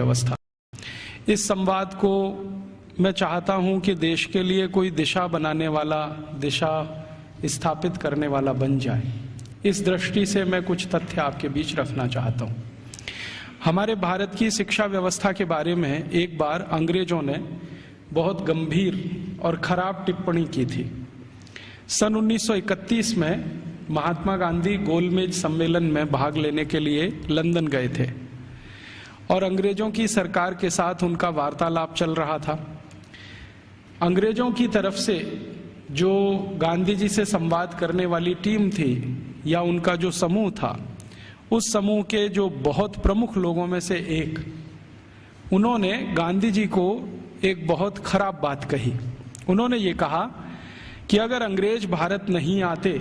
व्यवस्था। इस संवाद को मैं चाहता हूं कि देश के लिए कोई दिशा बनाने वाला, दिशा स्थापित करने वाला बन जाए। इस दृष्टि से मैं कुछ तथ्य आपके बीच रखना चाहता हूं। हमारे भारत की शिक्षा व्यवस्था के बारे में एक बार अंग्रेजों ने बहुत गंभीर और खराब टिप्पणी की थी। सन 1931 में महात्मा गांधी गोलमेज सम्मेलन में भाग लेने के लिए लंदन गए थे और अंग्रेजों की सरकार के साथ उनका वार्तालाप चल रहा था। अंग्रेजों की तरफ से जो गांधी जी से संवाद करने वाली टीम थी या उनका जो समूह था, उस समूह के जो बहुत प्रमुख लोगों में से एक, उन्होंने गांधी जी को एक बहुत खराब बात कही। उन्होंने ये कहा कि अगर अंग्रेज भारत नहीं आते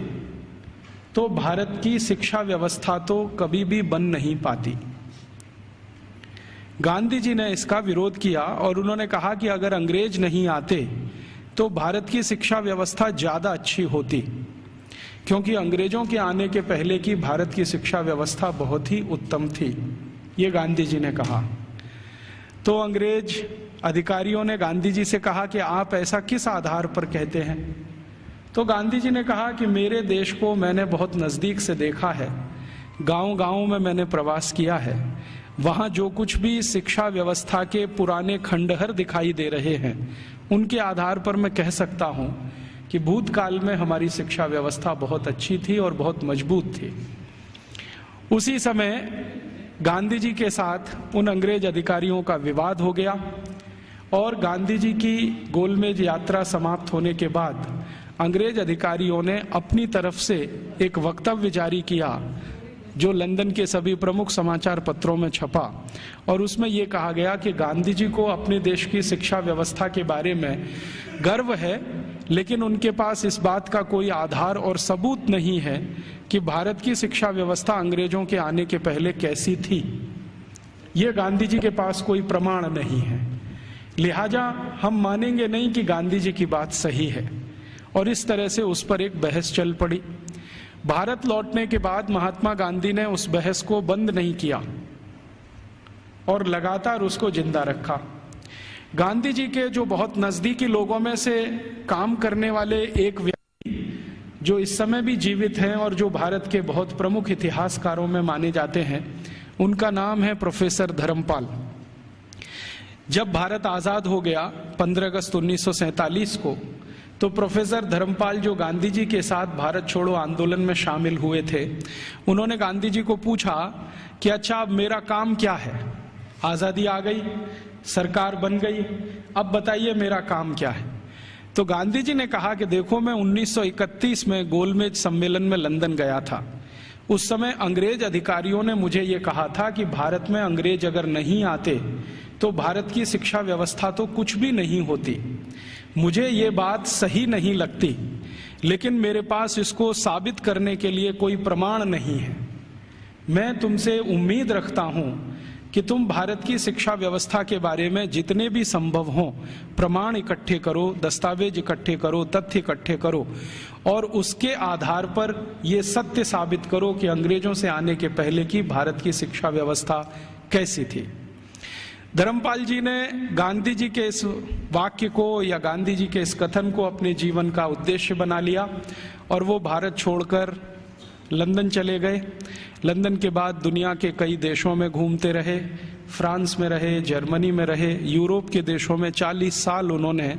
तो भारत की शिक्षा व्यवस्था तो कभी भी बन नहीं पाती। गांधी जी ने इसका विरोध किया और उन्होंने कहा कि अगर अंग्रेज नहीं आते तो भारत की शिक्षा व्यवस्था ज्यादा अच्छी होती, क्योंकि अंग्रेजों के आने के पहले की भारत की शिक्षा व्यवस्था बहुत ही उत्तम थी। ये गांधी जी ने कहा। तो अंग्रेज अधिकारियों ने गांधी जी से कहा कि आप ऐसा किस आधार पर कहते हैं? तो गांधी जी ने कहा कि मेरे देश को मैंने बहुत नज़दीक से देखा है, गांव-गांव में मैंने प्रवास किया है, वहाँ जो कुछ भी शिक्षा व्यवस्था के पुराने खंडहर दिखाई दे रहे हैं, उनके आधार पर मैं कह सकता हूँ कि भूतकाल में हमारी शिक्षा व्यवस्था बहुत अच्छी थी और बहुत मजबूत थी। उसी समय गांधी जी के साथ उन अंग्रेज अधिकारियों का विवाद हो गया और गांधी जी की गोलमेज यात्रा समाप्त होने के बाद अंग्रेज अधिकारियों ने अपनी तरफ से एक वक्तव्य जारी किया जो लंदन के सभी प्रमुख समाचार पत्रों में छपा और उसमें यह कहा गया कि गांधी जी को अपने देश की शिक्षा व्यवस्था के बारे में गर्व है, लेकिन उनके पास इस बात का कोई आधार और सबूत नहीं है कि भारत की शिक्षा व्यवस्था अंग्रेजों के आने के पहले कैसी थी। ये गांधी जी के पास कोई प्रमाण नहीं है, लिहाजा हम मानेंगे नहीं कि गांधी जी की बात सही है। और इस तरह से उस पर एक बहस चल पड़ी। भारत लौटने के बाद महात्मा गांधी ने उस बहस को बंद नहीं किया और लगातार उसको जिंदा रखा। गांधी जी के जो बहुत नजदीकी लोगों में से काम करने वाले एक व्यक्ति जो इस समय भी जीवित हैं और जो भारत के बहुत प्रमुख इतिहासकारों में माने जाते हैं, उनका नाम है प्रोफेसर धर्मपाल। जब भारत आजाद हो गया 15 अगस्त 1947 को, तो प्रोफेसर धर्मपाल जो गांधी जी के साथ भारत छोड़ो आंदोलन में शामिल हुए थे, उन्होंने गांधी जी को पूछा कि अच्छा अब मेरा काम क्या है? आज़ादी आ गई, सरकार बन गई, अब बताइए मेरा काम क्या है? तो गांधी जी ने कहा कि देखो, मैं 1931 में गोलमेज सम्मेलन में लंदन गया था। उस समय अंग्रेज अधिकारियों ने मुझे ये कहा था कि भारत में अंग्रेज अगर नहीं आते तो भारत की शिक्षा व्यवस्था तो कुछ भी नहीं होती। मुझे ये बात सही नहीं लगती, लेकिन मेरे पास इसको साबित करने के लिए कोई प्रमाण नहीं है। मैं तुमसे उम्मीद रखता हूं कि तुम भारत की शिक्षा व्यवस्था के बारे में जितने भी संभव हों प्रमाण इकट्ठे करो, दस्तावेज इकट्ठे करो, तथ्य इकट्ठे करो और उसके आधार पर ये सत्य साबित करो कि अंग्रेजों से आने के पहले की भारत की शिक्षा व्यवस्था कैसी थी। धर्मपाल जी ने गांधी जी के इस वाक्य को या गांधी जी के इस कथन को अपने जीवन का उद्देश्य बना लिया और वो भारत छोड़कर लंदन चले गए। लंदन के बाद दुनिया के कई देशों में घूमते रहे, फ्रांस में रहे, जर्मनी में रहे, यूरोप के देशों में 40 साल उन्होंने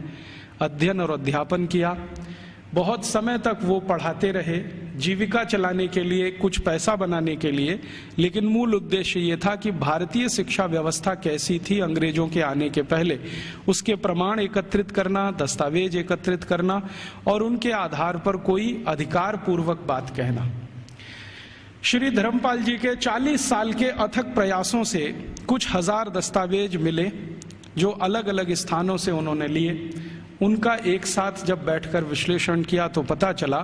अध्ययन और अध्यापन किया। बहुत समय तक वो पढ़ाते रहे, जीविका चलाने के लिए, कुछ पैसा बनाने के लिए, लेकिन मूल उद्देश्य ये था कि भारतीय शिक्षा व्यवस्था कैसी थी अंग्रेजों के आने के पहले, उसके प्रमाण एकत्रित करना, दस्तावेज एकत्रित करना और उनके आधार पर कोई अधिकार पूर्वक बात कहना। श्री धर्मपाल जी के 40 साल के अथक प्रयासों से कुछ हजार दस्तावेज मिले जो अलग अलग स्थानों से उन्होंने लिए। उनका एक साथ जब बैठकर विश्लेषण किया तो पता चला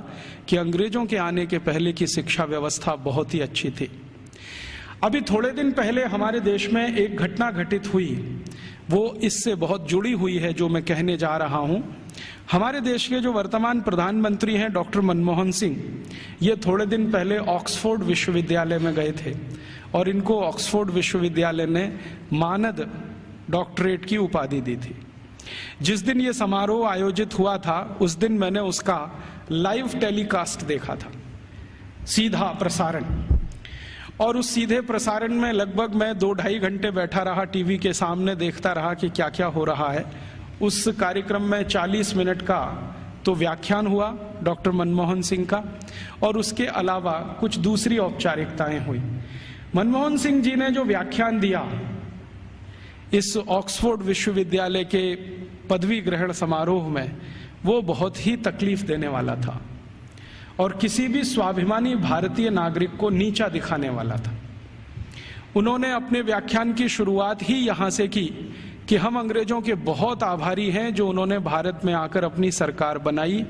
कि अंग्रेजों के आने के पहले की शिक्षा व्यवस्था बहुत ही अच्छी थी। अभी थोड़े दिन पहले हमारे देश में एक घटना घटित हुई, वो इससे बहुत जुड़ी हुई है जो मैं कहने जा रहा हूं। हमारे देश के जो वर्तमान प्रधानमंत्री हैं डॉक्टर मनमोहन सिंह, ये थोड़े दिन पहले ऑक्सफोर्ड विश्वविद्यालय में गए थे और इनको ऑक्सफोर्ड विश्वविद्यालय ने मानद डॉक्टरेट की उपाधि दी थी। जिस दिन ये समारोह आयोजित हुआ था उस दिन मैंने उसका लाइव टेलीकास्ट देखा था, सीधा प्रसारण। और उस सीधे प्रसारण में लगभग मैं 2-2.5 घंटे बैठा रहा टीवी के सामने, देखता रहा कि क्या क्या हो रहा है। उस कार्यक्रम में 40 मिनट का तो व्याख्यान हुआ डॉक्टर मनमोहन सिंह का, और उसके अलावा कुछ दूसरी औपचारिकताएं हुई। मनमोहन सिंह जी ने जो व्याख्यान दिया इस ऑक्सफोर्ड विश्वविद्यालय के पदवी ग्रहण समारोह में, वो बहुत ही तकलीफ देने वाला था और किसी भी स्वाभिमानी भारतीय नागरिक को नीचा दिखाने वाला था। उन्होंने अपने व्याख्यान की शुरुआत ही यहां से की कि हम अंग्रेजों के बहुत आभारी हैं जो उन्होंने भारत में आकर अपनी सरकार बनाई।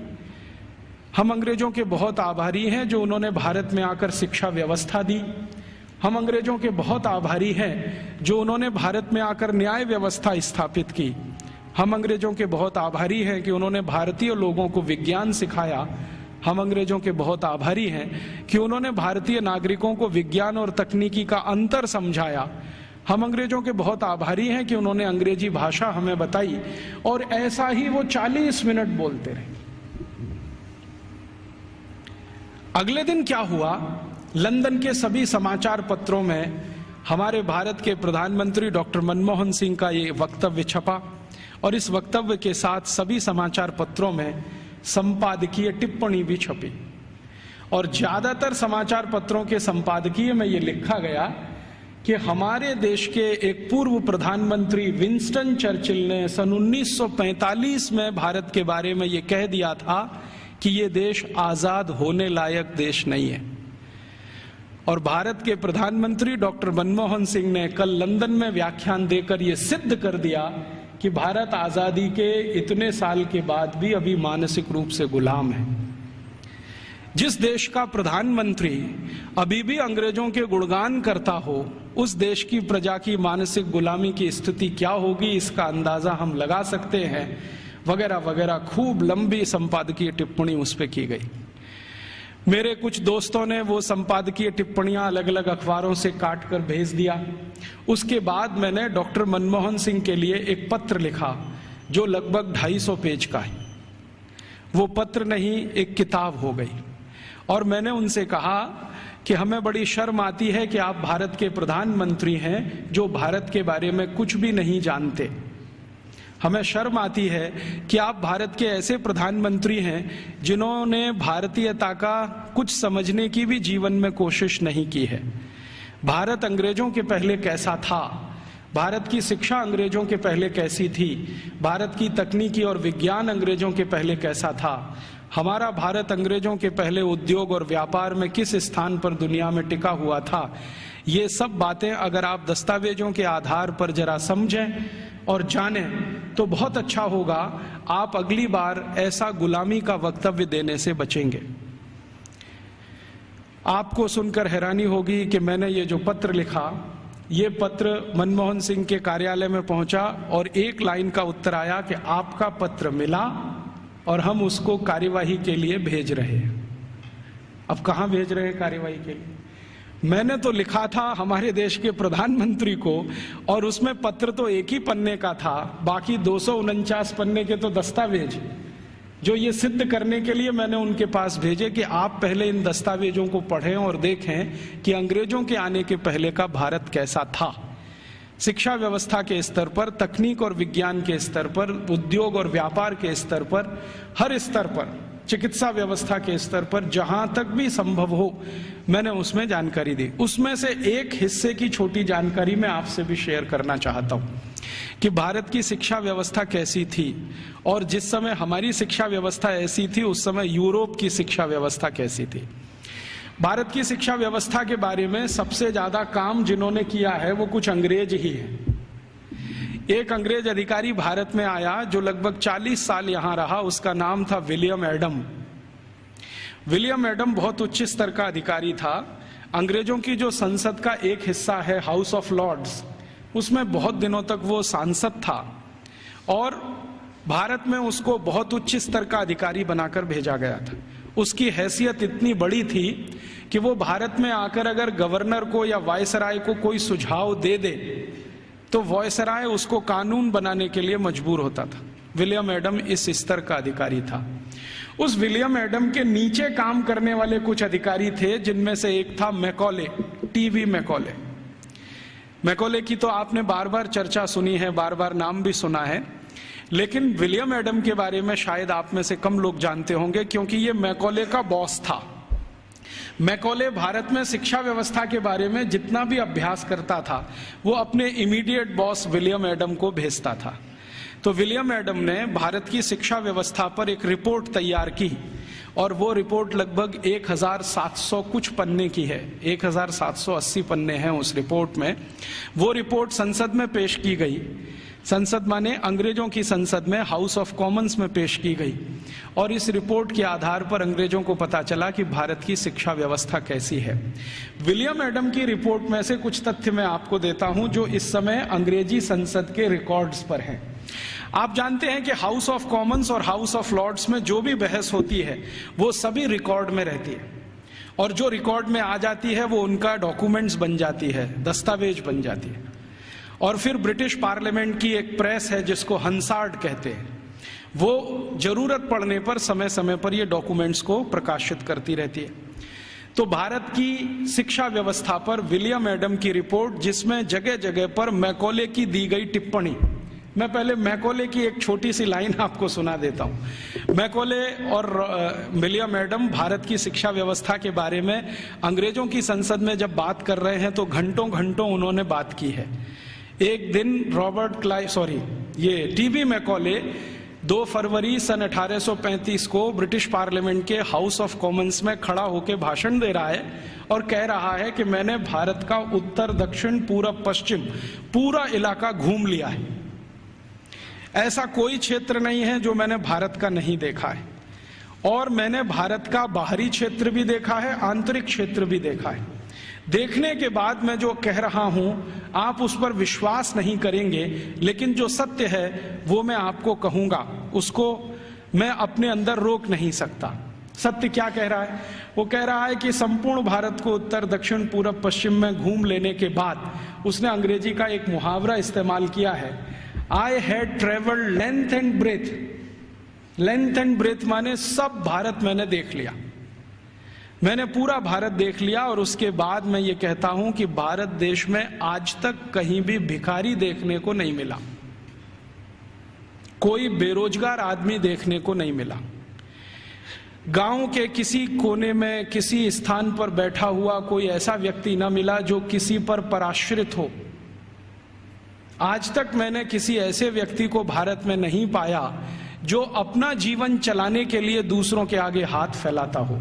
हम अंग्रेजों के बहुत आभारी हैं जो उन्होंने भारत में आकर शिक्षा व्यवस्था दी। हम अंग्रेजों के बहुत आभारी हैं जो उन्होंने भारत में आकर न्याय व्यवस्था स्थापित की। हम अंग्रेजों के बहुत आभारी हैं कि उन्होंने भारतीय लोगों को विज्ञान सिखाया। हम अंग्रेजों के बहुत आभारी हैं कि उन्होंने भारतीय नागरिकों को विज्ञान और तकनीकी का अंतर समझाया। हम अंग्रेजों के बहुत आभारी हैं कि उन्होंने अंग्रेजी भाषा हमें बताई। और ऐसा ही वो 40 मिनट बोलते रहे। अगले दिन क्या हुआ, लंदन के सभी समाचार पत्रों में हमारे भारत के प्रधानमंत्री डॉक्टर मनमोहन सिंह का ये वक्तव्य छपा और इस वक्तव्य के साथ सभी समाचार पत्रों में संपादकीय टिप्पणी भी छपी। और ज्यादातर समाचार पत्रों के संपादकीय में ये लिखा गया कि हमारे देश के एक पूर्व प्रधानमंत्री विंस्टन चर्चिल ने सन 1945 में भारत के बारे में ये कह दिया था कि ये देश आजाद होने लायक देश नहीं है। और भारत के प्रधानमंत्री डॉक्टर मनमोहन सिंह ने कल लंदन में व्याख्यान देकर ये सिद्ध कर दिया कि भारत आजादी के इतने साल के बाद भी अभी मानसिक रूप से गुलाम है। जिस देश का प्रधानमंत्री अभी भी अंग्रेजों के गुणगान करता हो, उस देश की प्रजा की मानसिक गुलामी की स्थिति क्या होगी इसका अंदाजा हम लगा सकते हैं। वगैरह वगैरह खूब लंबी संपादकीय टिप्पणी उस पर की गई। मेरे कुछ दोस्तों ने वो संपादकीय टिप्पणियां अलग अलग अखबारों से काट कर भेज दिया। उसके बाद मैंने डॉक्टर मनमोहन सिंह के लिए एक पत्र लिखा जो लगभग 250 पेज का है। वो पत्र नहीं, एक किताब हो गई। और मैंने उनसे कहा कि हमें बड़ी शर्म आती है कि आप भारत के प्रधानमंत्री हैं जो भारत के बारे में कुछ भी नहीं जानते। हमें शर्म आती है कि आप भारत के ऐसे प्रधानमंत्री हैं जिन्होंने भारतीयता का कुछ समझने की भी जीवन में कोशिश नहीं की है। भारत अंग्रेजों के पहले कैसा था, भारत की शिक्षा अंग्रेजों के पहले कैसी थी, भारत की तकनीकी और विज्ञान अंग्रेजों के पहले कैसा था, हमारा भारत अंग्रेजों के पहले उद्योग और व्यापार में किस स्थान पर दुनिया में टिका हुआ था, ये सब बातें अगर आप दस्तावेजों के आधार पर जरा समझें और जानें तो बहुत अच्छा होगा। आप अगली बार ऐसा गुलामी का वक्तव्य देने से बचेंगे। आपको सुनकर हैरानी होगी कि मैंने ये जो पत्र लिखा, ये पत्र मनमोहन सिंह के कार्यालय में पहुंचा और एक लाइन का उत्तर आया कि आपका पत्र मिला और हम उसको कार्यवाही के लिए भेज रहे हैं। अब कहां भेज रहे हैं कार्यवाही के लिए? मैंने तो लिखा था हमारे देश के प्रधानमंत्री को, और उसमें पत्र तो एक ही पन्ने का था, बाकी 249 पन्ने के तो दस्तावेज जो ये सिद्ध करने के लिए मैंने उनके पास भेजे कि आप पहले इन दस्तावेजों को पढ़ें और देखें कि अंग्रेजों के आने के पहले का भारत कैसा था। शिक्षा व्यवस्था के स्तर पर, तकनीक और विज्ञान के स्तर पर, उद्योग और व्यापार के स्तर पर, हर स्तर पर, चिकित्सा व्यवस्था के स्तर पर, जहां तक भी संभव हो मैंने उसमें जानकारी दी। उसमें से एक हिस्से की छोटी जानकारी मैं आपसे भी शेयर करना चाहता हूं कि भारत की शिक्षा व्यवस्था कैसी थी और जिस समय हमारी शिक्षा व्यवस्था ऐसी थी उस समय यूरोप की शिक्षा व्यवस्था कैसी थी। भारत की शिक्षा व्यवस्था के बारे में सबसे ज्यादा काम जिन्होंने किया है वो कुछ अंग्रेज ही है। एक अंग्रेज अधिकारी भारत में आया जो लगभग 40 साल यहां रहा, उसका नाम था विलियम एडम। विलियम एडम बहुत उच्च स्तर का अधिकारी था। अंग्रेजों की जो संसद का एक हिस्सा है हाउस ऑफ लॉर्ड्स, उसमें बहुत दिनों तक वो सांसद था और भारत में उसको बहुत उच्च स्तर का अधिकारी बनाकर भेजा गया था। उसकी हैसियत इतनी बड़ी थी कि वो भारत में आकर अगर गवर्नर को या वायसराय को कोई सुझाव दे दे तो वायसराय उसको कानून बनाने के लिए मजबूर होता था। विलियम एडम इस स्तर का अधिकारी था। उस विलियम एडम के नीचे काम करने वाले कुछ अधिकारी थे, जिनमें से एक था मैकॉले, टीवी मैकॉले। मैकॉले की तो आपने बार बार चर्चा सुनी है, बार बार नाम भी सुना है, लेकिन विलियम एडम के बारे में शायद आप में से कम लोग जानते होंगे, क्योंकि ये मैकॉले का बॉस था। मैकॉले भारत में शिक्षा व्यवस्था के बारे में जितना भी अभ्यास करता था वो अपने इमीडिएट बॉस विलियम एडम को भेजता था। तो विलियम एडम ने भारत की शिक्षा व्यवस्था पर एक रिपोर्ट तैयार की और वो रिपोर्ट लगभग 1700 कुछ पन्ने की है, 1780 पन्ने हैं उस रिपोर्ट में। वो रिपोर्ट संसद में पेश की गई। संसद माने अंग्रेजों की संसद में, हाउस ऑफ कॉमन्स में पेश की गई। और इस रिपोर्ट के आधार पर अंग्रेजों को पता चला कि भारत की शिक्षा व्यवस्था कैसी है। विलियम एडम की रिपोर्ट में से कुछ तथ्य मैं आपको देता हूं जो इस समय अंग्रेजी संसद के रिकॉर्ड्स पर हैं। आप जानते हैं कि हाउस ऑफ कॉमन्स और हाउस ऑफ लॉर्ड्स में जो भी बहस होती है वो सभी रिकॉर्ड में रहती है, और जो रिकॉर्ड में आ जाती है वो उनका डॉक्यूमेंट्स बन जाती है, दस्तावेज बन जाती है। और फिर ब्रिटिश पार्लियामेंट की एक प्रेस है जिसको हंसार्ड कहते हैं, वो जरूरत पड़ने पर समय समय पर ये डॉक्यूमेंट्स को प्रकाशित करती रहती है। तो भारत की शिक्षा व्यवस्था पर विलियम एडम की रिपोर्ट, जिसमें जगह जगह पर मैकॉले की दी गई टिप्पणी, मैं पहले मैकॉले की एक छोटी सी लाइन आपको सुना देता हूं। मैकॉले और विलियम एडम भारत की शिक्षा व्यवस्था के बारे में अंग्रेजों की संसद में जब बात कर रहे हैं तो घंटों घंटों उन्होंने बात की है। एक दिन ये टीवी मैकॉले 2 फरवरी सन 1835 को ब्रिटिश पार्लियामेंट के हाउस ऑफ कॉमन्स में खड़ा होकर भाषण दे रहा है और कह रहा है कि मैंने भारत का उत्तर, दक्षिण, पूरब, पश्चिम पूरा इलाका घूम लिया है। ऐसा कोई क्षेत्र नहीं है जो मैंने भारत का नहीं देखा है, और मैंने भारत का बाहरी क्षेत्र भी देखा है, आंतरिक क्षेत्र भी देखा है। देखने के बाद मैं जो कह रहा हूं आप उस पर विश्वास नहीं करेंगे, लेकिन जो सत्य है वो मैं आपको कहूंगा, उसको मैं अपने अंदर रोक नहीं सकता। सत्य क्या कह रहा है? वो कह रहा है कि संपूर्ण भारत को उत्तर, दक्षिण, पूरब, पश्चिम में घूम लेने के बाद उसने अंग्रेजी का एक मुहावरा इस्तेमाल किया है, I had travelled length and breadth. Length and breadth माने सब भारत मैंने देख लिया, मैंने पूरा भारत देख लिया। और उसके बाद मैं ये कहता हूं कि भारत देश में आज तक कहीं भी भिखारी देखने को नहीं मिला, कोई बेरोजगार आदमी देखने को नहीं मिला, गांव के किसी कोने में किसी स्थान पर बैठा हुआ कोई ऐसा व्यक्ति ना मिला जो किसी पर पराश्रित हो। आज तक मैंने किसी ऐसे व्यक्ति को भारत में नहीं पाया जो अपना जीवन चलाने के लिए दूसरों के आगे हाथ फैलाता हो।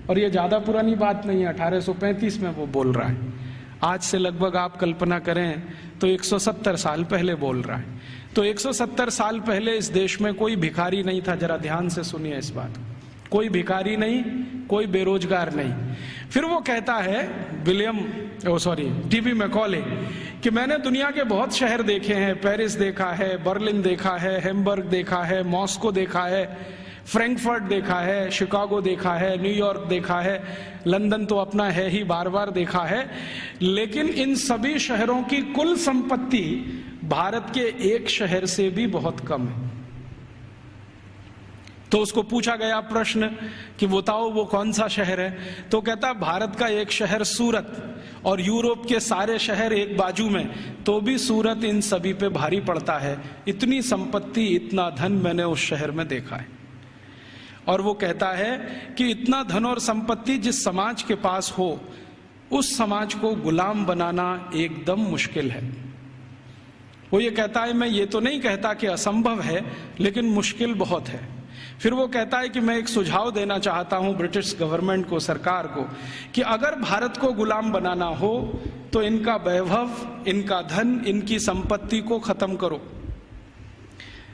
और ये ज्यादा पुरानी बात नहीं है, 1835 में वो बोल रहा है। आज से लगभग आप कल्पना करें तो 170 साल पहले बोल रहा है। तो 170 साल पहले इस देश में कोई भिखारी नहीं था। जरा ध्यान से सुनिए इस बात को, कोई भिखारी नहीं, कोई बेरोजगार नहीं। फिर वो कहता है टीवी मैकॉले कि मैंने दुनिया के बहुत शहर देखे हैं, पेरिस देखा है, बर्लिन देखा है, हैम्बर्ग देखा है, मॉस्को देखा है, फ्रैंकफर्ट देखा है, शिकागो देखा है, न्यूयॉर्क देखा है, लंदन तो अपना है ही, बार बार देखा है, लेकिन इन सभी शहरों की कुल संपत्ति भारत के एक शहर से भी बहुत कम है। तो उसको पूछा गया प्रश्न कि बताओ वो कौन सा शहर है? तो कहता भारत का एक शहर सूरत, और यूरोप के सारे शहर एक बाजू में, तो भी सूरत इन सभी पे भारी पड़ता है। इतनी संपत्ति, इतना धन मैंने उस शहर में देखा है। और वो कहता है कि इतना धन और संपत्ति जिस समाज के पास हो, उस समाज को गुलाम बनाना एकदम मुश्किल है। वो ये कहता है, मैं ये तो नहीं कहता कि असंभव है, लेकिन मुश्किल बहुत है। फिर वो कहता है कि मैं एक सुझाव देना चाहता हूं ब्रिटिश गवर्नमेंट को, सरकार को, कि अगर भारत को गुलाम बनाना हो तो इनका वैभव, इनका धन, इनकी संपत्ति को खत्म करो।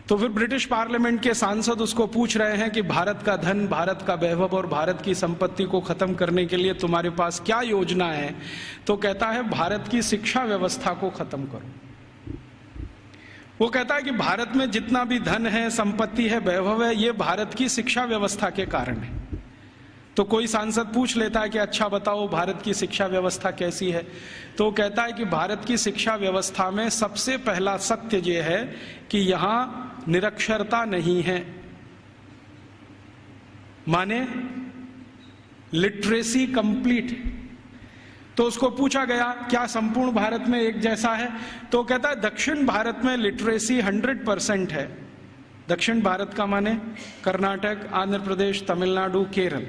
तो फिर ब्रिटिश पार्लियामेंट के सांसद उसको पूछ रहे हैं कि भारत का धन, भारत का वैभव और भारत की संपत्ति को खत्म करने के लिए तुम्हारे पास क्या योजना है? तो कहता है भारत की शिक्षा व्यवस्था को खत्म करो। वो कहता है कि भारत में जितना भी धन है, संपत्ति है, वैभव है, ये भारत की शिक्षा व्यवस्था के कारण है। तो कोई सांसद पूछ लेता है कि अच्छा बताओ भारत की शिक्षा व्यवस्था कैसी है, तो वो कहता है कि भारत की शिक्षा व्यवस्था में सबसे पहला सत्य ये है कि यहां निरक्षरता नहीं है, माने लिटरेसी कंप्लीट। तो उसको पूछा गया क्या संपूर्ण भारत में एक जैसा है, तो कहता है दक्षिण भारत में लिटरेसी 100% है। दक्षिण भारत का माने कर्नाटक, आंध्र प्रदेश, तमिलनाडु, केरल।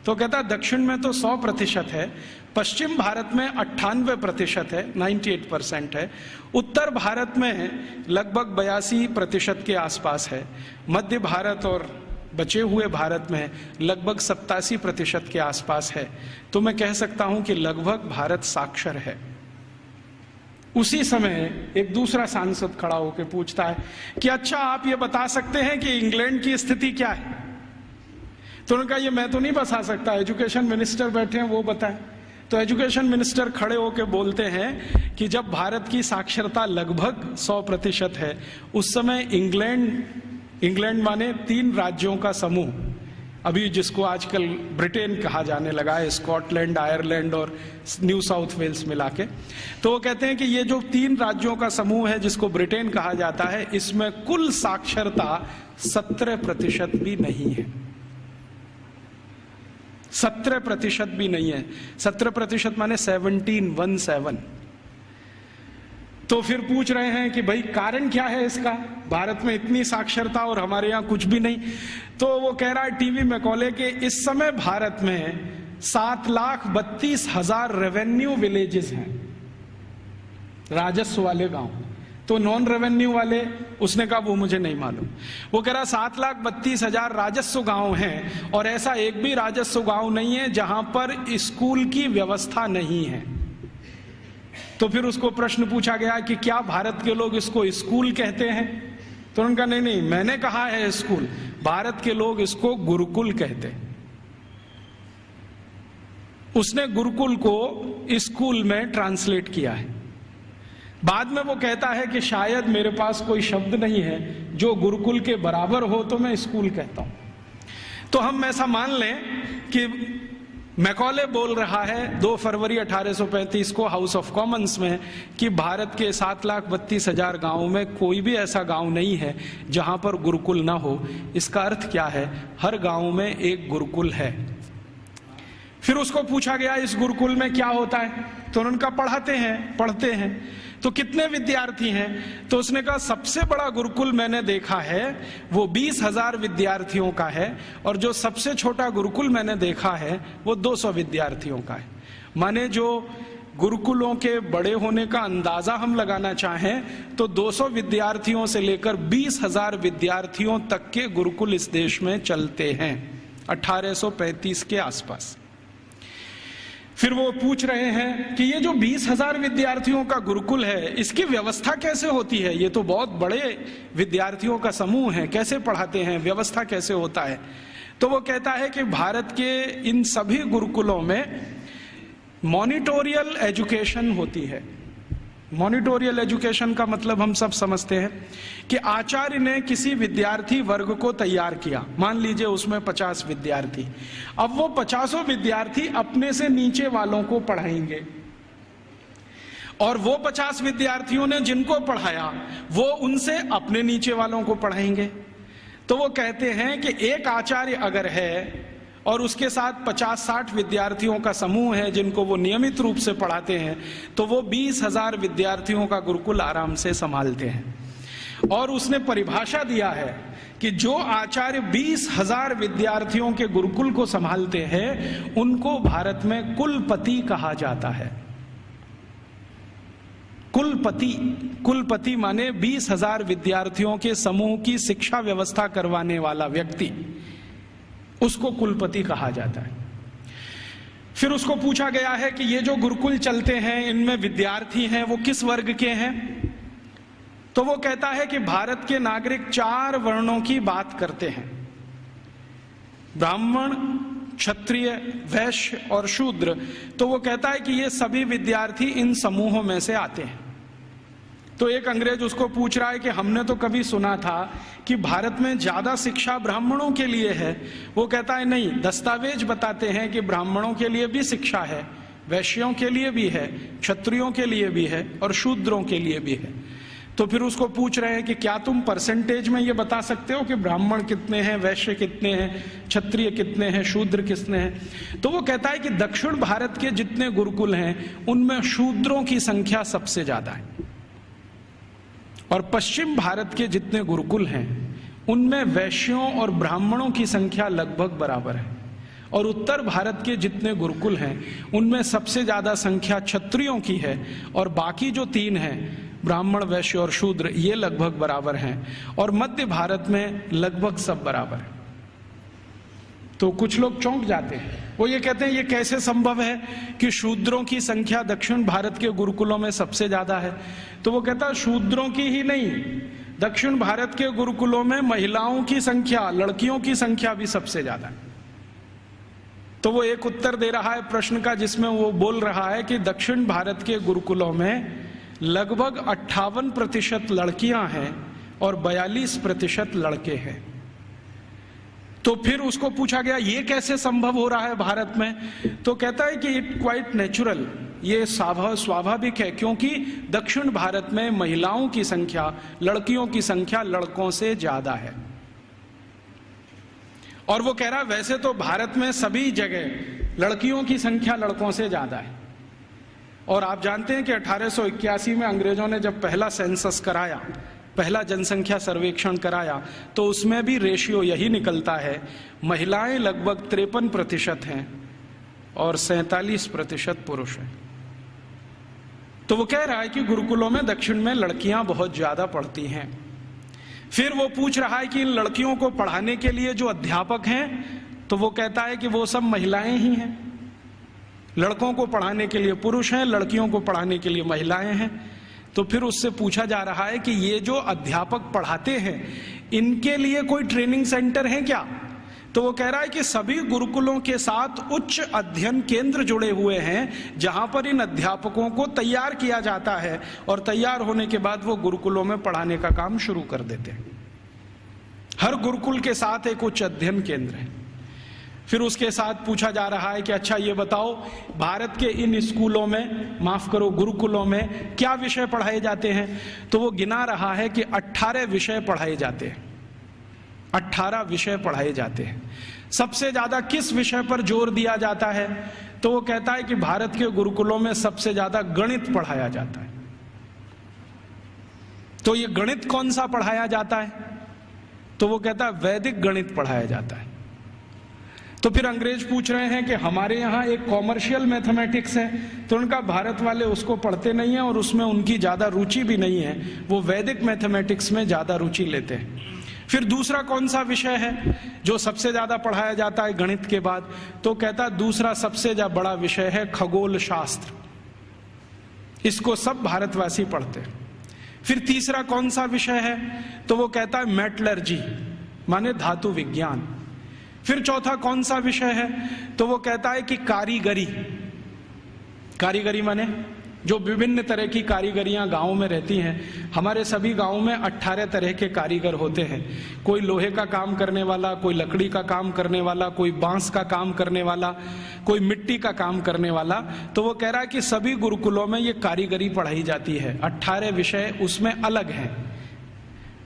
तो कहता है दक्षिण में तो 100% है, पश्चिम भारत में 98% है, 98% है, उत्तर भारत में लगभग 82% के आसपास है, मध्य भारत और बचे हुए भारत में लगभग 87% के आसपास है। तो मैं कह सकता हूं कि लगभग भारत साक्षर है। उसी समय एक दूसरा सांसद खड़ा होकर पूछता है कि अच्छा आप ये बता सकते हैं कि इंग्लैंड की स्थिति क्या है। तो उन्होंने कहा ये मैं तो नहीं बता सकता, एजुकेशन मिनिस्टर बैठे हैं वो बताएं। तो एजुकेशन मिनिस्टर खड़े होकर बोलते हैं कि जब भारत की साक्षरता लगभग 100% है, उस समय इंग्लैंड माने 3 राज्यों का समूह, अभी जिसको आजकल ब्रिटेन कहा जाने लगा है, स्कॉटलैंड, आयरलैंड और न्यू साउथ वेल्स मिला के। तो वो कहते हैं कि ये जो 3 राज्यों का समूह है जिसको ब्रिटेन कहा जाता है, इसमें कुल साक्षरता 17% भी नहीं है। 17% भी नहीं है। 17% माने 17। तो फिर पूछ रहे हैं कि भाई कारण क्या है इसका, भारत में इतनी साक्षरता और हमारे यहाँ कुछ भी नहीं। तो वो कह रहा है टीवी मैकॉले के इस समय भारत में 7,32,000 रेवेन्यू विलेजेस हैं, राजस्व वाले गांव। तो नॉन रेवेन्यू वाले, उसने कहा वो मुझे नहीं मालूम। वो कह रहा 7,32,000 राजस्व गांव हैं और ऐसा एक भी राजस्व गांव नहीं है जहां पर स्कूल की व्यवस्था नहीं है। तो फिर उसको प्रश्न पूछा गया कि क्या भारत के लोग इसको स्कूल कहते हैं, तो उन्होंने कहा नहीं, मैंने कहा है स्कूल, भारत के लोग इसको गुरुकुल कहते हैं। उसने गुरुकुल को स्कूल में ट्रांसलेट किया है। बाद में वो कहता है कि शायद मेरे पास कोई शब्द नहीं है जो गुरुकुल के बराबर हो, तो मैं स्कूल कहता हूं। तो हम ऐसा मान लें कि मैकॉले बोल रहा है 2 फरवरी 1835 को हाउस ऑफ कॉमन्स में कि भारत के 7,32,000 गांवों में कोई भी ऐसा गांव नहीं है जहां पर गुरुकुल ना हो। इसका अर्थ क्या है, हर गांव में एक गुरुकुल है। फिर उसको पूछा गया इस गुरुकुल में क्या होता है, तो उन्होंने कहा पढ़ते हैं। तो कितने विद्यार्थी हैं, तो उसने कहा सबसे बड़ा गुरुकुल मैंने देखा है वो 20,000 विद्यार्थियों का है, और जो सबसे छोटा गुरुकुल मैंने देखा है वो 200 विद्यार्थियों का है। माने जो गुरुकुलों के बड़े होने का अंदाजा हम लगाना चाहें तो 200 विद्यार्थियों से लेकर 20,000 विद्यार्थियों तक के गुरुकुल इस देश में चलते हैं 1835 के आसपास। फिर वो पूछ रहे हैं कि ये जो 20,000 विद्यार्थियों का गुरुकुल है इसकी व्यवस्था कैसे होती है, ये तो बहुत बड़े विद्यार्थियों का समूह है, कैसे पढ़ाते हैं, व्यवस्था कैसे होता है। तो वो कहता है कि भारत के इन सभी गुरुकुलों में मॉनिटोरियल एजुकेशन होती है। मॉनिटोरियल एजुकेशन का मतलब हम सब समझते हैं कि आचार्य ने किसी विद्यार्थी वर्ग को तैयार किया, मान लीजिए उसमें 50 विद्यार्थी। अब वो 50 विद्यार्थी अपने से नीचे वालों को पढ़ाएंगे, और वो 50 विद्यार्थियों ने जिनको पढ़ाया वो उनसे अपने नीचे वालों को पढ़ाएंगे। तो वो कहते हैं कि एक आचार्य अगर है और उसके साथ 50-60 विद्यार्थियों का समूह है जिनको वो नियमित रूप से पढ़ाते हैं, तो वो 20,000 विद्यार्थियों का गुरुकुल आराम से संभालते हैं। और उसने परिभाषा दिया है कि जो आचार्य 20,000 विद्यार्थियों के गुरुकुल को संभालते हैं उनको भारत में कुलपति कहा जाता है। कुलपति माने 20,000 विद्यार्थियों के समूह की शिक्षा व्यवस्था करवाने वाला व्यक्ति, उसको कुलपति कहा जाता है। फिर उसको पूछा गया है कि ये जो गुरुकुल चलते हैं इनमें विद्यार्थी हैं वो किस वर्ग के हैं, तो वो कहता है कि भारत के नागरिक 4 वर्णों की बात करते हैं, ब्राह्मण, क्षत्रिय, वैश्य और शूद्र। तो वो कहता है कि ये सभी विद्यार्थी इन समूहों में से आते हैं। तो एक अंग्रेज उसको पूछ रहा है कि हमने तो कभी सुना था कि भारत में ज्यादा शिक्षा ब्राह्मणों के लिए है। वो कहता है नहीं, दस्तावेज बताते हैं कि ब्राह्मणों के लिए भी शिक्षा है, वैश्यों के लिए भी है, क्षत्रियों के लिए भी है और शूद्रों के लिए भी है। तो फिर उसको पूछ रहे हैं कि क्या तुम परसेंटेज में ये बता सकते हो कि ब्राह्मण कितने हैं, वैश्य कितने हैं, क्षत्रिय कितने हैं, शूद्र कितने हैं। तो वो कहता है कि दक्षिण भारत के जितने गुरुकुल हैं उनमें शूद्रों की संख्या सबसे ज्यादा है, और पश्चिम भारत के जितने गुरुकुल हैं उनमें वैश्यों और ब्राह्मणों की संख्या लगभग बराबर है, और उत्तर भारत के जितने गुरुकुल हैं उनमें सबसे ज्यादा संख्या क्षत्रियों की है, और बाकी जो 3 हैं ब्राह्मण, वैश्य और शूद्र ये लगभग बराबर हैं, और मध्य भारत में लगभग सब बराबर है। तो कुछ लोग चौंक जाते हैं, वो ये कहते हैं ये कैसे संभव है कि शूद्रों की संख्या दक्षिण भारत के गुरुकुलों में सबसे ज्यादा है। तो वो कहता है शूद्रों की ही नहीं, दक्षिण भारत के गुरुकुलों में महिलाओं की संख्या, लड़कियों की संख्या भी सबसे ज्यादा है। तो वो एक उत्तर दे रहा है प्रश्न का जिसमें वो बोल रहा है कि दक्षिण भारत के गुरुकुलों में लगभग 58% लड़कियां हैं और 42% लड़के हैं। तो फिर उसको पूछा गया ये कैसे संभव हो रहा है भारत में। तो कहता है कि इट क्वाइट नेचुरल, ये स्वाभाविक है, क्योंकि दक्षिण भारत में महिलाओं की संख्या, लड़कियों की संख्या लड़कों से ज्यादा है। और वो कह रहा है वैसे तो भारत में सभी जगह लड़कियों की संख्या लड़कों से ज्यादा है, और आप जानते हैं कि 1881 में अंग्रेजों ने जब पहला सेंसस कराया, पहला जनसंख्या सर्वेक्षण कराया, तो उसमें भी रेशियो यही निकलता है, महिलाएं लगभग 53% हैं और 47% पुरुष हैं। तो वो कह रहा है कि गुरुकुलों में दक्षिण में लड़कियां बहुत ज्यादा पढ़ती हैं। फिर वो पूछ रहा है कि इन लड़कियों को पढ़ाने के लिए जो अध्यापक हैं, तो वो कहता है कि वो सब महिलाएं ही हैं। लड़कों को पढ़ाने के लिए पुरुष हैं, लड़कियों को पढ़ाने के लिए महिलाएं हैं। तो फिर उससे पूछा जा रहा है कि ये जो अध्यापक पढ़ाते हैं इनके लिए कोई ट्रेनिंग सेंटर है क्या। तो वो कह रहा है कि सभी गुरुकुलों के साथ उच्च अध्ययन केंद्र जुड़े हुए हैं जहां पर इन अध्यापकों को तैयार किया जाता है, और तैयार होने के बाद वो गुरुकुलों में पढ़ाने का काम शुरू कर देते हैं। हर गुरुकुल के साथ एक उच्च अध्ययन केंद्र है। फिर उसके साथ पूछा जा रहा है कि अच्छा ये बताओ भारत के इन स्कूलों में, माफ करो गुरुकुलों में क्या विषय पढ़ाए जाते हैं। तो वो गिना रहा है कि 18 विषय पढ़ाए जाते हैं, 18 विषय पढ़ाए जाते हैं। सबसे ज्यादा किस विषय पर जोर दिया जाता है। तो वो कहता है कि भारत के गुरुकुलों में सबसे ज्यादा गणित पढ़ाया जाता है। तो ये गणित कौन सा पढ़ाया जाता है। तो वो कहता है वैदिक गणित पढ़ाया जाता है। तो फिर अंग्रेज पूछ रहे हैं कि हमारे यहाँ एक कॉमर्शियल मैथमेटिक्स है, तो उनका भारत वाले उसको पढ़ते नहीं है और उसमें उनकी ज्यादा रुचि भी नहीं है, वो वैदिक मैथमेटिक्स में ज्यादा रुचि लेते हैं। फिर दूसरा कौन सा विषय है जो सबसे ज्यादा पढ़ाया जाता है गणित के बाद। तो कहता है दूसरा सबसे बड़ा विषय है खगोल शास्त्र, इसको सब भारतवासी पढ़ते हैं। फिर तीसरा कौन सा विषय है। तो वो कहता है मेटलर्जी, माने धातु विज्ञान। फिर चौथा कौन सा विषय है। तो वो कहता है कि कारीगरी, कारीगरी माने जो विभिन्न तरह की कारीगरियां गांव में रहती हैं। हमारे सभी गांव में 18 तरह के कारीगर होते हैं। कोई लोहे का काम करने वाला, कोई लकड़ी का काम करने वाला, कोई बांस का काम करने वाला, कोई मिट्टी का काम करने वाला। तो वो कह रहा है कि सभी गुरुकुलों में ये कारीगरी पढ़ाई जाती है, 18 विषय उसमें अलग हैं।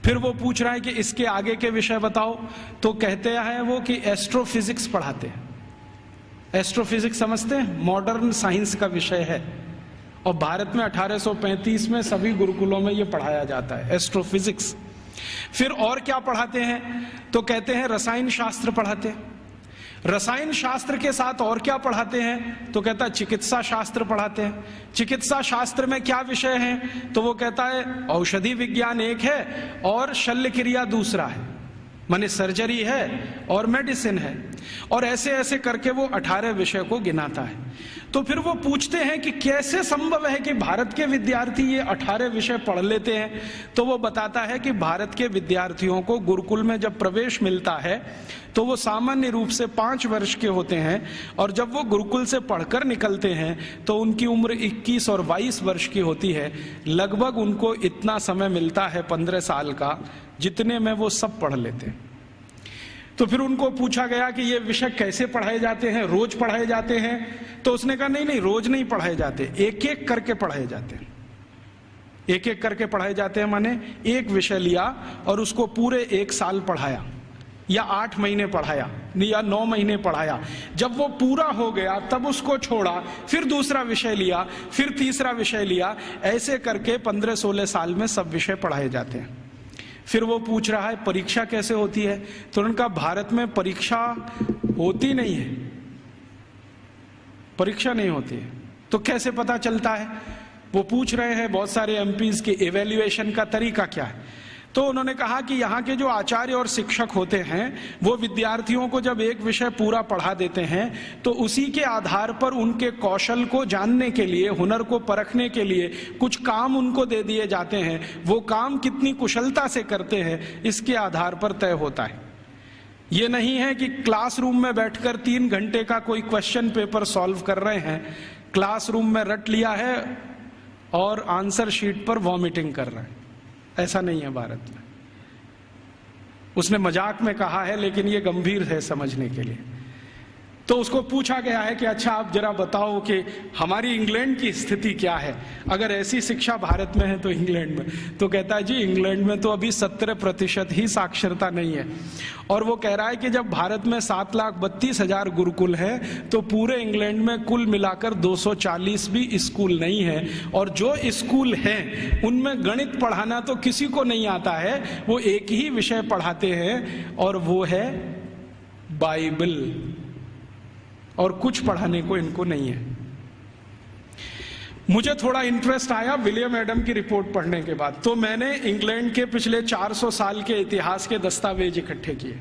फिर वो पूछ रहा है कि इसके आगे के विषय बताओ। तो कहते हैं वो कि एस्ट्रोफिजिक्स पढ़ाते हैं। एस्ट्रोफिजिक्स समझते हैं, मॉडर्न साइंस का विषय है, और भारत में 1835 में सभी गुरुकुलों में ये पढ़ाया जाता है एस्ट्रोफिजिक्स। फिर और क्या पढ़ाते हैं। तो कहते हैं रसायन शास्त्र पढ़ाते हैं। रसायन शास्त्र के साथ और क्या पढ़ाते हैं। तो कहता है चिकित्सा शास्त्र पढ़ाते हैं। चिकित्सा शास्त्र में क्या विषय हैं। तो वो कहता है औषधि विज्ञान एक है और शल्य क्रिया दूसरा है, माने सर्जरी है और मेडिसिन है। और ऐसे ऐसे करके वो 18 विषय को गिनाता है। तो फिर वो पूछते हैं कि कैसे संभव है कि भारत के विद्यार्थी ये 18 विषय पढ़ लेते हैं। तो वो बताता है कि भारत के विद्यार्थियों को गुरुकुल में जब प्रवेश मिलता है तो वो सामान्य रूप से 5 वर्ष के होते हैं, और जब वो गुरुकुल से पढ़कर निकलते हैं तो उनकी उम्र 21 और 22 वर्ष की होती है। लगभग उनको इतना समय मिलता है 15 साल का, जितने में वो सब पढ़ लेते हैं। तो फिर उनको पूछा गया कि ये विषय कैसे पढ़ाए जाते हैं, रोज पढ़ाए जाते हैं? तो उसने कहा नहीं नहीं, रोज नहीं पढ़ाए जाते, एक एक करके पढ़ाए जाते हैं। एक एक करके पढ़ाए जाते हैं माने एक विषय लिया और उसको पूरे 1 साल पढ़ाया, या 8 महीने पढ़ाया, या 9 महीने पढ़ाया। जब वो पूरा हो गया तब उसको छोड़ा, फिर दूसरा विषय लिया, फिर तीसरा विषय लिया। ऐसे करके 15-16 साल में सब विषय पढ़ाए जाते हैं। फिर वो पूछ रहा है परीक्षा कैसे होती है? तो उनका भारत में परीक्षा होती नहीं है, परीक्षा नहीं होती है। तो कैसे पता चलता है? वो पूछ रहे हैं बहुत सारे एमपीज के इवैल्यूएशन का तरीका क्या है। तो उन्होंने कहा कि यहाँ के जो आचार्य और शिक्षक होते हैं वो विद्यार्थियों को जब एक विषय पूरा पढ़ा देते हैं तो उसी के आधार पर उनके कौशल को जानने के लिए, हुनर को परखने के लिए कुछ काम उनको दे दिए जाते हैं। वो काम कितनी कुशलता से करते हैं इसके आधार पर तय होता है। ये नहीं है कि क्लासरूम में बैठकर 3 घंटे का कोई क्वेश्चन पेपर सॉल्व कर रहे हैं, क्लासरूम में रट लिया है और आंसर शीट पर वॉमिटिंग कर रहे हैं। ऐसा नहीं है भारत में। उसने मजाक में कहा है लेकिन ये गंभीर है समझने के लिए। तो उसको पूछा गया है कि अच्छा आप जरा बताओ कि हमारी इंग्लैंड की स्थिति क्या है, अगर ऐसी शिक्षा भारत में है तो इंग्लैंड में। तो कहता है जी इंग्लैंड में तो अभी 17% ही साक्षरता नहीं है। और वो कह रहा है कि जब भारत में 7,32,000 गुरुकुल है तो पूरे इंग्लैंड में कुल मिलाकर 240 भी स्कूल नहीं है, और जो स्कूल हैं उनमें गणित पढ़ाना तो किसी को नहीं आता है। वो एक ही विषय पढ़ाते हैं और वो है बाइबल, और कुछ पढ़ाने को इनको नहीं है। मुझे थोड़ा इंटरेस्ट आया विलियम एडम की रिपोर्ट पढ़ने के बाद, तो मैंने इंग्लैंड के पिछले 400 साल के इतिहास के दस्तावेज इकट्ठे किए।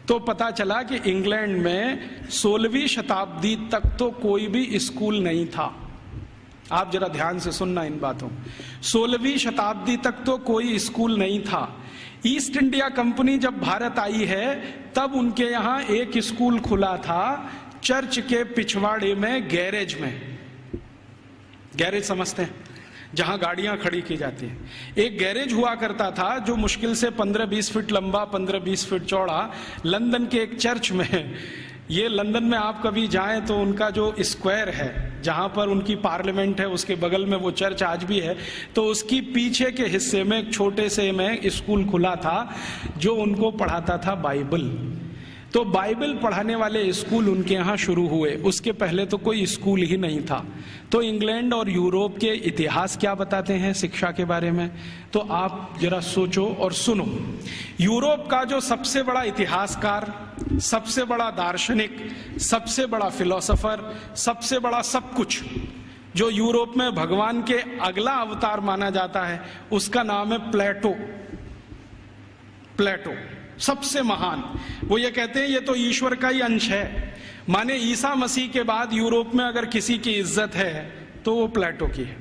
तो पता चला कि इंग्लैंड में 16वीं शताब्दी तक तो कोई भी स्कूल नहीं था। आप जरा ध्यान से सुनना इन बातों। 16वीं शताब्दी तक तो कोई स्कूल नहीं था। ईस्ट इंडिया कंपनी जब भारत आई है तब उनके यहाँ एक स्कूल खुला था, चर्च के पिछवाड़े में, गैरेज में। गैरेज समझते हैं, जहां गाड़ियां खड़ी की जाती हैं। एक गैरेज हुआ करता था जो मुश्किल से 15-20 फीट लंबा, 15-20 फीट चौड़ा, लंदन के एक चर्च में। ये लंदन में आप कभी जाएं तो उनका जो स्क्वायर है जहां पर उनकी पार्लियामेंट है उसके बगल में वो चर्च आज भी है। तो उसकी पीछे के हिस्से में एक छोटे से में स्कूल खुला था जो उनको पढ़ाता था बाइबल। तो बाइबल पढ़ाने वाले स्कूल उनके यहाँ शुरू हुए, उसके पहले तो कोई स्कूल ही नहीं था। तो इंग्लैंड और यूरोप के इतिहास क्या बताते हैं शिक्षा के बारे में, तो आप जरा सोचो और सुनो। यूरोप का जो सबसे बड़ा इतिहासकार, सबसे बड़ा दार्शनिक, सबसे बड़ा फिलोसोफर, सबसे बड़ा सब कुछ, जो यूरोप में भगवान के अगला अवतार माना जाता है, उसका नाम है प्लेटो। प्लेटो सबसे महान। वो ये कहते हैं ये तो ईश्वर का ही अंश है। माने ईसा मसीह के बाद यूरोप में अगर किसी की इज्जत है तो वो प्लेटो की है।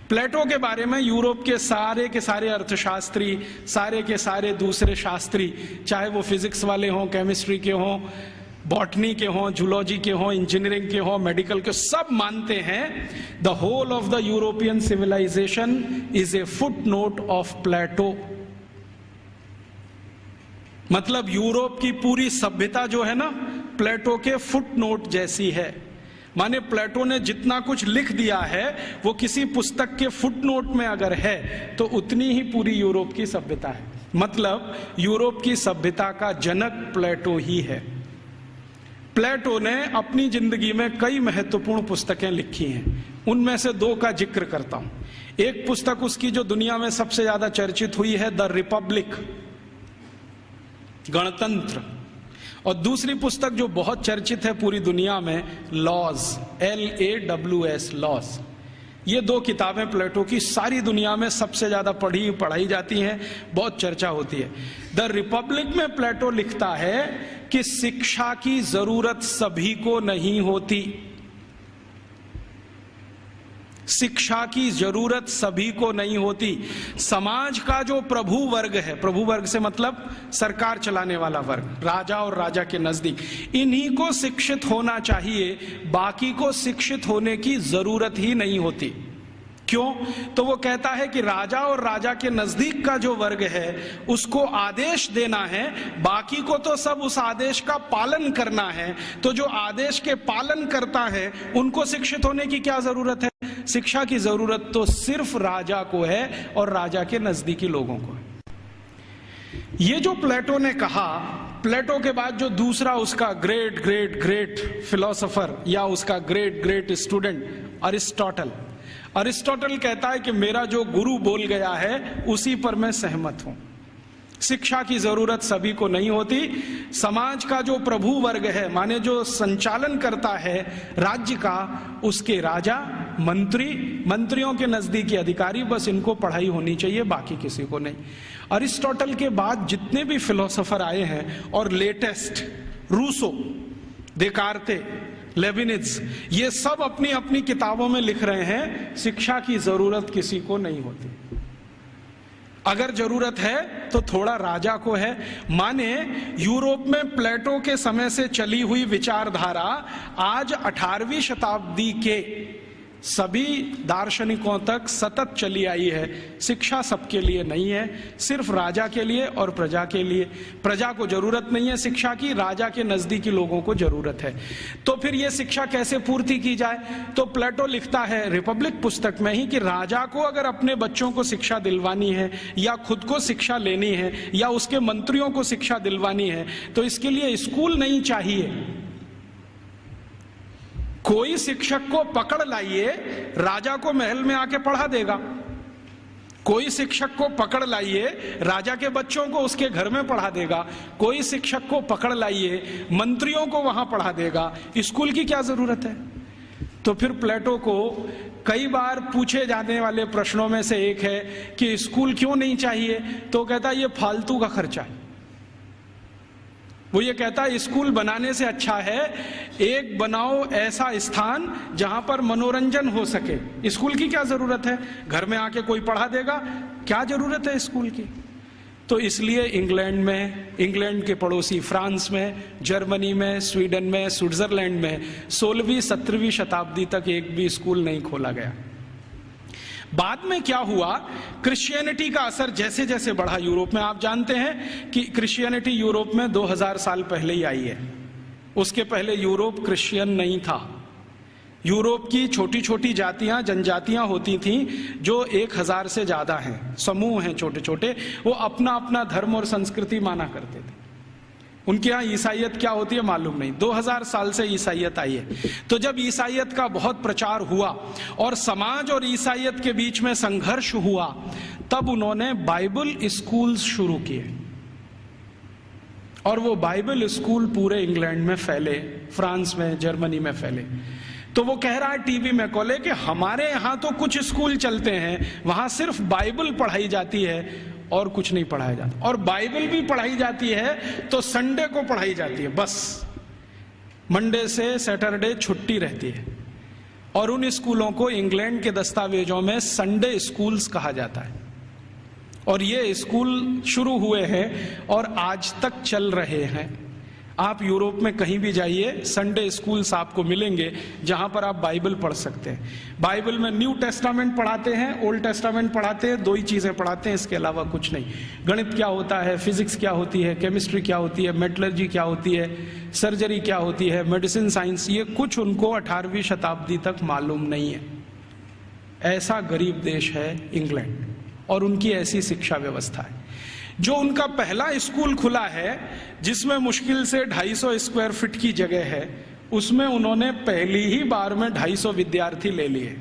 प्लेटो के बारे में यूरोप के सारे अर्थशास्त्री, सारे के सारे दूसरे शास्त्री, चाहे वो फिजिक्स वाले हों, केमिस्ट्री के हों, बॉटनी के हों, जूलॉजी के हों, इंजीनियरिंग के हों, मेडिकल के, सब मानते हैं the whole of the European civilisation is a footnote of Plato. मतलब यूरोप की पूरी सभ्यता जो है ना, प्लेटो के फुट नोट जैसी है। माने प्लेटो ने जितना कुछ लिख दिया है वो किसी पुस्तक के फुट नोट में अगर है तो उतनी ही पूरी यूरोप की सभ्यता है। मतलब यूरोप की सभ्यता का जनक प्लेटो ही है। प्लेटो ने अपनी जिंदगी में कई महत्वपूर्ण पुस्तकें लिखी हैं, उनमें से 2 का जिक्र करता हूं। एक पुस्तक उसकी जो दुनिया में सबसे ज्यादा चर्चित हुई है, द रिपब्लिक, गणतंत्र, और दूसरी पुस्तक जो बहुत चर्चित है पूरी दुनिया में, लॉज, LAWS, लॉज। ये 2 किताबें प्लेटो की सारी दुनिया में सबसे ज्यादा पढ़ाई जाती हैं, बहुत चर्चा होती है। द रिपब्लिक में प्लेटो लिखता है कि शिक्षा की जरूरत सभी को नहीं होती। शिक्षा की जरूरत सभी को नहीं होती। समाज का जो प्रभु वर्ग है, प्रभु वर्ग से मतलब सरकार चलाने वाला वर्ग, राजा और राजा के नजदीक, इन्हीं को शिक्षित होना चाहिए, बाकी को शिक्षित होने की जरूरत ही नहीं होती। क्यों? तो वो कहता है कि राजा और राजा के नजदीक का जो वर्ग है उसको आदेश देना है, बाकी को तो सब उस आदेश का पालन करना है। तो जो आदेश के पालन करता है उनको शिक्षित होने की क्या जरूरत है? शिक्षा की जरूरत तो सिर्फ राजा को है और राजा के नजदीकी लोगों को है। ये जो प्लेटो ने कहा, प्लेटो के बाद जो दूसरा उसका ग्रेट ग्रेट ग्रेट फिलोसोफर या उसका ग्रेट ग्रेट स्टूडेंट अरिस्टोटल कहता है कि मेरा जो गुरु बोल गया है उसी पर मैं सहमत हूं। शिक्षा की जरूरत सभी को नहीं होती। समाज का जो प्रभु वर्ग है, माने जो संचालन करता है राज्य का, उसके राजा, मंत्रियों के नजदीकी अधिकारी, बस इनको पढ़ाई होनी चाहिए, बाकी किसी को नहीं। अरिस्टोटल के बाद जितने भी फिलोसोफर आए हैं और लेटेस्ट रूसो, देकार्ते, लेविनिज, ये सब अपनी अपनी किताबों में लिख रहे हैं शिक्षा की जरूरत किसी को नहीं होती। अगर जरूरत है तो थोड़ा राजा को है। माने यूरोप में प्लेटो के समय से चली हुई विचारधारा आज 18वीं शताब्दी के सभी दार्शनिकों तक सतत चली आई है। शिक्षा सबके लिए नहीं है, सिर्फ राजा के लिए और प्रजा के लिए। प्रजा को जरूरत नहीं है शिक्षा की, राजा के नजदीकी लोगों को जरूरत है। तो फिर यह शिक्षा कैसे पूर्ति की जाए? तो प्लेटो लिखता है रिपब्लिक पुस्तक में ही कि राजा को अगर अपने बच्चों को शिक्षा दिलवानी है या खुद को शिक्षा लेनी है या उसके मंत्रियों को शिक्षा दिलवानी है तो इसके लिए स्कूल नहीं चाहिए। कोई शिक्षक को पकड़ लाइए, राजा को महल में आके पढ़ा देगा। कोई शिक्षक को पकड़ लाइए, राजा के बच्चों को उसके घर में पढ़ा देगा। कोई शिक्षक को पकड़ लाइए, मंत्रियों को वहां पढ़ा देगा। स्कूल की क्या जरूरत है? तो फिर प्लेटो को कई बार पूछे जाने वाले प्रश्नों में से एक है कि स्कूल क्यों नहीं चाहिए? तो कहता है ये फालतू का खर्चा है। वो ये कहता है स्कूल बनाने से अच्छा है एक बनाओ ऐसा स्थान जहां पर मनोरंजन हो सके। स्कूल की क्या जरूरत है? घर में आके कोई पढ़ा देगा, क्या जरूरत है स्कूल की? तो इसलिए इंग्लैंड में, इंग्लैंड के पड़ोसी फ्रांस में, जर्मनी में, स्वीडन में, स्विट्जरलैंड में 16वीं 17वीं शताब्दी तक एक भी स्कूल नहीं खोला गया। बाद में क्या हुआ, क्रिश्चियनिटी का असर जैसे जैसे बढ़ा यूरोप में, आप जानते हैं कि क्रिश्चियनिटी यूरोप में 2000 साल पहले ही आई है। उसके पहले यूरोप क्रिश्चियन नहीं था। यूरोप की छोटी छोटी जातियां, जनजातियां होती थीं जो 1000 से ज्यादा हैं, समूह हैं छोटे छोटे, वो अपना अपना धर्म और संस्कृति माना करते थे। उनके यहाँ ईसाइयत क्या होती है मालूम नहीं। 2000 साल से ईसाइयत आई है। तो जब ईसाइयत का बहुत प्रचार हुआ और समाज और ईसाइयत के बीच में संघर्ष हुआ, तब उन्होंने बाइबल स्कूल्स शुरू किए और वो बाइबल स्कूल पूरे इंग्लैंड में फैले, फ्रांस में, जर्मनी में फैले। तो वो कह रहा है टीवी में कोले कि हमारे यहाँ तो कुछ स्कूल चलते हैं, वहां सिर्फ बाइबल पढ़ाई जाती है और कुछ नहीं पढ़ाया जाता। और बाइबल भी पढ़ाई जाती है तो संडे को पढ़ाई जाती है, बस मंडे से सैटरडे छुट्टी रहती है। और उन स्कूलों को इंग्लैंड के दस्तावेजों में संडे स्कूल्स कहा जाता है। और ये स्कूल शुरू हुए हैं और आज तक चल रहे हैं। आप यूरोप में कहीं भी जाइए, संडे स्कूल्स आपको मिलेंगे जहां पर आप बाइबल पढ़ सकते हैं। बाइबल में न्यू टेस्टामेंट पढ़ाते हैं, ओल्ड टेस्टामेंट पढ़ाते हैं, 2 ही चीजें पढ़ाते हैं, इसके अलावा कुछ नहीं। गणित क्या होता है, फिजिक्स क्या होती है, केमिस्ट्री क्या होती है, मेटलर्जी क्या होती है, सर्जरी क्या होती है, मेडिसिन साइंस, ये कुछ उनको 18वीं शताब्दी तक मालूम नहीं है। ऐसा गरीब देश है इंग्लैंड और उनकी ऐसी शिक्षा व्यवस्था है। जो उनका पहला स्कूल खुला है जिसमें मुश्किल से 250 स्क्वायर फीट की जगह है, उसमें उन्होंने पहली ही बार में 250 विद्यार्थी ले लिए।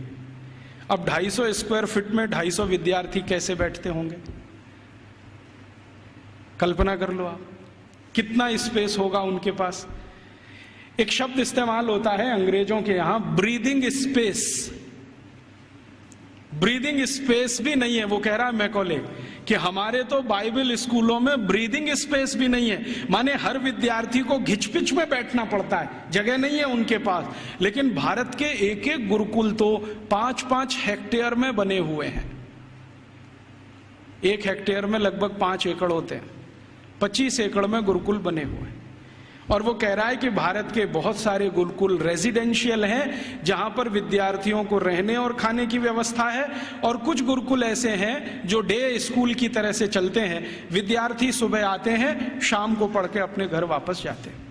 अब 250 स्क्वायर फीट में 250 विद्यार्थी कैसे बैठते होंगे? कल्पना कर लो आप, कितना स्पेस होगा उनके पास। एक शब्द इस्तेमाल होता है अंग्रेजों के यहां, ब्रीदिंग स्पेस। ब्रीदिंग स्पेस भी नहीं है। वो कह रहा है मैकॉले कि हमारे तो बाइबल स्कूलों में ब्रीदिंग स्पेस भी नहीं है, माने हर विद्यार्थी को घिचपिच में बैठना पड़ता है, जगह नहीं है उनके पास। लेकिन भारत के एक एक गुरुकुल तो 5-5 हेक्टेयर में बने हुए हैं। 1 हेक्टेयर में लगभग 5 एकड़ होते हैं, 25 एकड़ में गुरुकुल बने हुए हैं। और वो कह रहा है कि भारत के बहुत सारे गुरुकुल रेजिडेंशियल हैं, जहां पर विद्यार्थियों को रहने और खाने की व्यवस्था है, और कुछ गुरुकुल ऐसे हैं जो डे स्कूल की तरह से चलते हैं। विद्यार्थी सुबह आते हैं, शाम को पढ़ के अपने घर वापस जाते हैं।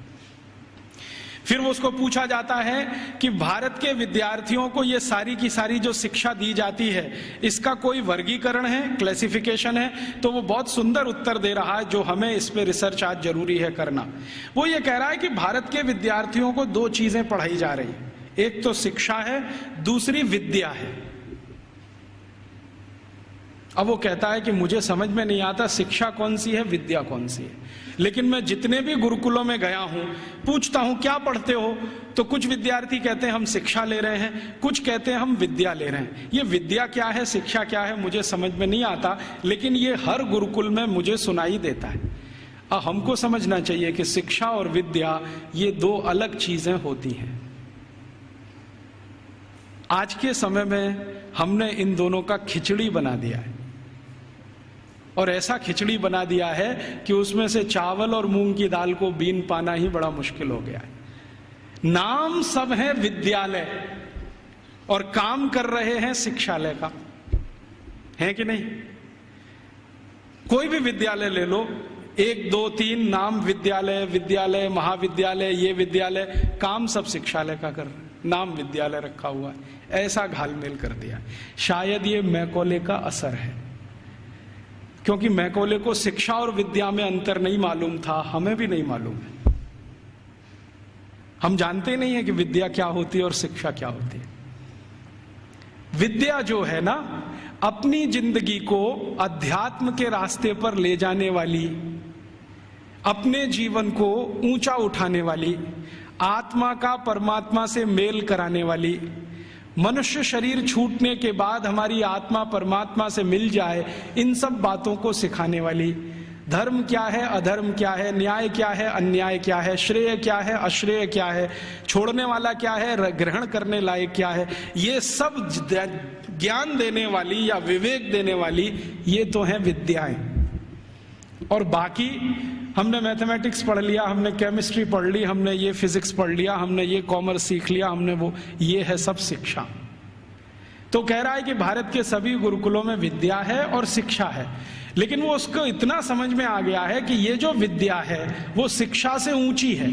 फिर उसको पूछा जाता है कि भारत के विद्यार्थियों को ये सारी की सारी जो शिक्षा दी जाती है, इसका कोई वर्गीकरण है, क्लासिफिकेशन है? तो वो बहुत सुंदर उत्तर दे रहा है, जो हमें इस पे रिसर्च आज जरूरी है करना। वो ये कह रहा है कि भारत के विद्यार्थियों को 2 चीजें पढ़ाई जा रही है, एक तो शिक्षा है, दूसरी विद्या है। अब वो कहता है कि मुझे समझ में नहीं आता शिक्षा कौन सी है, विद्या कौन सी है। लेकिन मैं जितने भी गुरुकुलों में गया हूं, पूछता हूं क्या पढ़ते हो, तो कुछ विद्यार्थी कहते हैं हम शिक्षा ले रहे हैं, कुछ कहते हैं हम विद्या ले रहे हैं। ये विद्या क्या है, शिक्षा क्या है, मुझे समझ में नहीं आता, लेकिन ये हर गुरुकुल में मुझे सुनाई देता है। हमको समझना चाहिए कि शिक्षा और विद्या ये 2 अलग चीजें होती हैं। आज के समय में हमने इन दोनों का खिचड़ी बना दिया है, और ऐसा खिचड़ी बना दिया है कि उसमें से चावल और मूंग की दाल को बीन पाना ही बड़ा मुश्किल हो गया है। नाम सब है विद्यालय और काम कर रहे हैं शिक्षालय का, है कि नहीं? कोई भी विद्यालय ले लो, 1 2 3 नाम विद्यालय, विद्यालय, महाविद्यालय, ये विद्यालय, काम सब शिक्षालय का कर रहे हैं, नाम विद्यालय रखा हुआ है। ऐसा घालमेल कर दिया। शायद ये मैकॉले का असर है, क्योंकि मैकॉले को शिक्षा और विद्या में अंतर नहीं मालूम था, हमें भी नहीं मालूम है। हम जानते नहीं है कि विद्या क्या होती है और शिक्षा क्या होती है। विद्या जो है ना, अपनी जिंदगी को अध्यात्म के रास्ते पर ले जाने वाली, अपने जीवन को ऊंचा उठाने वाली, आत्मा का परमात्मा से मेल कराने वाली, मनुष्य शरीर छूटने के बाद हमारी आत्मा परमात्मा से मिल जाए, इन सब बातों को सिखाने वाली, धर्म क्या है, अधर्म क्या है, न्याय क्या है, अन्याय क्या है, श्रेय क्या है, अश्रेय क्या है, छोड़ने वाला क्या है, ग्रहण करने लायक क्या है, ये सब ज्ञान देने वाली या विवेक देने वाली ये तो है विद्याएं। और बाकी हमने मैथमेटिक्स पढ़ लिया, हमने केमिस्ट्री पढ़ ली, हमने ये फिजिक्स पढ़ लिया, हमने ये कॉमर्स सीख लिया, हमने वो, ये है सब शिक्षा। तो कह रहा है कि भारत के सभी गुरुकुलों में विद्या है और शिक्षा है, लेकिन वो उसको इतना समझ में आ गया है कि ये जो विद्या है वो शिक्षा से ऊंची है।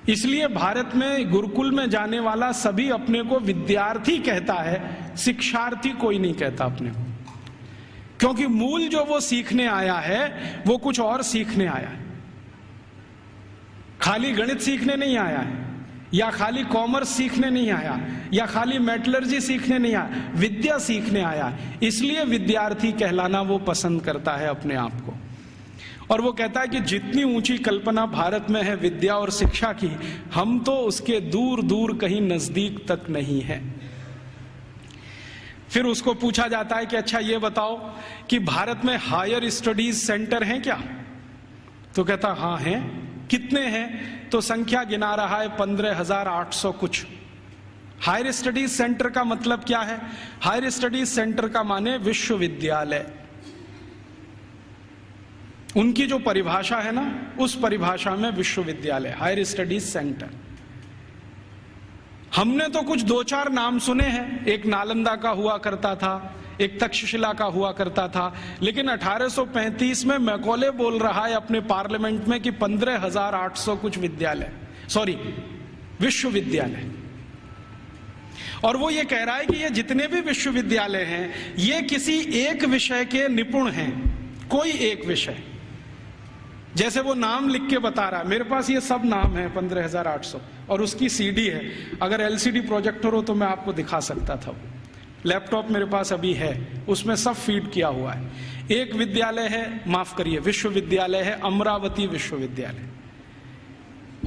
इसलिए भारत में गुरुकुल में जाने वाला सभी अपने को विद्यार्थी कहता है, शिक्षार्थी कोई नहीं कहता अपने को, क्योंकि मूल जो वो सीखने आया है वो कुछ और सीखने आया है। खाली गणित सीखने नहीं आया है, या खाली कॉमर्स सीखने नहीं आया, या खाली मेटलर्जी सीखने नहीं आया, विद्या सीखने आया। इसलिए विद्यार्थी कहलाना वो पसंद करता है अपने आप को। और वो कहता है कि जितनी ऊंची कल्पना भारत में है विद्या और शिक्षा की, हम तो उसके दूर दूर कहीं नजदीक तक नहीं है। फिर उसको पूछा जाता है कि अच्छा ये बताओ कि भारत में हायर स्टडीज सेंटर हैं क्या? तो कहता हाँ हैं। कितने हैं? तो संख्या गिना रहा है 15,800 कुछ। हायर स्टडीज सेंटर का मतलब क्या है? हायर स्टडीज सेंटर का माने विश्वविद्यालय। उनकी जो परिभाषा है ना, उस परिभाषा में विश्वविद्यालय, हायर स्टडीज सेंटर। हमने तो कुछ 2-4 नाम सुने हैं, एक नालंदा का हुआ करता था, एक तक्षशिला का हुआ करता था, लेकिन 1835 में मैकॉले बोल रहा है अपने पार्लियामेंट में कि 15,800 कुछ विद्यालय, सॉरी विश्वविद्यालय। और वो ये कह रहा है कि ये जितने भी विश्वविद्यालय हैं ये किसी एक विषय के निपुण हैं, कोई एक विषय। जैसे वो नाम लिख के बता रहा है, मेरे पास ये सब नाम है 15,800, और उसकी सीडी है। अगर एलसीडी प्रोजेक्टर हो तो मैं आपको दिखा सकता था। लैपटॉप मेरे पास अभी है, उसमें सब फीड किया हुआ है। एक विद्यालय है, माफ करिए, विश्वविद्यालय है अमरावती विश्वविद्यालय।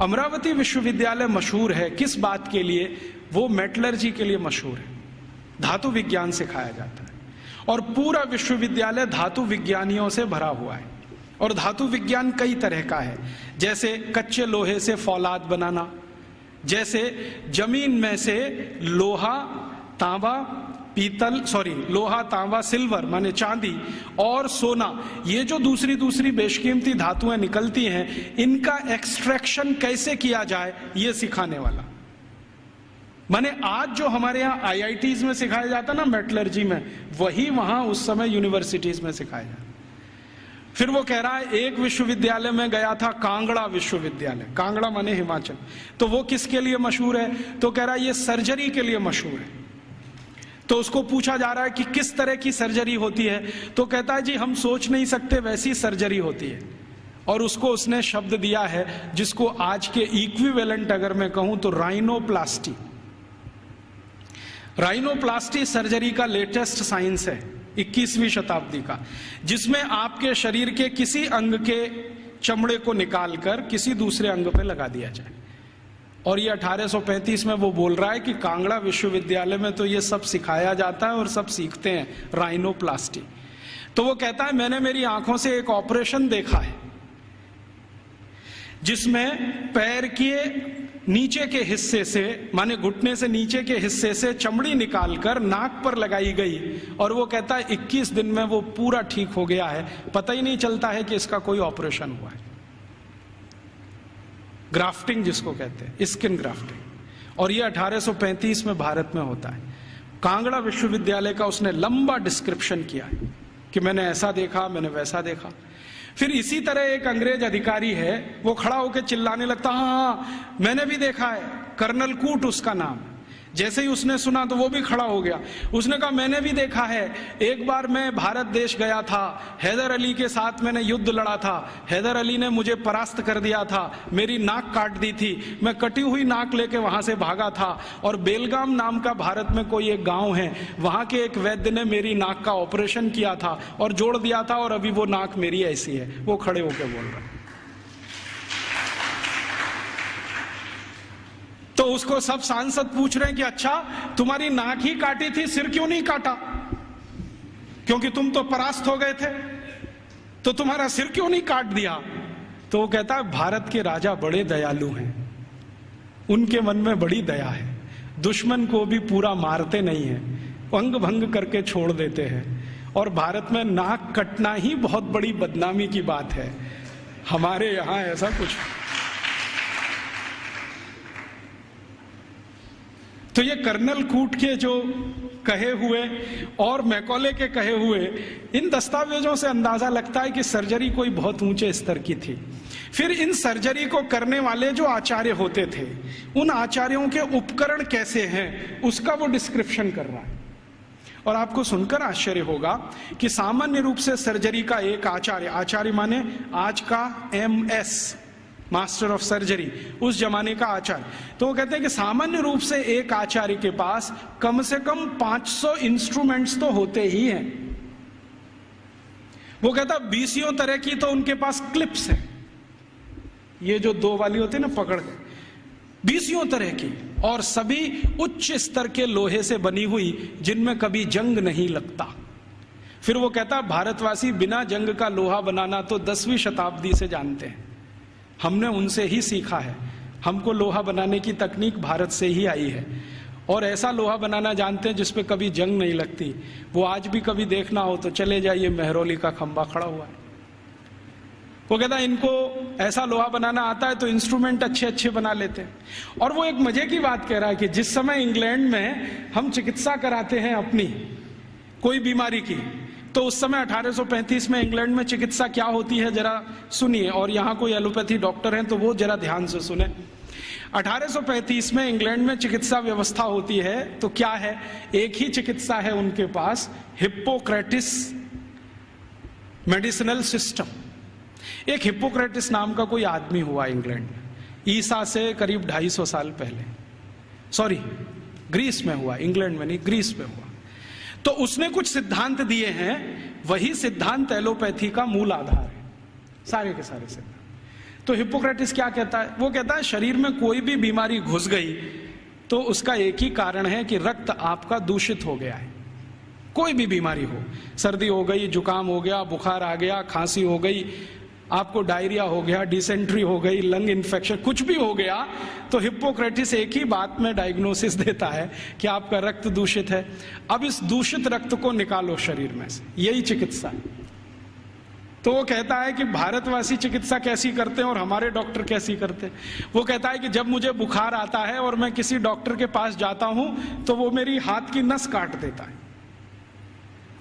अमरावती विश्वविद्यालय मशहूर है किस बात के लिए? वो मेटलर्जी के लिए मशहूर है, धातु विज्ञान सिखाया जाता है। और पूरा विश्वविद्यालय धातु विज्ञानियों से भरा हुआ है। और धातु विज्ञान कई तरह का है, जैसे कच्चे लोहे से फौलाद बनाना, जैसे जमीन में से लोहा तांबा लोहा तांबा सिल्वर माने चांदी और सोना, ये जो दूसरी दूसरी बेशकीमती धातुएं निकलती हैं, इनका एक्सट्रैक्शन कैसे किया जाए ये सिखाने वाला। माने आज जो हमारे यहाँ आईआईटीज में सिखाया जाता ना मेटलर्जी में, वही वहां उस समय यूनिवर्सिटीज में सिखाया जाता। फिर वो कह रहा है एक विश्वविद्यालय में गया था, कांगड़ा विश्वविद्यालय, कांगड़ा माने हिमाचल, तो वो किसके लिए मशहूर है? तो कह रहा है ये सर्जरी के लिए मशहूर है। तो उसको पूछा जा रहा है कि किस तरह की सर्जरी होती है, तो कहता है जी हम सोच नहीं सकते वैसी सर्जरी होती है। और उसको उसने शब्द दिया है जिसको आज के इक्विवेलेंट अगर मैं कहूं तो राइनोप्लास्टी। राइनोप्लास्टी सर्जरी का लेटेस्ट साइंस है 21वीं शताब्दी का, जिसमें आपके शरीर के किसी अंग के चमड़े को निकालकर किसी दूसरे अंग पे लगा दिया जाए। और ये 1835 में वो बोल रहा है कि कांगड़ा विश्वविद्यालय में तो ये सब सिखाया जाता है और सब सीखते हैं राइनोप्लास्टी। तो वो कहता है मैंने मेरी आंखों से एक ऑपरेशन देखा है जिसमें पैर के नीचे के हिस्से से माने घुटने से नीचे के हिस्से से चमड़ी निकालकर नाक पर लगाई गई, और वो कहता है 21 दिन में वो पूरा ठीक हो गया है, पता ही नहीं चलता है कि इसका कोई ऑपरेशन हुआ है। ग्राफ्टिंग जिसको कहते हैं, स्किन ग्राफ्टिंग। और ये 1835 में भारत में होता है। कांगड़ा विश्वविद्यालय का उसने लंबा डिस्क्रिप्शन किया है कि मैंने ऐसा देखा, मैंने वैसा देखा। फिर इसी तरह एक अंग्रेज अधिकारी है, वो खड़ा होकर चिल्लाने लगता, हाँ मैंने भी देखा है, कर्नल कूट उसका नाम। जैसे ही उसने सुना तो वो भी खड़ा हो गया। उसने कहा मैंने भी देखा है, एक बार मैं भारत देश गया था, हैदर अली के साथ मैंने युद्ध लड़ा था, हैदर अली ने मुझे परास्त कर दिया था, मेरी नाक काट दी थी, मैं कटी हुई नाक लेके वहां से भागा था, और बेलगाम नाम का भारत में कोई एक गांव है, वहां के एक वैद्य ने मेरी नाक का ऑपरेशन किया था और जोड़ दिया था, और अभी वो नाक मेरी ऐसी है। वो खड़े होकर बोल रहा है। तो उसको सब सांसद पूछ रहे हैं कि अच्छा तुम्हारी नाक ही काटी थी, सिर क्यों नहीं काटा? क्योंकि तुम तो परास्त हो गए थे, तो तुम्हारा सिर क्यों नहीं काट दिया? तो वो कहता है भारत के राजा बड़े दयालु हैं, उनके मन में बड़ी दया है, दुश्मन को भी पूरा मारते नहीं है, अंग भंग करके छोड़ देते हैं, और भारत में नाक कटना ही बहुत बड़ी बदनामी की बात है, हमारे यहां ऐसा कुछ। तो ये कर्नल कूट के जो कहे हुए और मैकॉले के कहे हुए इन दस्तावेजों से अंदाजा लगता है कि सर्जरी कोई बहुत ऊंचे स्तर की थी। फिर इन सर्जरी को करने वाले जो आचार्य होते थे, उन आचार्यों के उपकरण कैसे हैं उसका वो डिस्क्रिप्शन कर रहा है। और आपको सुनकर आश्चर्य होगा कि सामान्य रूप से सर्जरी का एक आचार्य माने आज का MS मास्टर ऑफ सर्जरी, उस जमाने का आचार्य, तो वो कहते हैं कि सामान्य रूप से एक आचार्य के पास कम से कम 500 इंस्ट्रूमेंट्स तो होते ही हैं। वो कहता 20 तरह की तो उनके पास क्लिप्स है, ये जो 2 वाली होती है ना पकड़ के, 20 तरह की, और सभी उच्च स्तर के लोहे से बनी हुई, जिनमें कभी जंग नहीं लगता। फिर वो कहता भारतवासी बिना जंग का लोहा बनाना तो 10वीं शताब्दी से जानते हैं, हमने उनसे ही सीखा है, हमको लोहा बनाने की तकनीक भारत से ही आई है, और ऐसा लोहा बनाना जानते हैं जिसपे कभी जंग नहीं लगती। वो आज भी कभी देखना हो तो चले जाइए, मेहरौली का खंबा खड़ा हुआ है। वो कहता इनको ऐसा लोहा बनाना आता है तो इंस्ट्रूमेंट अच्छे अच्छे बना लेते हैं। और वो एक मजे की बात कह रहा है कि जिस समय इंग्लैंड में हम चिकित्सा कराते हैं अपनी कोई बीमारी की, तो उस समय 1835 में इंग्लैंड में चिकित्सा क्या होती है जरा सुनिए, और यहाँ कोई एलोपैथी डॉक्टर हैं तो वो जरा ध्यान से सुने। 1835 में इंग्लैंड में चिकित्सा व्यवस्था होती है तो क्या है, एक ही चिकित्सा है उनके पास, हिप्पोक्रेटिस मेडिसिनल सिस्टम। एक हिप्पोक्रेटिस नाम का कोई आदमी हुआ इंग्लैंड में, ईसा से करीब 250 साल पहले, सॉरी ग्रीस में हुआ, इंग्लैंड में नहीं, ग्रीस में हुआ। तो उसने कुछ सिद्धांत दिए हैं, वही सिद्धांत एलोपैथी का मूल आधार है, सारे के सारे सिद्धांत। तो हिप्पोक्रेटिस क्या कहता है? वो कहता है शरीर में कोई भी बीमारी घुस गई तो उसका एक ही कारण है कि रक्त आपका दूषित हो गया है। कोई भी बीमारी हो, सर्दी हो गई, जुकाम हो गया, बुखार आ गया, खांसी हो गई, आपको डायरिया हो गया, डिसेंट्री हो गई, लंग इन्फेक्शन, कुछ भी हो गया, तो हिप्पोक्रेटिस एक ही बात में डायग्नोसिस देता है कि आपका रक्त दूषित है, अब इस दूषित रक्त को निकालो शरीर में से, यही चिकित्सा है। तो वो कहता है कि भारतवासी चिकित्सा कैसी करते हैं और हमारे डॉक्टर कैसी करते हैं। वो कहता है कि जब मुझे बुखार आता है और मैं किसी डॉक्टर के पास जाता हूं तो वो मेरी हाथ की नस काट देता है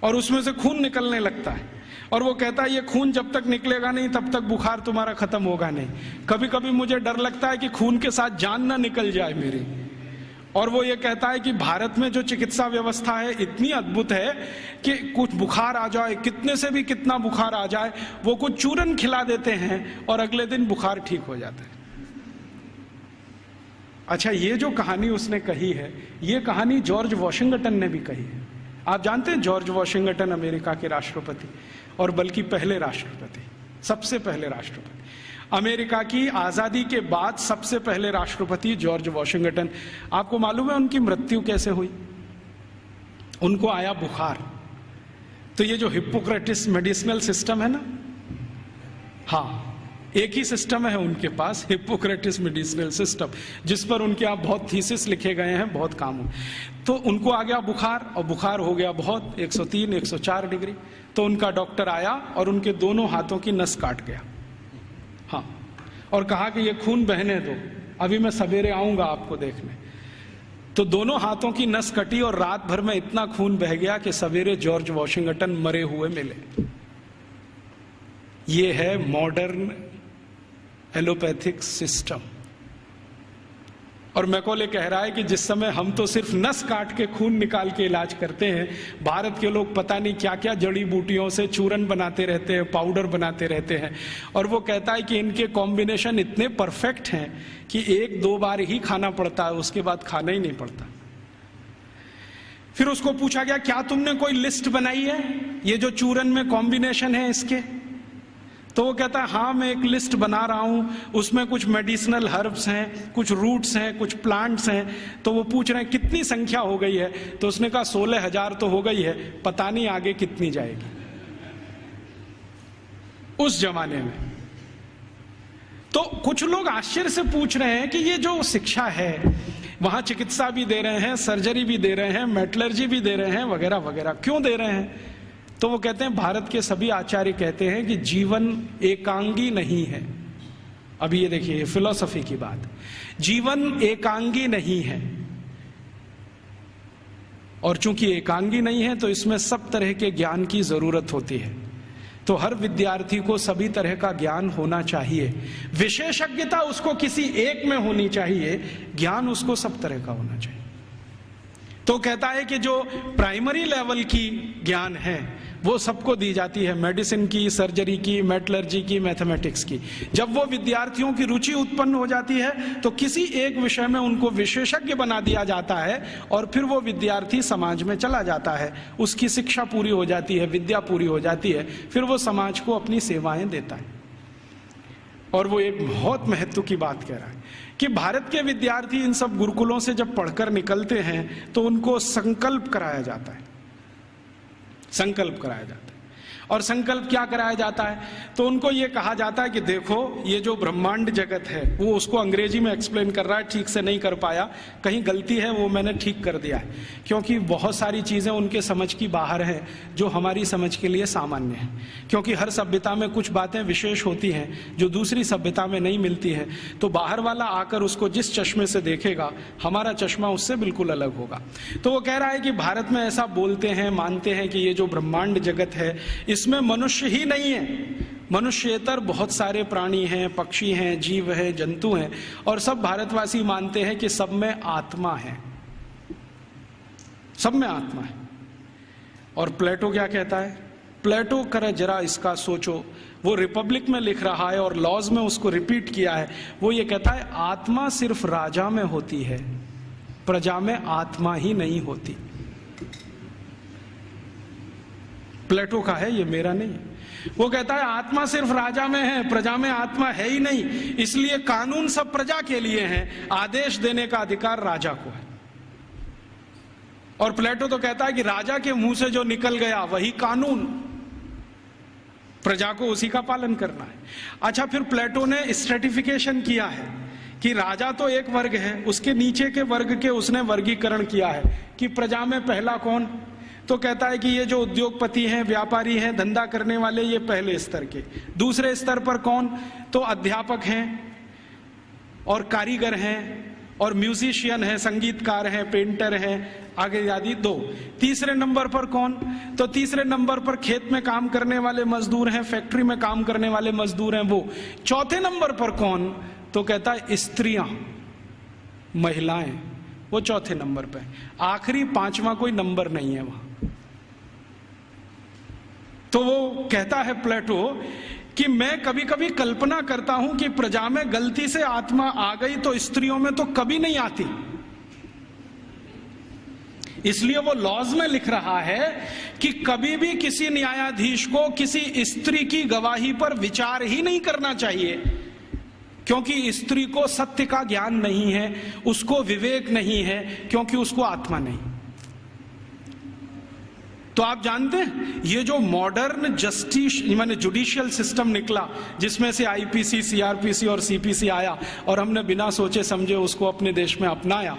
और उसमें से खून निकलने लगता है, और वो कहता है ये खून जब तक निकलेगा नहीं तब तक बुखार तुम्हारा खत्म होगा नहीं। कभी कभी मुझे डर लगता है कि खून के साथ जान ना निकल जाए मेरी। और वो ये कहता है कि भारत में जो चिकित्सा व्यवस्था है इतनी अद्भुत है कि कुछ बुखार आ जाए, कितने से भी कितना बुखार आ जाए, वो कुछ चूरन खिला देते हैं और अगले दिन बुखार ठीक हो जाता है। अच्छा, ये जो कहानी उसने कही है, ये कहानी जॉर्ज वॉशिंगटन ने भी कही है। आप जानते हैं जॉर्ज वॉशिंगटन अमेरिका के राष्ट्रपति, और बल्कि पहले राष्ट्रपति, सबसे पहले राष्ट्रपति, अमेरिका की आजादी के बाद सबसे पहले राष्ट्रपति जॉर्ज वॉशिंगटन। आपको मालूम है उनकी मृत्यु कैसे हुई? उनको आया बुखार। तो ये जो हिप्पोक्रेटिस मेडिसिनल सिस्टम है ना, हाँ, एक ही सिस्टम है उनके पास, हिप्पोक्रेटिस मेडिसिनल सिस्टम, जिस पर उनके आप बहुत थीसिस लिखे गए हैं, बहुत काम हो। तो उनको आ गया बुखार, और बुखार हो गया बहुत, 103 104 डिग्री। तो उनका डॉक्टर आया और उनके दोनों हाथों की नस काट गया, हाँ, और कहा कि ये खून बहने दो, अभी मैं सवेरे आऊंगा आपको देखने। तो दोनों हाथों की नस कटी और रात भर में इतना खून बह गया कि सवेरे जॉर्ज वॉशिंगटन मरे हुए मिले। ये है मॉडर्न एलोपैथिक सिस्टम। और मैकॉले कह रहा है कि जिस समय हम तो सिर्फ नस काट के खून निकाल के इलाज करते हैं, भारत के लोग पता नहीं क्या क्या जड़ी बूटियों से चूरन बनाते रहते हैं, पाउडर बनाते रहते हैं। और वो कहता है कि इनके कॉम्बिनेशन इतने परफेक्ट हैं कि 1-2 बार ही खाना पड़ता है, उसके बाद खाना ही नहीं पड़ता। फिर उसको पूछा गया, क्या तुमने कोई लिस्ट बनाई है ये जो चूरन में कॉम्बिनेशन है इसके? तो वो कहता है हाँ, मैं एक लिस्ट बना रहा हूं, उसमें कुछ मेडिसिनल हर्ब्स हैं, कुछ रूट्स हैं, कुछ प्लांट्स हैं। तो वो पूछ रहे हैं कितनी संख्या हो गई है? तो उसने कहा 16,000 तो हो गई है, पता नहीं आगे कितनी जाएगी। उस जमाने में तो कुछ लोग आश्चर्य से पूछ रहे हैं कि ये जो शिक्षा है, वहां चिकित्सा भी दे रहे हैं, सर्जरी भी दे रहे हैं, मेटलर्जी भी दे रहे हैं, वगैरह वगैरह, क्यों दे रहे हैं? तो वो कहते हैं, भारत के सभी आचार्य कहते हैं कि जीवन एकांगी नहीं है। अभी ये देखिए, फिलॉसफी की बात, जीवन एकांगी नहीं है, और चूंकि एकांगी नहीं है तो इसमें सब तरह के ज्ञान की जरूरत होती है। तो हर विद्यार्थी को सभी तरह का ज्ञान होना चाहिए, विशेषज्ञता उसको किसी एक में होनी चाहिए, ज्ञान उसको सब तरह का होना चाहिए। तो कहता है कि जो प्राइमरी लेवल की ज्ञान है वो सबको दी जाती है, मेडिसिन की, सर्जरी की, मेटलर्जी की, मैथमेटिक्स की। जब वो विद्यार्थियों की रुचि उत्पन्न हो जाती है तो किसी एक विषय में उनको विशेषज्ञ बना दिया जाता है, और फिर वो विद्यार्थी समाज में चला जाता है, उसकी शिक्षा पूरी हो जाती है, विद्या पूरी हो जाती है, फिर वो समाज को अपनी सेवाएं देता है। और वो एक बहुत महत्व की बात कह रहा है कि भारत के विद्यार्थी इन सब गुरुकुलों से जब पढ़कर निकलते हैं तो उनको संकल्प कराया जाता है, संकल्प कराया जाता है। और संकल्प क्या कराया जाता है? तो उनको ये कहा जाता है कि देखो, ये जो ब्रह्मांड जगत है, वो उसको अंग्रेजी में एक्सप्लेन कर रहा है, ठीक से नहीं कर पाया, कहीं गलती है वो मैंने ठीक कर दिया है, क्योंकि बहुत सारी चीजें उनके समझ की बाहर हैं जो हमारी समझ के लिए सामान्य है। क्योंकि हर सभ्यता में कुछ बातें विशेष होती हैं जो दूसरी सभ्यता में नहीं मिलती है, तो बाहर वाला आकर उसको जिस चश्मे से देखेगा, हमारा चश्मा उससे बिल्कुल अलग होगा। तो वो कह रहा है कि भारत में ऐसा बोलते हैं, मानते हैं कि ये जो ब्रह्मांड जगत है इसमें मनुष्य ही नहीं है, मनुष्येतर बहुत सारे प्राणी हैं, पक्षी हैं, जीव हैं, जंतु हैं, और सब भारतवासी मानते हैं कि सब में आत्मा है, सब में आत्मा है। और प्लेटो क्या कहता है? प्लेटो करे जरा इसका सोचो, वो रिपब्लिक में लिख रहा है और लॉज में उसको रिपीट किया है। वो ये कहता है आत्मा सिर्फ राजा में होती है, प्रजा में आत्मा ही नहीं होती। प्लेटो का है, ये मेरा नहीं। वो कहता है आत्मा सिर्फ राजा में है, प्रजा में आत्मा है ही नहीं, इसलिए कानून सब प्रजा के लिए हैं, आदेश देने का अधिकार राजा को है। और प्लेटो तो कहता है कि राजा के मुंह से जो निकल गया वही कानून, प्रजा को उसी का पालन करना है। अच्छा, फिर प्लेटो ने स्ट्रेटिफिकेशन किया है कि राजा तो एक वर्ग है, उसके नीचे के वर्ग के उसने वर्गीकरण किया है कि प्रजा में पहला कौन, तो कहता है कि ये जो उद्योगपति हैं, व्यापारी हैं, धंधा करने वाले, ये पहले स्तर के। दूसरे स्तर पर कौन, तो अध्यापक हैं और कारीगर हैं और म्यूजिशियन हैं, संगीतकार हैं, पेंटर हैं, आगे आदि दो। तीसरे नंबर पर कौन, तो तीसरे नंबर पर खेत में काम करने वाले मजदूर हैं, फैक्ट्री में काम करने वाले मजदूर हैं वो। चौथे नंबर पर कौन, तो कहता है स्त्रियां, महिलाएं, वो चौथे नंबर पे। आखिरी पांचवा कोई नंबर नहीं है वहां। तो वो कहता है प्लेटो कि मैं कभी कभी कल्पना करता हूं कि प्रजा में गलती से आत्मा आ गई तो स्त्रियों में तो कभी नहीं आती। इसलिए वो लॉज में लिख रहा है कि कभी भी किसी न्यायाधीश को किसी स्त्री की गवाही पर विचार ही नहीं करना चाहिए, क्योंकि स्त्री को सत्य का ज्ञान नहीं है, उसको विवेक नहीं है, क्योंकि उसको आत्मा नहीं। तो आप जानते हैं ये जो मॉडर्न जस्टिस माने जुडिशियल सिस्टम निकला, जिसमें से आईपीसी, सीआरपीसी और सीपीसी आया और हमने बिना सोचे समझे उसको अपने देश में अपनाया,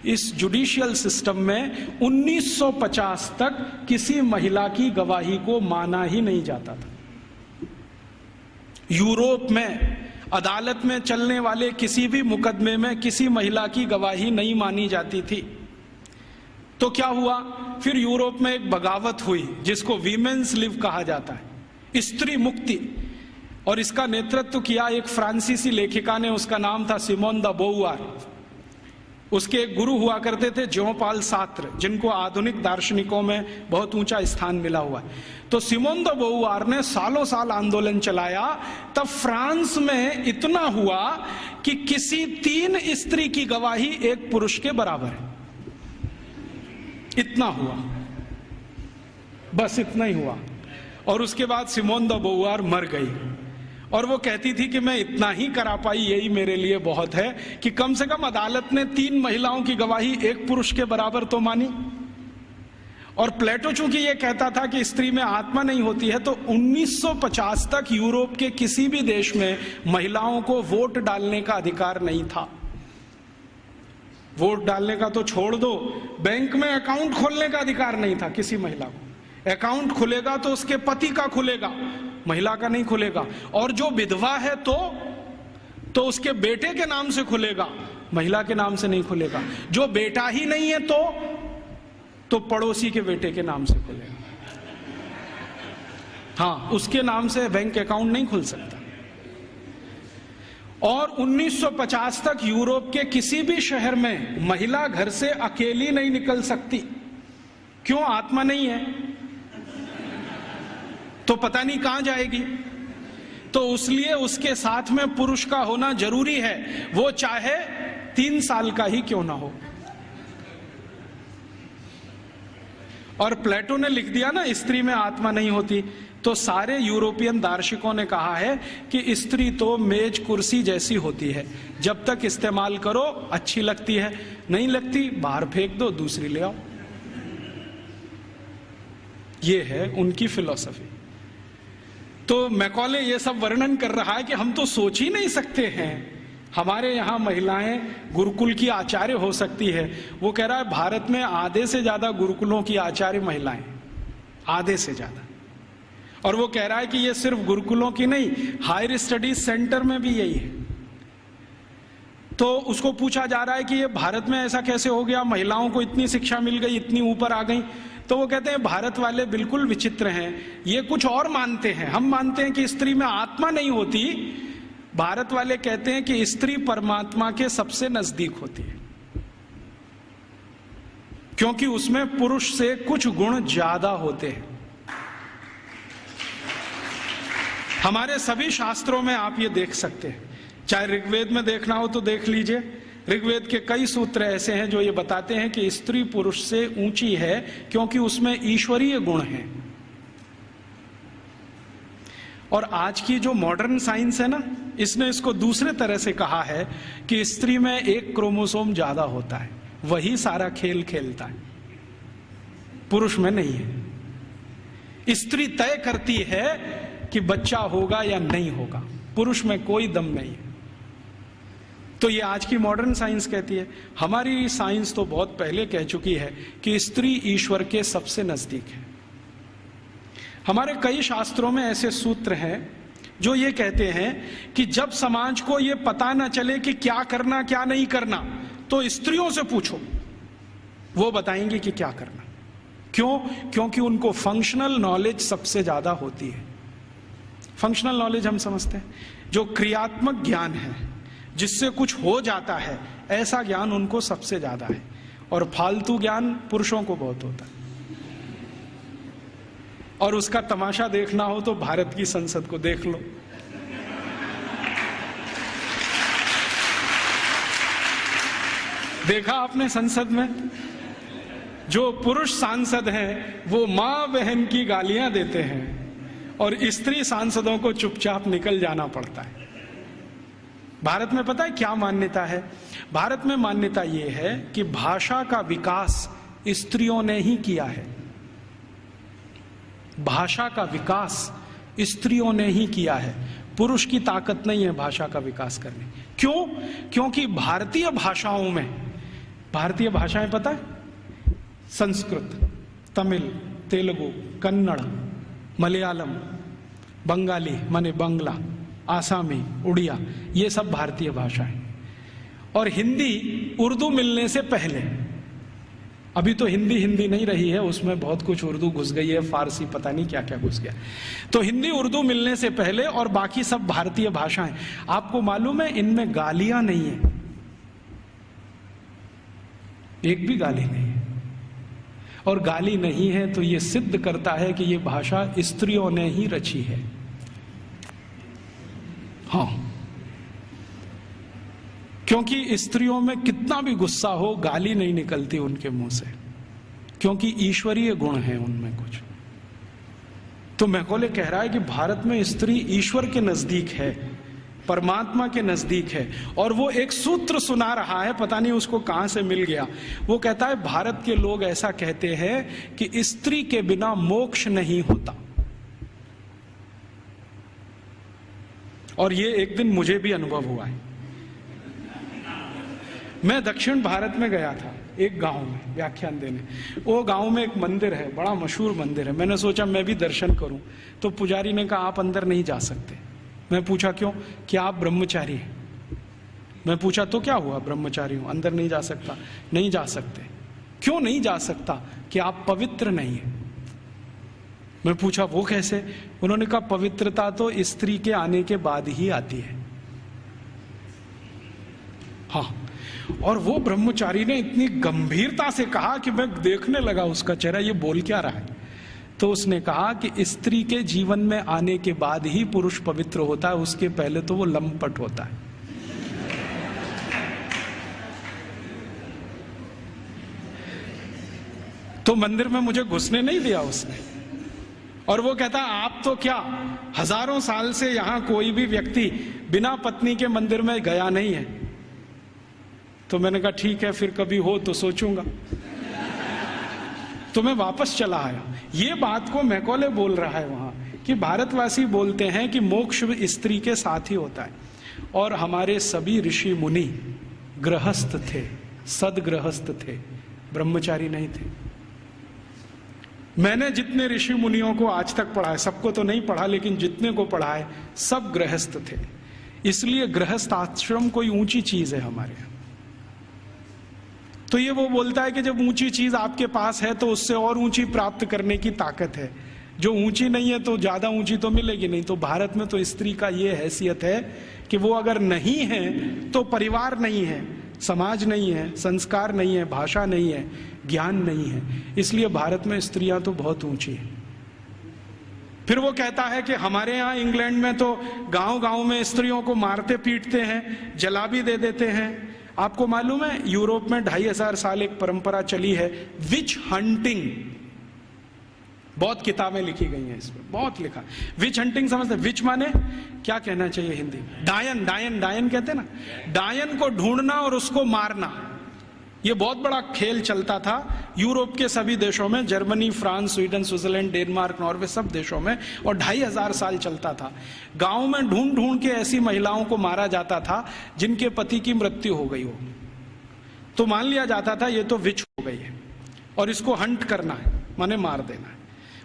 इस जुडिशियल सिस्टम में 1950 तक किसी महिला की गवाही को माना ही नहीं जाता था। यूरोप में अदालत में चलने वाले किसी भी मुकदमे में किसी महिला की गवाही नहीं मानी जाती थी। तो क्या हुआ, फिर यूरोप में एक बगावत हुई जिसको वीमेन्स लिव कहा जाता है, स्त्री मुक्ति, और इसका नेतृत्व किया एक फ्रांसीसी लेखिका ने, उसका नाम था सिमोन द बोउआर। उसके एक गुरु हुआ करते थे ज्यों पाल सार्त्र, जिनको आधुनिक दार्शनिकों में बहुत ऊंचा स्थान मिला हुआ है। तो सिमोन द बोउआर ने सालों साल आंदोलन चलाया। तब फ्रांस में इतना हुआ कि किसी 3 स्त्री की गवाही एक पुरुष के बराबर है। इतना हुआ, बस इतना ही हुआ। और उसके बाद सिमोन द बोउआर मर गई और वो कहती थी कि मैं इतना ही करा पाई, यही मेरे लिए बहुत है कि कम से कम अदालत ने 3 महिलाओं की गवाही एक पुरुष के बराबर तो मानी। और प्लेटो चूंकि ये कहता था कि स्त्री में आत्मा नहीं होती है, तो 1950 तक यूरोप के किसी भी देश में महिलाओं को वोट डालने का अधिकार नहीं था। वोट डालने का तो छोड़ दो, बैंक में अकाउंट खोलने का अधिकार नहीं था किसी महिला को। अकाउंट खुलेगा तो उसके पति का खुलेगा, महिला का नहीं खुलेगा। और जो विधवा है तो उसके बेटे के नाम से खुलेगा, महिला के नाम से नहीं खुलेगा। जो बेटा ही नहीं है तो पड़ोसी के बेटे के नाम से खुलेगा। हाँ, उसके नाम से बैंक अकाउंट नहीं खुल सकता। और 1950 तक यूरोप के किसी भी शहर में महिला घर से अकेली नहीं निकल सकती। क्यों? आत्मा नहीं है तो पता नहीं कहां जाएगी। तो इसलिए उसके साथ में पुरुष का होना जरूरी है, वो चाहे 3 साल का ही क्यों ना हो। और प्लेटो ने लिख दिया ना, स्त्री में आत्मा नहीं होती, तो सारे यूरोपियन दार्शनिकों ने कहा है कि स्त्री तो मेज कुर्सी जैसी होती है, जब तक इस्तेमाल करो अच्छी लगती है, नहीं लगती बाहर फेंक दो, दूसरी ले आओ। ये है उनकी फिलॉसफी। तो मैकॉले ये सब वर्णन कर रहा है कि हम तो सोच ही नहीं सकते हैं हमारे यहाँ महिलाएं गुरुकुल की आचार्य हो सकती है। वो कह रहा है भारत में आधे से ज्यादा गुरुकुलों की आचार्य महिलाएं, आधे से ज्यादा। और वो कह रहा है कि ये सिर्फ गुरुकुलों की नहीं, हायर स्टडीज सेंटर में भी यही है। तो उसको पूछा जा रहा है कि ये भारत में ऐसा कैसे हो गया, महिलाओं को इतनी शिक्षा मिल गई, इतनी ऊपर आ गई। तो वो कहते हैं भारत वाले बिल्कुल विचित्र हैं, ये कुछ और मानते हैं। हम मानते हैं कि स्त्री में आत्मा नहीं होती, भारत वाले कहते हैं कि स्त्री परमात्मा के सबसे नजदीक होती है, क्योंकि उसमें पुरुष से कुछ गुण ज्यादा होते हैं। हमारे सभी शास्त्रों में आप ये देख सकते हैं, चाहे ऋग्वेद में देखना हो तो देख लीजिए। ऋग्वेद के कई सूत्र ऐसे हैं जो ये बताते हैं कि स्त्री पुरुष से ऊंची है, क्योंकि उसमें ईश्वरीय गुण हैं। और आज की जो मॉडर्न साइंस है ना, इसने इसको दूसरे तरह से कहा है कि स्त्री में एक क्रोमोसोम ज्यादा होता है, वही सारा खेल खेलता है। पुरुष में नहीं है। स्त्री तय करती है कि बच्चा होगा या नहीं होगा, पुरुष में कोई दम नहीं है। तो ये आज की मॉडर्न साइंस कहती है। हमारी साइंस तो बहुत पहले कह चुकी है कि स्त्री ईश्वर के सबसे नजदीक है। हमारे कई शास्त्रों में ऐसे सूत्र हैं जो ये कहते हैं कि जब समाज को ये पता ना चले कि क्या करना क्या नहीं करना, तो स्त्रियों से पूछो, वो बताएंगे कि क्या करना। क्यों? क्योंकि उनको फंक्शनल नॉलेज सबसे ज्यादा होती है। फंक्शनल नॉलेज हम समझते हैं जो क्रियात्मक ज्ञान है, जिससे कुछ हो जाता है, ऐसा ज्ञान उनको सबसे ज्यादा है। और फालतू ज्ञान पुरुषों को बहुत होता है। और उसका तमाशा देखना हो तो भारत की संसद को देख लो। देखा आपने संसद में जो पुरुष सांसद हैं वो मां बहन की गालियां देते हैं और स्त्री सांसदों को चुपचाप निकल जाना पड़ता है। भारत में पता है क्या मान्यता है? भारत में मान्यता यह है कि भाषा का विकास स्त्रियों ने ही किया है। भाषा का विकास स्त्रियों ने ही किया है। पुरुष की ताकत नहीं है भाषा का विकास करने। क्यों? क्योंकि भारतीय भाषाओं में, भारतीय भाषाएं पता है? संस्कृत, तमिल, तेलुगु, कन्नड़, मलयालम, बंगाली माने बंगला, आसामी, उड़िया, ये सब भारतीय भाषाएं। और हिंदी उर्दू मिलने से पहले, अभी तो हिंदी नहीं रही है, उसमें बहुत कुछ उर्दू घुस गई है, फारसी पता नहीं क्या क्या घुस गया। तो हिंदी उर्दू मिलने से पहले और बाकी सब भारतीय भाषाएं। आपको मालूम है इनमें गालियां नहीं है, एक भी गाली नहीं है। और गाली नहीं है तो यह सिद्ध करता है कि यह भाषा स्त्रियों ने ही रची है। हाँ, क्योंकि स्त्रियों में कितना भी गुस्सा हो, गाली नहीं निकलती उनके मुंह से, क्योंकि ईश्वरीय गुण है उनमें कुछ। तो मैकॉले कह रहा है कि भारत में स्त्री ईश्वर के नजदीक है, परमात्मा के नजदीक है। और वो एक सूत्र सुना रहा है, पता नहीं उसको कहां से मिल गया। वो कहता है भारत के लोग ऐसा कहते हैं कि स्त्री के बिना मोक्ष नहीं होता। और ये एक दिन मुझे भी अनुभव हुआ है। मैं दक्षिण भारत में गया था, एक गांव में व्याख्यान देने। वो गांव में एक मंदिर है, बड़ा मशहूर मंदिर है। मैंने सोचा मैं भी दर्शन करूं, तो पुजारी ने कहा आप अंदर नहीं जा सकते। मैं पूछा क्यों? क्या आप ब्रह्मचारी हैं? मैं पूछा तो क्या हुआ, ब्रह्मचारी हूं, अंदर नहीं जा सकता। नहीं जा सकते। क्यों नहीं जा सकता? कि आप पवित्र नहीं है। मैं पूछा वो कैसे? उन्होंने कहा पवित्रता तो स्त्री के आने के बाद ही आती है। हाँ, और वो ब्रह्मचारी ने इतनी गंभीरता से कहा कि मैं देखने लगा उसका चेहरा, ये बोल क्या रहा है। तो उसने कहा कि स्त्री के जीवन में आने के बाद ही पुरुष पवित्र होता है, उसके पहले तो वो लंपट होता है। तो मंदिर में मुझे घुसने नहीं दिया उसने। और वो कहता आप तो क्या, हजारों साल से यहां कोई भी व्यक्ति बिना पत्नी के मंदिर में गया नहीं है। तो मैंने कहा ठीक है, फिर कभी हो तो सोचूंगा। तो मैं वापस चला आया। ये बात को मैकॉले बोल रहा है वहां कि भारतवासी बोलते हैं कि मोक्ष स्त्री के साथ ही होता है। और हमारे सभी ऋषि मुनि गृहस्थ थे, सदगृहस्थ थे, ब्रह्मचारी नहीं थे। मैंने जितने ऋषि मुनियों को आज तक पढ़ा है, सबको तो नहीं पढ़ा, लेकिन जितने को पढ़ा है सब गृहस्थ थे। इसलिए गृहस्थ आश्रम कोई ऊंची चीज है हमारे यहाँ। तो ये वो बोलता है कि जब ऊंची चीज आपके पास है तो उससे और ऊंची प्राप्त करने की ताकत है। जो ऊंची नहीं है तो ज्यादा ऊंची तो मिलेगी नहीं। तो भारत में तो स्त्री का ये हैसियत है कि वो अगर नहीं है तो परिवार नहीं है, समाज नहीं है, संस्कार नहीं है, भाषा नहीं है, ज्ञान नहीं है। इसलिए भारत में स्त्रियां तो बहुत ऊंची है। फिर वो कहता है कि हमारे यहाँ इंग्लैंड में तो गांव-गांव में स्त्रियों को मारते पीटते हैं, जला भी दे देते हैं। आपको मालूम है यूरोप में 2500 साल एक परंपरा चली है विच हंटिंग। बहुत किताबें लिखी गई हैं इसमें, बहुत लिखा। विच हंटिंग समझते? विच माने क्या कहना चाहिए हिंदी में? डायन, डायन, डायन कहते हैं ना। डायन को ढूंढना और उसको मारना। ये बहुत बड़ा खेल चलता था यूरोप के सभी देशों में, Germany, France, Sweden, Switzerland, Denmark, Norway, सब देशों में, और 2500 साल चलता था। गांव में ढूंढ ढूंढ के ऐसी महिलाओं को मारा जाता था जिनके पति की मृत्यु हो गई हो, तो मान लिया जाता था ये तो विच हो गई है और इसको हंट करना है, माने मार देना है।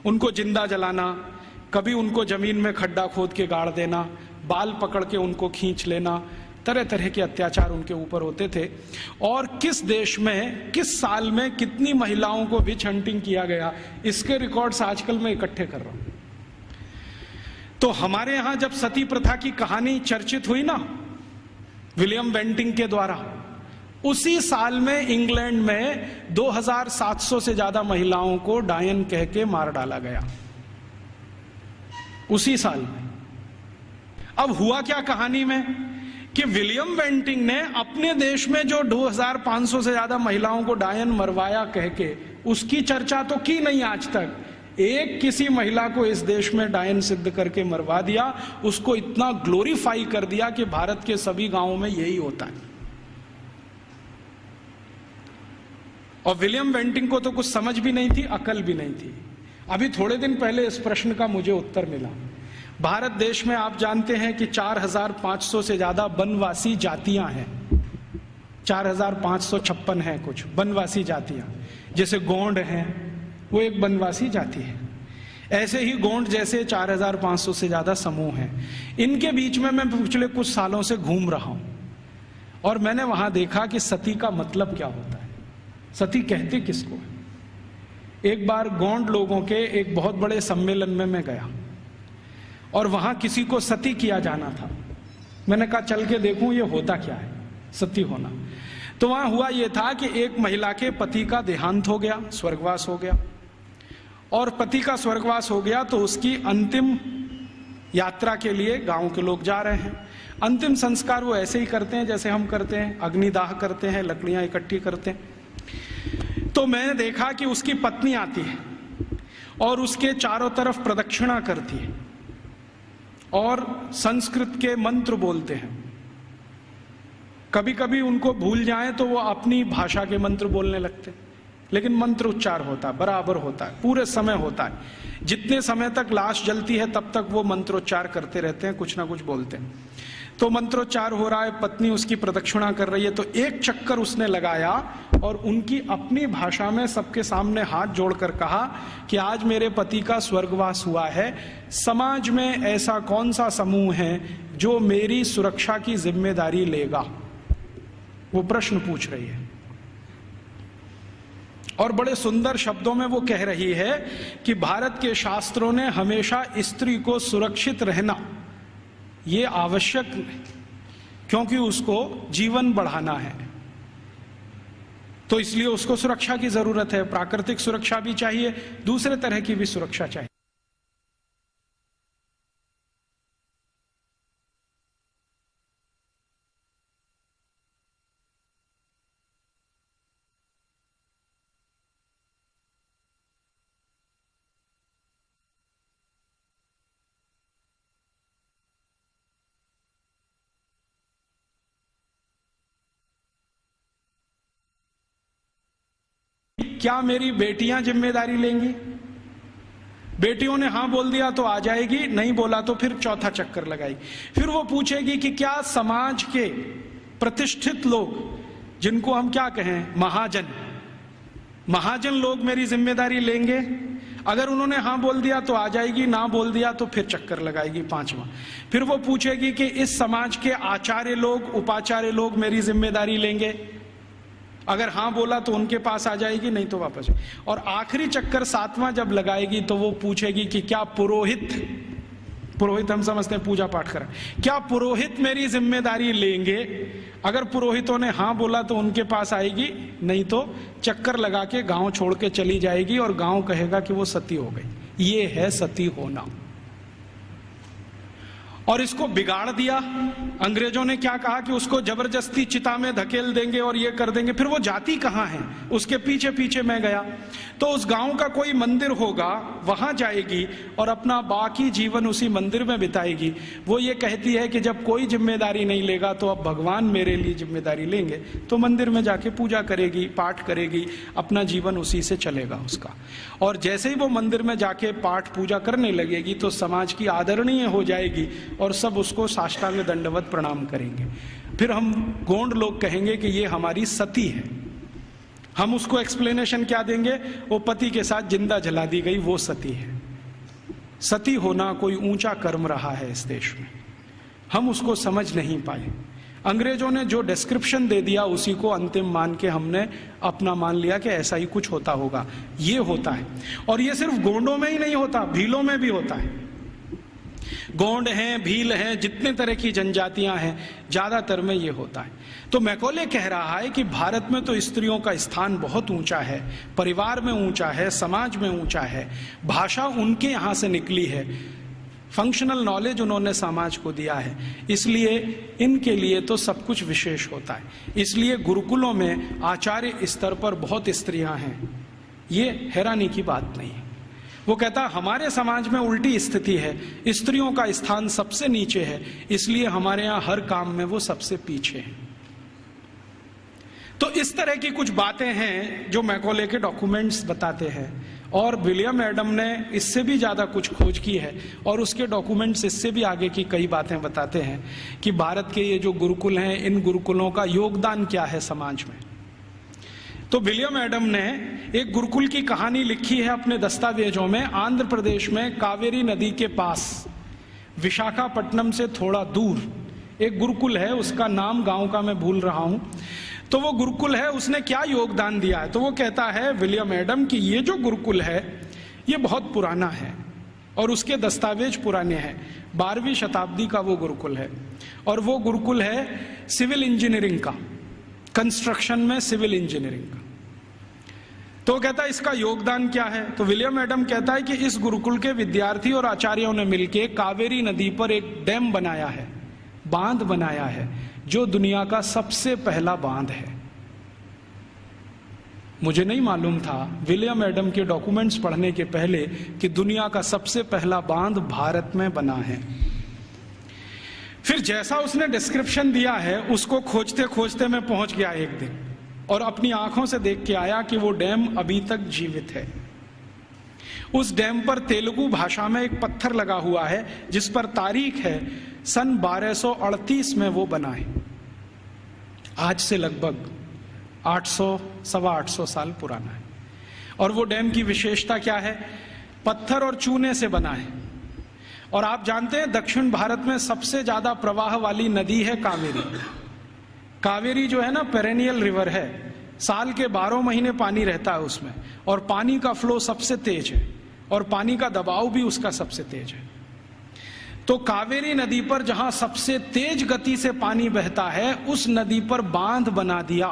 उनको जिंदा जलाना, कभी उनको जमीन में खड्डा खोद के गाड़ देना, बाल पकड़ के उनको खींच लेना, तरह तरह के अत्याचार उनके ऊपर होते थे। और किस देश में किस साल में कितनी महिलाओं को विच हंटिंग किया गया, इसके रिकॉर्ड्स आजकल मैं इकट्ठे कर रहा हूं। तो हमारे यहां जब सती प्रथा की कहानी चर्चित हुई ना विलियम बेंटिंक के द्वारा, उसी साल में इंग्लैंड में 2700 से ज्यादा महिलाओं को डायन कह के मार डाला गया, उसी साल में। अब हुआ क्या कहानी में कि विलियम बेंटिंक ने अपने देश में जो 2500 से ज्यादा महिलाओं को डायन मरवाया कह के, उसकी चर्चा तो की नहीं आज तक। एक किसी महिला को इस देश में डायन सिद्ध करके मरवा दिया, उसको इतना ग्लोरीफाई कर दिया कि भारत के सभी गांवों में यही होता है। और विलियम बेंटिंक को तो कुछ समझ भी नहीं थी, अकल भी नहीं थी। अभी थोड़े दिन पहले इस प्रश्न का मुझे उत्तर मिला। भारत देश में आप जानते हैं कि 4500 से ज्यादा वनवासी जातियां हैं, 4556 हैं कुछ वनवासी जातियां। जैसे गोंड हैं, वो एक वनवासी जाति है। ऐसे ही गोंड जैसे 4500 से ज्यादा समूह हैं। इनके बीच में मैं पिछले कुछ सालों से घूम रहा हूं और मैंने वहां देखा कि सती का मतलब क्या होता है, सती कहते किसको है। एक बार गोंड लोगों के एक बहुत बड़े सम्मेलन में मैं गया और वहां किसी को सती किया जाना था। मैंने कहा चल के देखूं ये होता क्या है सती होना। तो वहां हुआ ये था कि एक महिला के पति का देहांत हो गया, स्वर्गवास हो गया, और पति का स्वर्गवास हो गया तो उसकी अंतिम यात्रा के लिए गांव के लोग जा रहे हैं। अंतिम संस्कार वो ऐसे ही करते हैं जैसे हम करते हैं, अग्निदाह करते हैं, लकड़ियां इकट्ठी करते हैं। तो मैंने देखा कि उसकी पत्नी आती है और उसके चारों तरफ प्रदक्षिणा करती है और संस्कृत के मंत्र बोलते हैं। कभी कभी उनको भूल जाएं तो वो अपनी भाषा के मंत्र बोलने लगते, लेकिन मंत्र उच्चार होता है, बराबर होता है, पूरे समय होता है। जितने समय तक लाश जलती है तब तक वो मंत्रोच्चार करते रहते हैं, कुछ ना कुछ बोलते हैं। तो मंत्रोच्चार हो रहा है, पत्नी उसकी प्रदक्षिणा कर रही है। तो एक चक्कर उसने लगाया और उनकी अपनी भाषा में सबके सामने हाथ जोड़कर कहा कि आज मेरे पति का स्वर्गवास हुआ है, समाज में ऐसा कौन सा समूह है जो मेरी सुरक्षा की जिम्मेदारी लेगा। वो प्रश्न पूछ रही है और बड़े सुंदर शब्दों में वो कह रही है कि भारत के शास्त्रों ने हमेशा स्त्री को सुरक्षित रहना ये आवश्यक, क्योंकि उसको जीवन बढ़ाना है, तो इसलिए उसको सुरक्षा की जरूरत है। प्राकृतिक सुरक्षा भी चाहिए, दूसरे तरह की भी सुरक्षा चाहिए। क्या मेरी बेटियां जिम्मेदारी लेंगी? बेटियों ने हां बोल दिया तो आ जाएगी, नहीं बोला तो फिर चौथा चक्कर लगाएगी। फिर वो पूछेगी कि क्या समाज के प्रतिष्ठित लोग, जिनको हम क्या कहें महाजन लोग मेरी जिम्मेदारी लेंगे? अगर उन्होंने हां बोल दिया तो आ जाएगी, ना बोल दिया तो फिर चक्कर लगाएगी पांचवा। फिर वो पूछेगी कि इस समाज के आचार्य लोग, उपाचार्य लोग मेरी जिम्मेदारी लेंगे? अगर हां बोला तो उनके पास आ जाएगी, नहीं तो वापस। और आखिरी चक्कर सातवां जब लगाएगी तो वो पूछेगी कि क्या पुरोहित हम समझते हैं पूजा पाठ करें, क्या पुरोहित मेरी जिम्मेदारी लेंगे? अगर पुरोहितों ने हां बोला तो उनके पास आएगी, नहीं तो चक्कर लगा के गांव छोड़ के चली जाएगी और गांव कहेगा कि वो सती हो गई। ये है सती होना। और इसको बिगाड़ दिया। अंग्रेजों ने क्या कहा कि उसको जबरदस्ती चिता में धकेल देंगे और ये कर देंगे। फिर वो जाती कहाँ है, उसके पीछे पीछे मैं गया तो उस गांव का कोई मंदिर होगा, वहां जाएगी और अपना बाकी जीवन उसी मंदिर में बिताएगी। वो ये कहती है कि जब कोई जिम्मेदारी नहीं लेगा तो अब भगवान मेरे लिए जिम्मेदारी लेंगे, तो मंदिर में जाके पूजा करेगी, पाठ करेगी, अपना जीवन उसी से चलेगा उसका। और जैसे ही वो मंदिर में जाके पाठ पूजा करने लगेगी तो समाज की आदरणीय हो जाएगी और सब उसको साष्टांग दंडवत प्रणाम करेंगे। फिर हम गोंड लोग कहेंगे कि ये हमारी सती है। हम उसको एक्सप्लेनेशन क्या देंगे, वो पति के साथ जिंदा जला दी गई, वो सती है। सती होना कोई ऊंचा कर्म रहा है इस देश में, हम उसको समझ नहीं पाए। अंग्रेजों ने जो डिस्क्रिप्शन दे दिया उसी को अंतिम मान के हमने अपना मान लिया कि ऐसा ही कुछ होता होगा। ये होता है, और ये सिर्फ गोंडों में ही नहीं होता, भीलों में भी होता है। गोंड हैं, भील हैं, जितने तरह की जनजातियां हैं, ज्यादातर में ये होता है। तो मैकॉले कह रहा है कि भारत में तो स्त्रियों का स्थान बहुत ऊंचा है, परिवार में ऊंचा है, समाज में ऊंचा है, भाषा उनके यहां से निकली है, फंक्शनल नॉलेज उन्होंने समाज को दिया है, इसलिए इनके लिए तो सब कुछ विशेष होता है। इसलिए गुरुकुलों में आचार्य स्तर पर बहुत स्त्रियां हैं, ये हैरानी की बात नहीं है। वो कहता हमारे समाज में उल्टी स्थिति है, स्त्रियों का स्थान सबसे नीचे है, इसलिए हमारे यहां हर काम में वो सबसे पीछे है। तो इस तरह की कुछ बातें हैं जो मैकॉले के डॉक्यूमेंट्स बताते हैं, और विलियम एडम ने इससे भी ज्यादा कुछ खोज की है और उसके डॉक्यूमेंट्स इससे भी आगे की कई बातें बताते हैं कि भारत के ये जो गुरुकुल हैं, इन गुरुकुलों का योगदान क्या है समाज में। तो विलियम एडम ने एक गुरुकुल की कहानी लिखी है अपने दस्तावेजों में। आंध्र प्रदेश में कावेरी नदी के पास विशाखापट्टनम से थोड़ा दूर एक गुरुकुल है, उसका नाम गांव का मैं भूल रहा हूं। तो वो गुरुकुल है, उसने क्या योगदान दिया है, तो वो कहता है विलियम एडम कि ये जो गुरुकुल है ये बहुत पुराना है और उसके दस्तावेज पुराने हैं। 12वीं शताब्दी का वो गुरुकुल है, और वो गुरुकुल है सिविल इंजीनियरिंग का, कंस्ट्रक्शन में सिविल इंजीनियरिंग का। तो कहता है इसका योगदान क्या है, तो विलियम एडम कहता है कि इस गुरुकुल के विद्यार्थी और आचार्यों ने मिलकर कावेरी नदी पर एक डैम बनाया है, बांध बनाया है, जो दुनिया का सबसे पहला बांध है। मुझे नहीं मालूम था विलियम एडम के डॉक्यूमेंट्स पढ़ने के पहले कि दुनिया का सबसे पहला बांध भारत में बना है। फिर जैसा उसने डिस्क्रिप्शन दिया है उसको खोजते खोजते मैं पहुंच गया एक दिन, और अपनी आंखों से देख के आया कि वो डैम अभी तक जीवित है। उस डैम पर तेलुगु भाषा में एक पत्थर लगा हुआ है जिस पर तारीख है सन 1238 में वो बना है। आज से लगभग 800-825 साल पुराना है। और वो डैम की विशेषता क्या है, पत्थर और चूने से बना है। और आप जानते हैं दक्षिण भारत में सबसे ज्यादा प्रवाह वाली नदी है कावेरी। कावेरी जो है ना पेरेनियल रिवर है, साल के 12 महीने पानी रहता है उसमें, और पानी का फ्लो सबसे तेज है और पानी का दबाव भी उसका सबसे तेज है। तो कावेरी नदी पर जहां सबसे तेज गति से पानी बहता है उस नदी पर बांध बना दिया।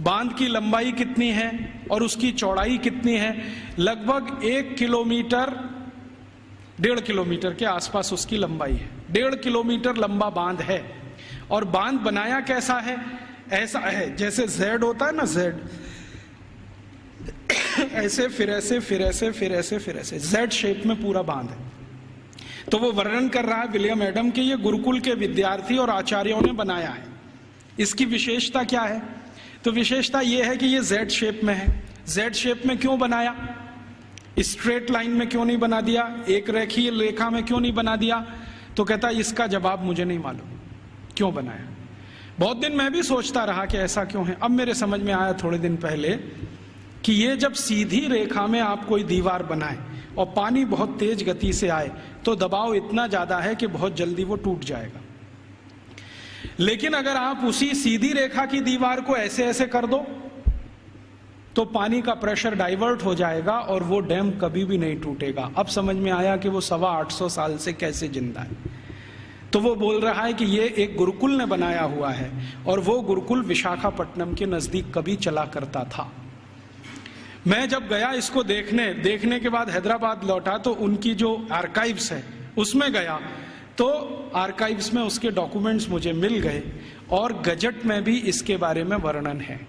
बांध की लंबाई कितनी है और उसकी चौड़ाई कितनी है, लगभग 1 किलोमीटर 1.5 किलोमीटर के आसपास उसकी लंबाई है। 1.5 किलोमीटर लंबा बांध है। और बांध बनाया कैसा है, ऐसा है जैसे जेड होता है ना, जेड ऐसे फिर ऐसे फिर ऐसे फिर ऐसे फिर ऐसे जेड शेप में पूरा बांध है। तो वो वर्णन कर रहा है विलियम एडम कि ये गुरुकुल के विद्यार्थी और आचार्यों ने बनाया है। इसकी विशेषता क्या है, तो विशेषता ये है कि ये जेड शेप में है। जेड शेप में क्यों बनाया, स्ट्रेट लाइन में क्यों नहीं बना दिया, एक रेखीय रेखा में क्यों नहीं बना दिया, तो कहता है इसका जवाब मुझे नहीं मालूम क्यों बनाया। बहुत दिन मैं भी सोचता रहा कि ऐसा क्यों है। अब मेरे समझ में आया थोड़े दिन पहले कि ये जब सीधी रेखा में आप कोई दीवार बनाए और पानी बहुत तेज गति से आए तो दबाव इतना ज्यादा है कि बहुत जल्दी वो टूट जाएगा। लेकिन अगर आप उसी सीधी रेखा की दीवार को ऐसे ऐसे कर दो तो पानी का प्रेशर डाइवर्ट हो जाएगा और वो डैम कभी भी नहीं टूटेगा। अब समझ में आया कि वो 825 साल से कैसे जिंदा है। तो वो बोल रहा है कि ये एक गुरुकुल ने बनाया हुआ है, और वो गुरुकुल विशाखापट्टनम के नजदीक कभी चला करता था। मैं जब गया इसको देखने के बाद हैदराबाद लौटा तो उनकी जो आर्काइव्स है उसमें गया तो आर्काइव्स में उसके डॉक्यूमेंट्स मुझे मिल गए और गजट में भी इसके बारे में वर्णन है।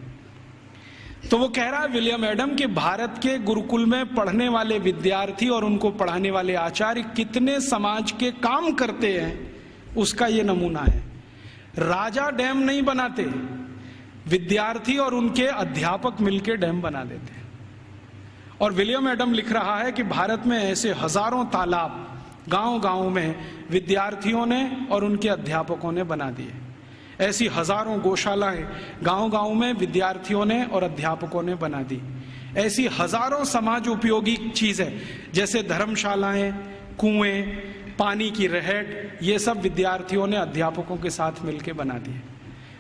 तो वो कह रहा है विलियम एडम कि भारत के गुरुकुल में पढ़ने वाले विद्यार्थी और उनको पढ़ाने वाले आचार्य कितने समाज के काम करते हैं, उसका ये नमूना है। राजा डैम नहीं बनाते, विद्यार्थी और उनके अध्यापक मिलकर डैम बना देते हैं। और विलियम एडम लिख रहा है कि भारत में ऐसे हजारों तालाब गांव-गांव में विद्यार्थियों ने और उनके अध्यापकों ने बना दिए। ऐसी हजारों गौशालाएं गांव-गांव में विद्यार्थियों ने और अध्यापकों ने बना दी। ऐसी हजारों समाज उपयोगी चीजें जैसे धर्मशालाएं, कुएं, पानी की रहट, ये सब विद्यार्थियों ने अध्यापकों के साथ मिलकर बना दिए।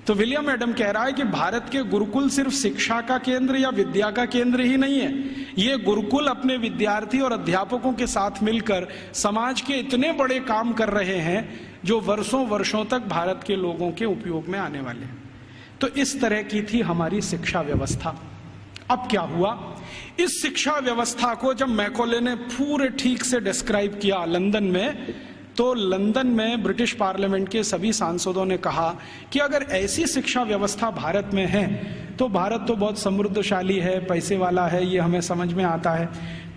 तो विलियम एडम कह रहा है कि भारत के गुरुकुल सिर्फ शिक्षा का केंद्र या विद्या का केंद्र ही नहीं है, ये गुरुकुल अपने विद्यार्थी और अध्यापकों के साथ मिलकर समाज के इतने बड़े काम कर रहे हैं जो वर्षों वर्षों तक भारत के लोगों के उपयोग में आने वाले हैं। तो इस तरह की थी हमारी शिक्षा व्यवस्था। अब क्या हुआ, इस शिक्षा व्यवस्था को जब मैकॉले ने पूरे ठीक से डिस्क्राइब किया लंदन में, तो लंदन में ब्रिटिश पार्लियामेंट के सभी सांसदों ने कहा कि अगर ऐसी शिक्षा व्यवस्था भारत में है तो भारत तो बहुत समृद्धशाली है, पैसे वाला है, ये हमें समझ में आता है।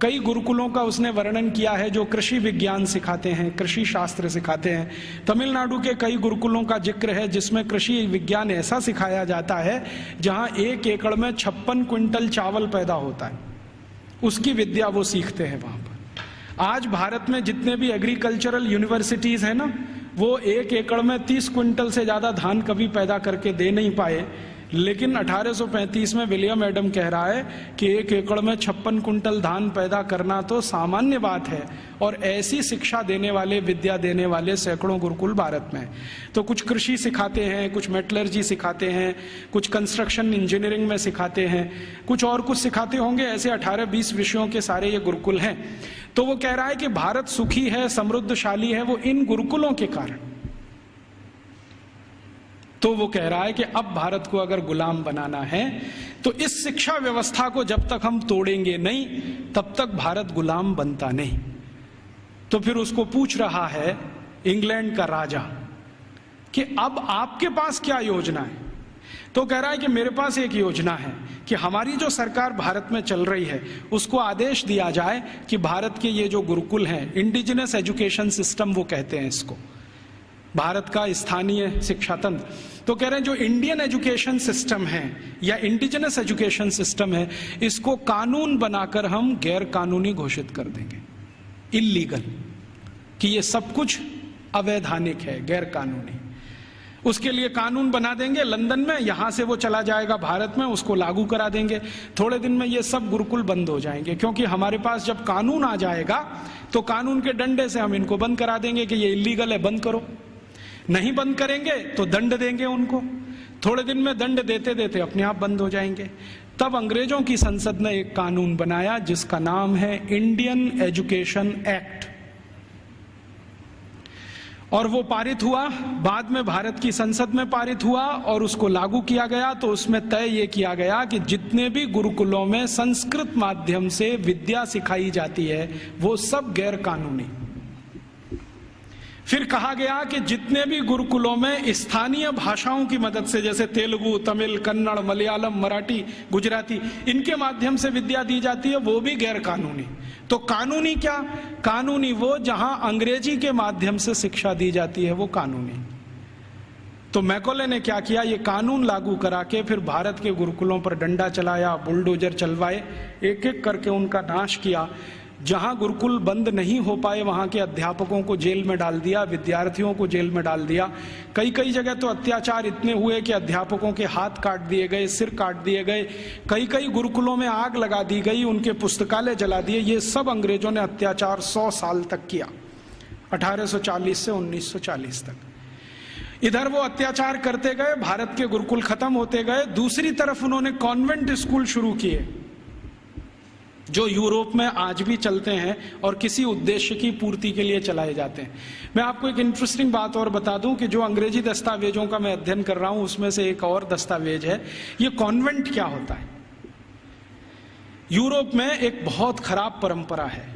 कई गुरुकुलों का उसने वर्णन किया है जो कृषि विज्ञान सिखाते हैं, कृषि शास्त्र सिखाते हैं। तमिलनाडु के कई गुरुकुलों का जिक्र है जिसमें कृषि विज्ञान ऐसा सिखाया जाता है जहां 1 एकड़ में 56 क्विंटल चावल पैदा होता है, उसकी विद्या वो सीखते हैं वहां पर। आज भारत में जितने भी एग्रीकल्चरल यूनिवर्सिटीज है ना, वो 1 एकड़ में 30 क्विंटल से ज्यादा धान कभी पैदा करके दे नहीं पाए, लेकिन 1835 में विलियम एडम कह रहा है कि 1 एकड़ में 56 क्विंटल धान पैदा करना तो सामान्य बात है। और ऐसी शिक्षा देने वाले, विद्या देने वाले सैकड़ों गुरुकुल भारत में। तो कुछ कृषि सिखाते हैं, कुछ मेटलर्जी सिखाते हैं, कुछ कंस्ट्रक्शन इंजीनियरिंग में सिखाते हैं, कुछ और कुछ सिखाते होंगे। ऐसे 18-20 विषयों के सारे ये गुरुकुल हैं। तो वो कह रहा है कि भारत सुखी है, समृद्धशाली है, वो इन गुरुकुलों के कारण। तो वो कह रहा है कि अब भारत को अगर गुलाम बनाना है तो इस शिक्षा व्यवस्था को जब तक हम तोड़ेंगे नहीं तब तक भारत गुलाम बनता नहीं। तो फिर उसको पूछ रहा है इंग्लैंड का राजा कि अब आपके पास क्या योजना है। तो कह रहा है कि मेरे पास एक योजना है कि हमारी जो सरकार भारत में चल रही है उसको आदेश दिया जाए कि भारत के ये जो गुरुकुल हैं, इंडिजिनस एजुकेशन सिस्टम वो कहते हैं इसको, भारत का स्थानीय शिक्षा तंत्र। तो कह रहे हैं जो इंडियन एजुकेशन सिस्टम है या इंडिजिनस एजुकेशन सिस्टम है, इसको कानून बनाकर हम गैर कानूनी घोषित कर देंगे, इल्लीगल, कि ये सब कुछ अवैधानिक है, गैर कानूनी। उसके लिए कानून बना देंगे लंदन में, यहां से वो चला जाएगा भारत में, उसको लागू करा देंगे। थोड़े दिन में ये सब गुरुकुल बंद हो जाएंगे, क्योंकि हमारे पास जब कानून आ जाएगा तो कानून के डंडे से हम इनको बंद करा देंगे कि ये इल्लीगल है, बंद करो। नहीं बंद करेंगे तो दंड देंगे उनको। थोड़े दिन में दंड देते देते अपने आप बंद हो जाएंगे। तब अंग्रेजों की संसद ने एक कानून बनाया जिसका नाम है इंडियन एजुकेशन एक्ट, और वो पारित हुआ, बाद में भारत की संसद में पारित हुआ और उसको लागू किया गया। तो उसमें तय ये किया गया कि जितने भी गुरुकुलों में संस्कृत माध्यम से विद्या सिखाई जाती है वो सब गैर कानूनी। फिर कहा गया कि जितने भी गुरुकुलों में स्थानीय भाषाओं की मदद से, जैसे तेलुगु, तमिल, कन्नड़, मलयालम, मराठी, गुजराती, इनके माध्यम से विद्या दी जाती है, वो भी गैर कानूनी। तो कानूनी क्या? कानूनी वो जहां अंग्रेजी के माध्यम से शिक्षा दी जाती है, वो कानूनी। तो मैकॉले ने क्या किया, ये कानून लागू करा के फिर भारत के गुरुकुलों पर डंडा चलाया, बुलडोजर चलवाए, एक एक करके उनका नाश किया। जहां गुरुकुल बंद नहीं हो पाए वहां के अध्यापकों को जेल में डाल दिया, विद्यार्थियों को जेल में डाल दिया। कई कई जगह तो अत्याचार इतने हुए कि अध्यापकों के हाथ काट दिए गए, सिर काट दिए गए। कई कई गुरुकुलों में आग लगा दी गई, उनके पुस्तकालय जला दिए। ये सब अंग्रेजों ने अत्याचार 100 साल तक किया, 1840 से 1940 तक। इधर वो अत्याचार करते गए, भारत के गुरुकुल खत्म होते गए। दूसरी तरफ उन्होंने कॉन्वेंट स्कूल शुरू किए जो यूरोप में आज भी चलते हैं और किसी उद्देश्य की पूर्ति के लिए चलाए जाते हैं। मैं आपको एक इंटरेस्टिंग बात और बता दूं कि जो अंग्रेजी दस्तावेजों का मैं अध्ययन कर रहा हूं उसमें से एक और दस्तावेज है, ये कॉन्वेंट क्या होता है। यूरोप में एक बहुत खराब परंपरा है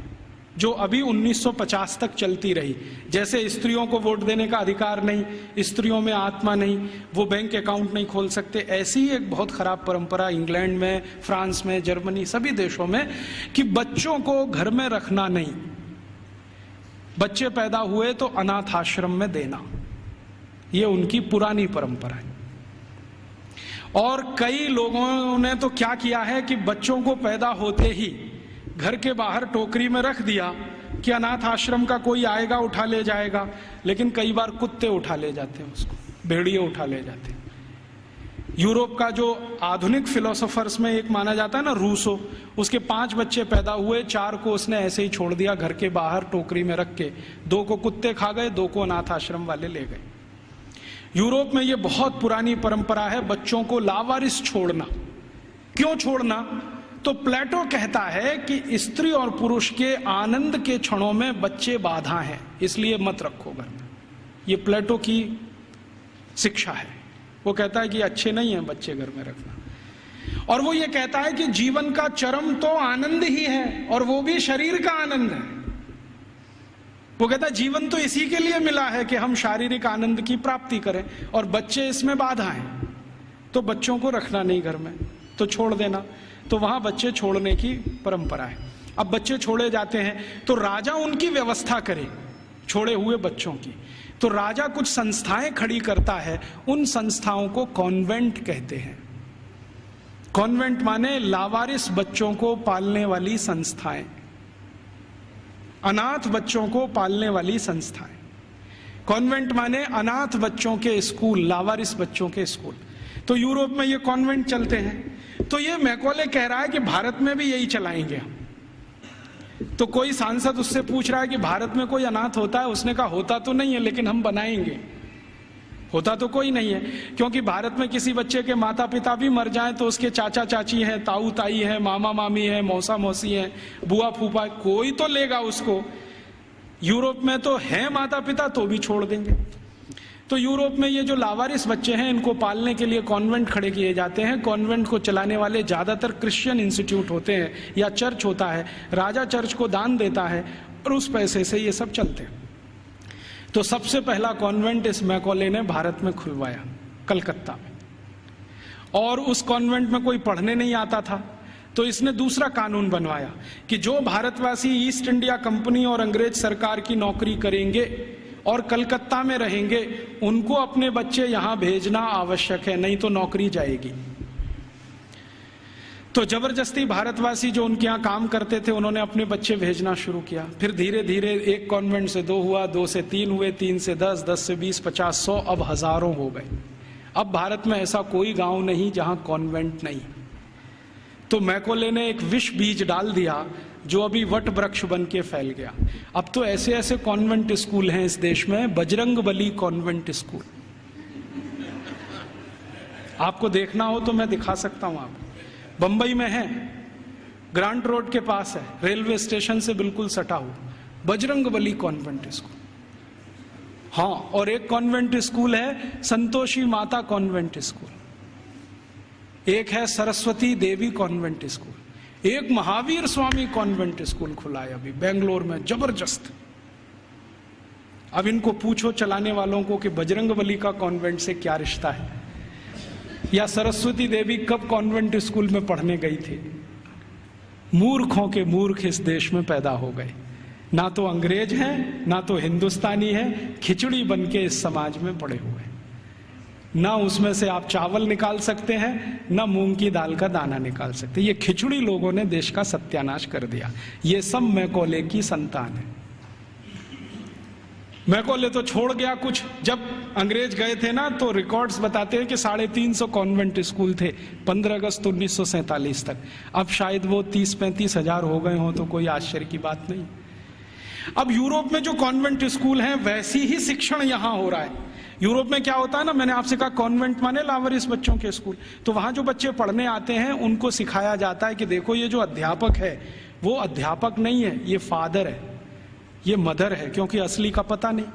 जो अभी 1950 तक चलती रही। जैसे स्त्रियों को वोट देने का अधिकार नहीं, स्त्रियों में आत्मा नहीं, वो बैंक अकाउंट नहीं खोल सकते, ऐसी ही एक बहुत खराब परंपरा इंग्लैंड में, फ्रांस में, जर्मनी, सभी देशों में, कि बच्चों को घर में रखना नहीं, बच्चे पैदा हुए तो अनाथ आश्रम में देना, ये उनकी पुरानी परंपरा है। और कई लोगों ने तो क्या किया है कि बच्चों को पैदा होते ही घर के बाहर टोकरी में रख दिया कि अनाथ आश्रम का कोई आएगा उठा ले जाएगा, लेकिन कई बार कुत्ते उठा ले जाते हैं उसको, भेड़िए उठा ले जाते हैं। यूरोप का जो आधुनिक फिलोसोफर्स में एक माना जाता है ना, रूसो, उसके 5 बच्चे पैदा हुए, 4 को उसने ऐसे ही छोड़ दिया घर के बाहर टोकरी में रख के, 2 को कुत्ते खा गए, 2 को अनाथ आश्रम वाले ले गए। यूरोप में ये बहुत पुरानी परंपरा है बच्चों को लावारिस छोड़ना। क्यों छोड़ना? तो प्लेटो कहता है कि स्त्री और पुरुष के आनंद के क्षणों में बच्चे बाधा हैं, इसलिए मत रखो घर में। ये प्लेटो की शिक्षा है। वो कहता है कि अच्छे नहीं है बच्चे घर में रखना। और वो ये कहता है कि जीवन का चरम तो आनंद ही है, और वो भी शरीर का आनंद है। वो कहता है जीवन तो इसी के लिए मिला है कि हम शारीरिक आनंद की प्राप्ति करें, और बच्चे इसमें बाधा हैं, तो बच्चों को रखना नहीं घर में, तो छोड़ देना। तो वहां बच्चे छोड़ने की परंपरा है। अब बच्चे छोड़े जाते हैं तो राजा उनकी व्यवस्था करे छोड़े हुए बच्चों की। तो राजा कुछ संस्थाएं खड़ी करता है, उन संस्थाओं को कॉन्वेंट कहते हैं। कॉन्वेंट माने लावारिस बच्चों को पालने वाली संस्थाएं, अनाथ बच्चों को पालने वाली संस्थाएं। कॉन्वेंट माने अनाथ बच्चों के स्कूल, लावारिस बच्चों के स्कूल। तो यूरोप में ये कॉन्वेंट चलते हैं। तो ये मैकॉले कह रहा है कि भारत में भी यही चलाएंगे हम। तो कोई सांसद उससे पूछ रहा है कि भारत में कोई अनाथ होता है? उसने कहा होता तो नहीं है, लेकिन हम बनाएंगे। होता तो कोई नहीं है, क्योंकि भारत में किसी बच्चे के माता पिता भी मर जाएं तो उसके चाचा चाची हैं, ताऊ ताई है, मामा मामी है, मौसा मौसी है, बुआ फूफा, कोई तो लेगा उसको। यूरोप में तो है माता पिता, तो भी छोड़ देंगे। तो यूरोप में ये जो लावारिस बच्चे हैं, इनको पालने के लिए कॉन्वेंट खड़े किए जाते हैं। कॉन्वेंट को चलाने वाले ज्यादातर क्रिश्चियन इंस्टीट्यूट होते हैं या चर्च होता है। राजा चर्च को दान देता है और उस पैसे से ये सब चलते हैं। तो सबसे पहला कॉन्वेंट इस मैकॉले ने भारत में खुलवाया, कलकत्ता में। और उस कॉन्वेंट में कोई पढ़ने नहीं आता था, तो इसने दूसरा कानून बनवाया कि जो भारतवासी ईस्ट इंडिया कंपनी और अंग्रेज सरकार की नौकरी करेंगे और कलकत्ता में रहेंगे, उनको अपने बच्चे यहां भेजना आवश्यक है, नहीं तो नौकरी जाएगी। तो जबरदस्ती भारतवासी जो उनके यहाँ काम करते थे, उन्होंने अपने बच्चे भेजना शुरू किया। फिर धीरे धीरे एक कॉन्वेंट से 2 हुआ, 2 से 3 हुए, 3 से 10, 10 से 20, 50, 100, अब हजारों हो गए। अब भारत में ऐसा कोई गांव नहीं जहां कॉन्वेंट नहीं। तो मैकॉले ने एक विष बीज डाल दिया जो अभी वट वृक्ष बन के फैल गया। अब तो ऐसे ऐसे कॉन्वेंट स्कूल हैं इस देश में, बजरंगबली कॉन्वेंट स्कूल। आपको देखना हो तो मैं दिखा सकता हूं आपको। बंबई में है, ग्रांट रोड के पास है, रेलवे स्टेशन से बिल्कुल सटा हुआ, बजरंगबली कॉन्वेंट स्कूल। हाँ, और एक कॉन्वेंट स्कूल है संतोषी माता कॉन्वेंट स्कूल, एक है सरस्वती देवी कॉन्वेंट स्कूल, एक महावीर स्वामी कॉन्वेंट स्कूल खुला है अभी बेंगलोर में, जबरदस्त। अब इनको पूछो चलाने वालों को कि बजरंगबली का कॉन्वेंट से क्या रिश्ता है, या सरस्वती देवी कब कॉन्वेंट स्कूल में पढ़ने गई थी। मूर्खों के मूर्ख इस देश में पैदा हो गए, ना तो अंग्रेज हैं ना तो हिंदुस्तानी है, खिचड़ी बन के इस समाज में पड़े हुए। ना उसमें से आप चावल निकाल सकते हैं, ना मूंग की दाल का दाना निकाल सकते। ये खिचड़ी लोगों ने देश का सत्यानाश कर दिया। ये सब मैकॉले की संतान है। मैकॉले तो छोड़ गया कुछ। जब अंग्रेज गए थे ना, तो रिकॉर्ड्स बताते हैं कि 350 कॉन्वेंट स्कूल थे 15 अगस्त 1947 तक। अब शायद वो 30-35 हजार हो गए हों, तो कोई आश्चर्य की बात नहीं। अब यूरोप में जो कॉन्वेंट स्कूल हैं, वैसी ही शिक्षण यहां हो रहा है। यूरोप में क्या होता है ना, मैंने आपसे कहा कॉन्वेंट माने लावारिस बच्चों के स्कूल। तो वहां जो बच्चे पढ़ने आते हैं, उनको सिखाया जाता है कि देखो ये जो अध्यापक है वो अध्यापक नहीं है, ये फादर है, ये मदर है, क्योंकि असली का पता नहीं।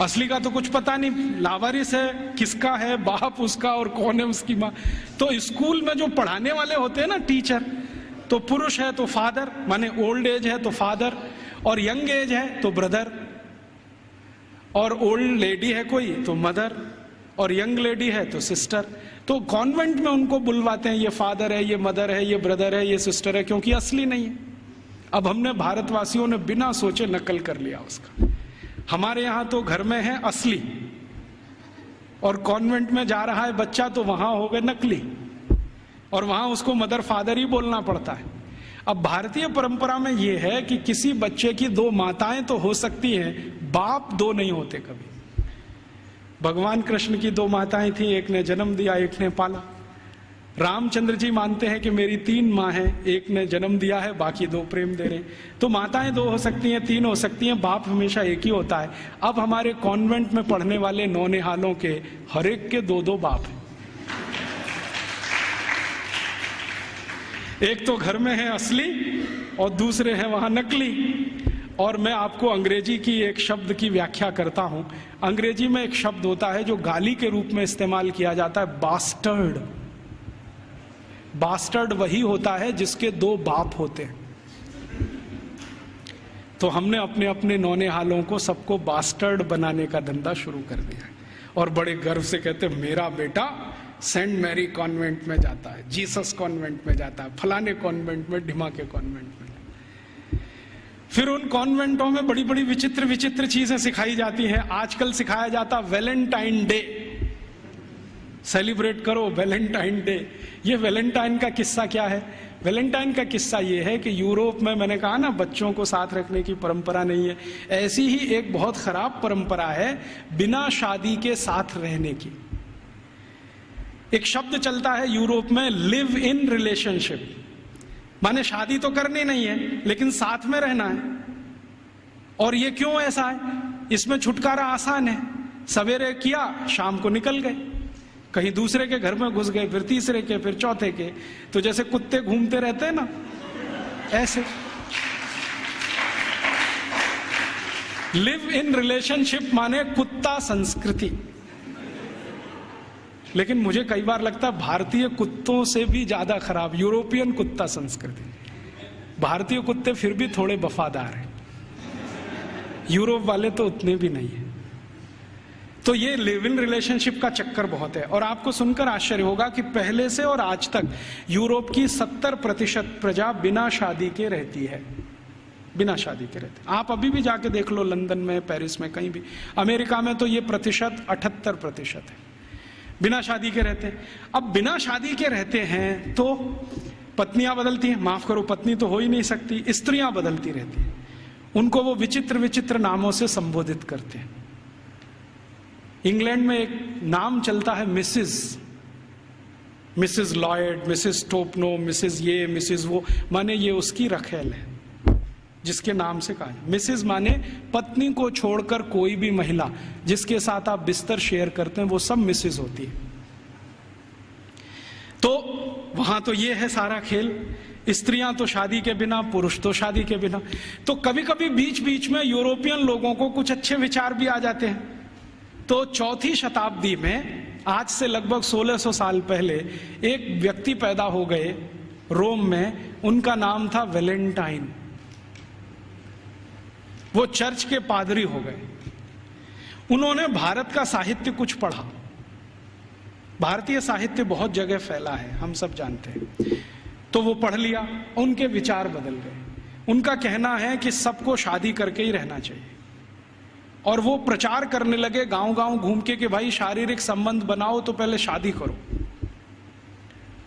असली का तो कुछ पता नहीं, लावारिस है, किसका है बाप उसका और कौन है उसकी माँ। तो स्कूल में जो पढ़ाने वाले होते हैं ना टीचर, तो पुरुष है तो फादर, माने ओल्ड एज है तो फादर, और यंग एज है तो ब्रदर, और ओल्ड लेडी है कोई तो मदर, और यंग लेडी है तो सिस्टर। तो कॉन्वेंट में उनको बुलवाते हैं, ये फादर है, ये मदर है, ये ब्रदर है, ये सिस्टर है, क्योंकि असली नहीं है। अब हमने भारतवासियों ने बिना सोचे नकल कर लिया उसका। हमारे यहां तो घर में है असली, और कॉन्वेंट में जा रहा है बच्चा तो वहां हो गए नकली, और वहां उसको मदर फादर ही बोलना पड़ता है। अब भारतीय परंपरा में यह है कि किसी बच्चे की दो माताएं तो हो सकती हैं, बाप दो नहीं होते कभी। भगवान कृष्ण की दो माताएं थी, एक ने जन्म दिया, एक ने पाला। रामचंद्र जी मानते हैं कि मेरी 3 माँ हैं, एक ने जन्म दिया है, बाकी 2 प्रेम दे रहे हैं। तो माताएं 2 हो सकती हैं, 3 हो सकती हैं, बाप हमेशा एक ही होता है। अब हमारे कॉन्वेंट में पढ़ने वाले नौनिहालों के हर एक के 2-2 बाप हैं। एक तो घर में है असली और दूसरे हैं वहां नकली। और मैं आपको अंग्रेजी की एक शब्द की व्याख्या करता हूं। अंग्रेजी में एक शब्द होता है जो गाली के रूप में इस्तेमाल किया जाता है, बास्टर्ड। बास्टर्ड वही होता है जिसके 2 बाप होते हैं। तो हमने अपने अपने नौनिहालों को सबको बास्टर्ड बनाने का धंधा शुरू कर दिया है, और बड़े गर्व से कहते हैं मेरा बेटा सेंट मैरी कॉन्वेंट में जाता है, जीसस कॉन्वेंट में जाता है, फलाने कॉन्वेंट में, ढिमाके कॉन्वेंट में। फिर उन कॉन्वेंटों में बड़ी बड़ी विचित्र विचित्र चीजें सिखाई जाती हैं। आजकल सिखाया जाता वैलेंटाइन डे, सेलिब्रेट करो वैलेंटाइन डे। ये वैलेंटाइन का किस्सा क्या है? वैलेंटाइन का किस्सा ये है कि यूरोप में, मैंने कहा ना बच्चों को साथ रखने की परंपरा नहीं है, ऐसी ही एक बहुत खराब परंपरा है बिना शादी के साथ रहने की। एक शब्द चलता है यूरोप में, लिव इन रिलेशनशिप, माने शादी तो करनी नहीं है लेकिन साथ में रहना है। और ये क्यों ऐसा है? इसमें छुटकारा आसान है, सवेरे किया शाम को निकल गए, कहीं दूसरे के घर में घुस गए, फिर तीसरे के, फिर चौथे के। तो जैसे कुत्ते घूमते रहते हैं ना, ऐसे। लिव इन रिलेशनशिप माने कुत्ता संस्कृति। लेकिन मुझे कई बार लगता है भारतीय कुत्तों से भी ज्यादा खराब यूरोपियन कुत्ता संस्कृति। भारतीय कुत्ते फिर भी थोड़े वफादार हैं, यूरोप वाले तो उतने भी नहीं है। तो ये लिव इन रिलेशनशिप का चक्कर बहुत है। और आपको सुनकर आश्चर्य होगा कि पहले से और आज तक यूरोप की 70% प्रजा बिना शादी के रहती है, बिना शादी के रहते। आप अभी भी जाके देख लो, लंदन में, पेरिस में, कहीं भी। अमेरिका में तो ये प्रतिशत 78% है, बिना शादी के रहते हैं। अब बिना शादी के रहते हैं तो पत्नियां बदलती हैं, माफ करो पत्नी तो हो ही नहीं सकती, स्त्रियां बदलती रहती हैं। उनको वो विचित्र विचित्र नामों से संबोधित करते हैं। इंग्लैंड में एक नाम चलता है Mrs Lloyd, Mrs Topno, Mrs ये, मिसेस वो, माने ये उसकी रखेल है जिसके नाम से कहा। मिसेस माने पत्नी को छोड़कर कोई भी महिला जिसके साथ आप बिस्तर शेयर करते हैं वो सब मिसेस होती है। तो वहां तो ये है सारा खेल, स्त्रियां तो शादी के बिना, पुरुष तो शादी के बिना। तो कभी कभी बीच बीच में यूरोपियन लोगों को कुछ अच्छे विचार भी आ जाते हैं। तो 4वीं शताब्दी में, आज से लगभग 1600 साल पहले, एक व्यक्ति पैदा हो गए रोम में, उनका नाम था वैलेंटाइन। वो चर्च के पादरी हो गए। उन्होंने भारत का साहित्य कुछ पढ़ा। भारतीय साहित्य बहुत जगह फैला है, हम सब जानते हैं। तो वो पढ़ लिया, उनके विचार बदल गए। उनका कहना है कि सबको शादी करके ही रहना चाहिए। और वो प्रचार करने लगे गांव गांव घूम के कि भाई शारीरिक संबंध बनाओ तो पहले शादी करो।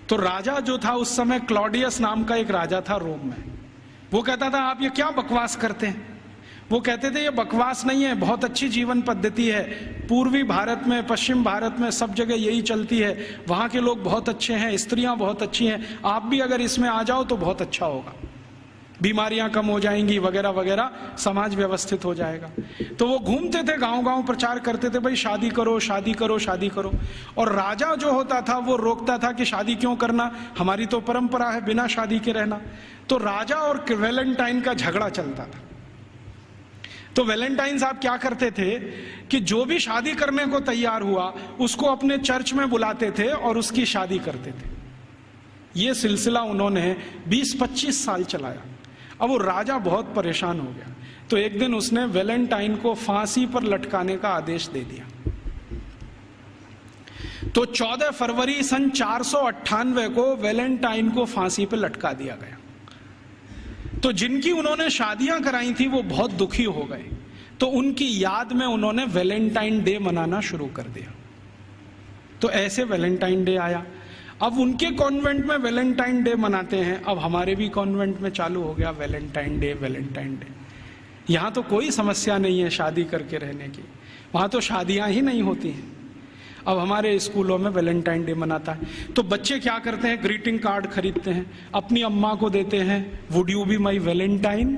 तो राजा जो था उस समय, क्लॉडियस नाम का एक राजा था रोम में, वो कहता था आप ये क्या बकवास करते हैं। वो कहते थे ये बकवास नहीं है, बहुत अच्छी जीवन पद्धति है। पूर्वी भारत में, पश्चिम भारत में, सब जगह यही चलती है। वहां के लोग बहुत अच्छे हैं, स्त्रियां बहुत अच्छी हैं, आप भी अगर इसमें आ जाओ तो बहुत अच्छा होगा, बीमारियां कम हो जाएंगी वगैरह वगैरह, समाज व्यवस्थित हो जाएगा। तो वो घूमते थे गांव गांव, प्रचार करते थे भाई शादी करो, शादी करो, शादी करो। और राजा जो होता था वो रोकता था कि शादी क्यों करना, हमारी तो परंपरा है बिना शादी के रहना। तो राजा और वैलेंटाइन का झगड़ा चलता था। तो वैलेंटाइन साहब क्या करते थे कि जो भी शादी करने को तैयार हुआ उसको अपने चर्च में बुलाते थे और उसकी शादी करते थे। ये सिलसिला उन्होंने 20-25 साल चलाया। अब वो राजा बहुत परेशान हो गया, तो एक दिन उसने वैलेंटाइन को फांसी पर लटकाने का आदेश दे दिया। तो 14 फरवरी सन 498 को वैलेंटाइन को फांसी पर लटका दिया गया। तो जिनकी उन्होंने शादियां कराई थी वो बहुत दुखी हो गए, तो उनकी याद में उन्होंने वैलेंटाइन डे मनाना शुरू कर दिया। तो ऐसे वैलेंटाइन डे आया। अब उनके कॉन्वेंट में वैलेंटाइन डे मनाते हैं, अब हमारे भी कॉन्वेंट में चालू हो गया वैलेंटाइन डे, वैलेंटाइन डे। यहां तो कोई समस्या नहीं है शादी करके रहने की, वहां तो शादियां ही नहीं होती हैं। अब हमारे स्कूलों में वैलेंटाइन डे मनाता है, तो बच्चे क्या करते हैं, ग्रीटिंग कार्ड खरीदते हैं, अपनी अम्मा को देते हैं would you be my valentine,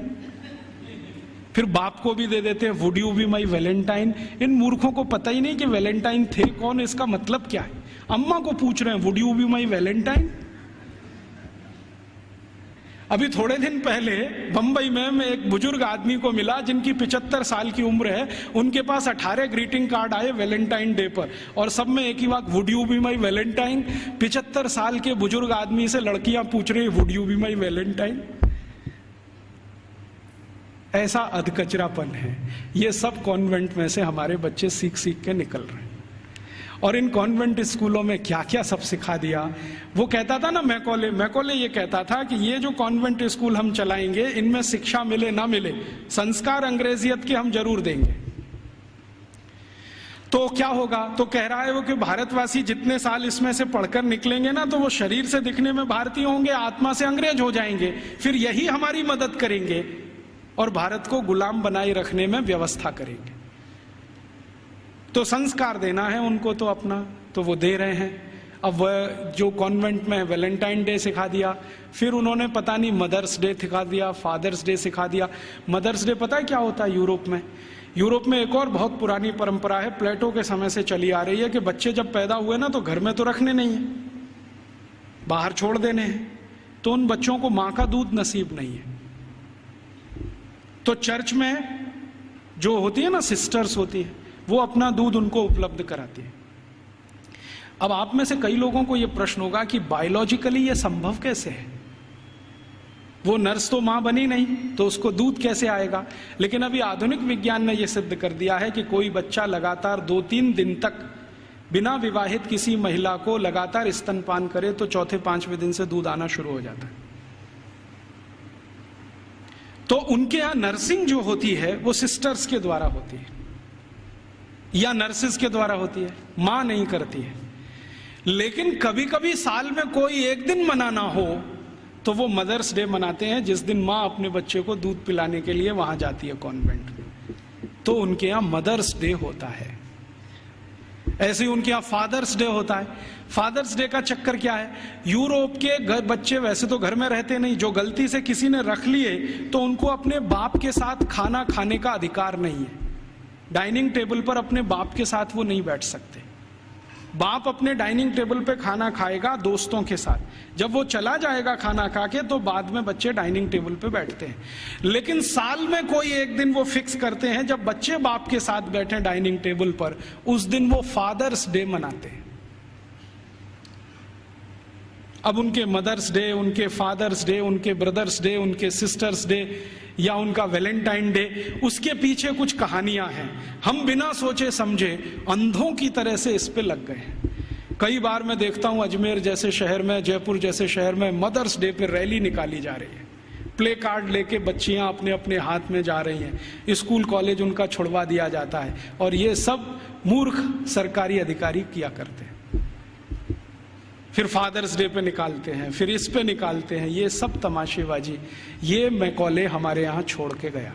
फिर बाप को भी दे देते हैं would you be my valentine. इन मूर्खों को पता ही नहीं कि वैलेंटाइन थे कौन, इसका मतलब क्या है। अम्मा को पूछ रहे हैं would you be my Valentine. अभी थोड़े दिन पहले बंबई में मैं एक बुजुर्ग आदमी को मिला जिनकी 75 साल की उम्र है, उनके पास 18 ग्रीटिंग कार्ड आए वैलेंटाइन डे पर, और सब में एक ही बात would you be my Valentine. 75 साल के बुजुर्ग आदमी से लड़कियां पूछ रही would you be my Valentine. ऐसा अधकचरापन है। ये सब कॉन्वेंट में से हमारे बच्चे सीख सीख के निकल रहे हैं। और इन कॉन्वेंट स्कूलों में क्या क्या सब सिखा दिया। वो कहता था ना मैकॉले ये कहता था कि ये जो कॉन्वेंट स्कूल हम चलाएंगे इनमें शिक्षा मिले ना मिले, संस्कार अंग्रेजियत के हम जरूर देंगे। तो क्या होगा, तो कह रहा है वो कि भारतवासी जितने साल इसमें से पढ़कर निकलेंगे ना, तो वो शरीर से दिखने में भारतीय होंगे, आत्मा से अंग्रेज हो जाएंगे, फिर यही हमारी मदद करेंगे और भारत को गुलाम बनाए रखने में व्यवस्था करेंगे। तो संस्कार देना है उनको तो अपना, तो वो दे रहे हैं। अब वह जो कॉन्वेंट में वैलेंटाइन डे सिखा दिया, फिर उन्होंने पता नहीं मदर्स डे सिखा दिया, फादर्स डे सिखा दिया। मदर्स डे पता है क्या होता है यूरोप में? यूरोप में एक और बहुत पुरानी परंपरा है, प्लेटो के समय से चली आ रही है, कि बच्चे जब पैदा हुए ना तो घर में तो रखने नहीं है, बाहर छोड़ देने हैं। तो उन बच्चों को मां का दूध नसीब नहीं है, तो चर्च में जो होती है ना, सिस्टर्स होती है, वो अपना दूध उनको उपलब्ध कराती है। अब आप में से कई लोगों को यह प्रश्न होगा कि बायोलॉजिकली यह संभव कैसे है? वो नर्स तो मां बनी नहीं, तो उसको दूध कैसे आएगा? लेकिन अभी आधुनिक विज्ञान ने यह सिद्ध कर दिया है कि कोई बच्चा लगातार 2-3 दिन तक बिना विवाहित किसी महिला को लगातार स्तनपान करे तो 4-5वें दिन से दूध आना शुरू हो जाता है। तो उनके यहां नर्सिंग जो होती है वो सिस्टर्स के द्वारा होती है या नर्सिस के द्वारा होती है, मां नहीं करती है। लेकिन कभी कभी साल में कोई एक दिन मनाना हो तो वो मदर्स डे मनाते हैं, जिस दिन मां अपने बच्चे को दूध पिलाने के लिए वहां जाती है कॉन्वेंट में, तो उनके यहां मदर्स डे होता है। ऐसे ही उनके यहां फादर्स डे होता है। फादर्स डे का चक्कर क्या है, यूरोप के बच्चे वैसे तो घर में रहते नहीं, जो गलती से किसी ने रख लिए तो उनको अपने बाप के साथ खाना खाने का अधिकार नहीं है। डाइनिंग टेबल पर अपने बाप के साथ वो नहीं बैठ सकते। बाप अपने डाइनिंग टेबल पे खाना खाएगा दोस्तों के साथ, जब वो चला जाएगा खाना खा के तो बाद में बच्चे डाइनिंग टेबल पे बैठते हैं। लेकिन साल में कोई एक दिन वो फिक्स करते हैं जब बच्चे बाप के साथ बैठे डाइनिंग टेबल पर, उस दिन वो फादर्स डे मनाते हैं। अब उनके मदर्स डे, उनके फादर्स डे, उनके ब्रदर्स डे, उनके सिस्टर्स डे या उनका वैलेंटाइन डे, उसके पीछे कुछ कहानियां हैं। हम बिना सोचे समझे अंधों की तरह से इस पे लग गए। कई बार मैं देखता हूं अजमेर जैसे शहर में, जयपुर जैसे शहर में मदर्स डे पे रैली निकाली जा रही है, प्ले कार्ड लेके बच्चियां अपने अपने हाथ में जा रही हैं, स्कूल कॉलेज उनका छुड़वा दिया जाता है, और ये सब मूर्ख सरकारी अधिकारी किया करते हैं। फिर फादर्स डे पे निकालते हैं, फिर इस पे निकालते हैं, ये सब तमाशेबाजी। ये मैकॉले हमारे यहाँ छोड़ के गया,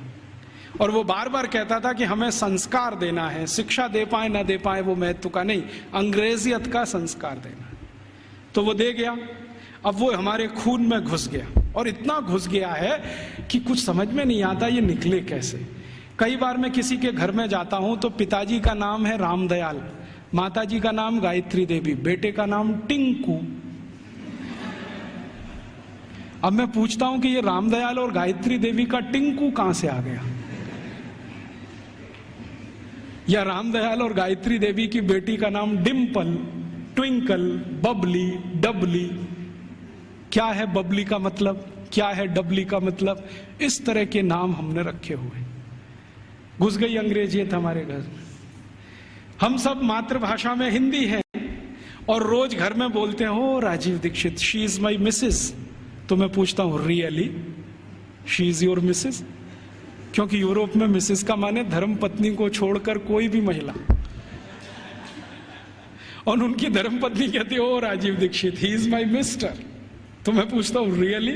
और वो बार बार कहता था कि हमें संस्कार देना है, शिक्षा दे पाए ना दे पाए वो महत्व का नहीं, अंग्रेजियत का संस्कार देना है। तो वो दे गया। अब वो हमारे खून में घुस गया, और इतना घुस गया है कि कुछ समझ में नहीं आता ये निकले कैसे। कई बार मैं किसी के घर में जाता हूं तो पिताजी का नाम है रामदयाल, माताजी का नाम गायत्री देवी, बेटे का नाम टिंकू। अब मैं पूछता हूं कि ये रामदयाल और गायत्री देवी का टिंकू कहां से आ गया? या रामदयाल और गायत्री देवी की बेटी का नाम डिम्पल, ट्विंकल, बबली, डबली। क्या है बबली का मतलब, क्या है डबली का मतलब? इस तरह के नाम हमने रखे हुए। घुस गई अंग्रेजियत हमारे घर में। हम सब मातृभाषा में हिंदी हैं और रोज घर में बोलते हैं, oh Rajiv Dixit, she is my Mrs. तो मैं पूछता हूं, really she is your Mrs? क्योंकि यूरोप में मिसेस का माने धर्म पत्नी को छोड़कर कोई भी महिला, और उनकी धर्म पत्नी कहती है, oh Rajiv Dixit, he is my mister. तो मैं पूछता हूं, रियली?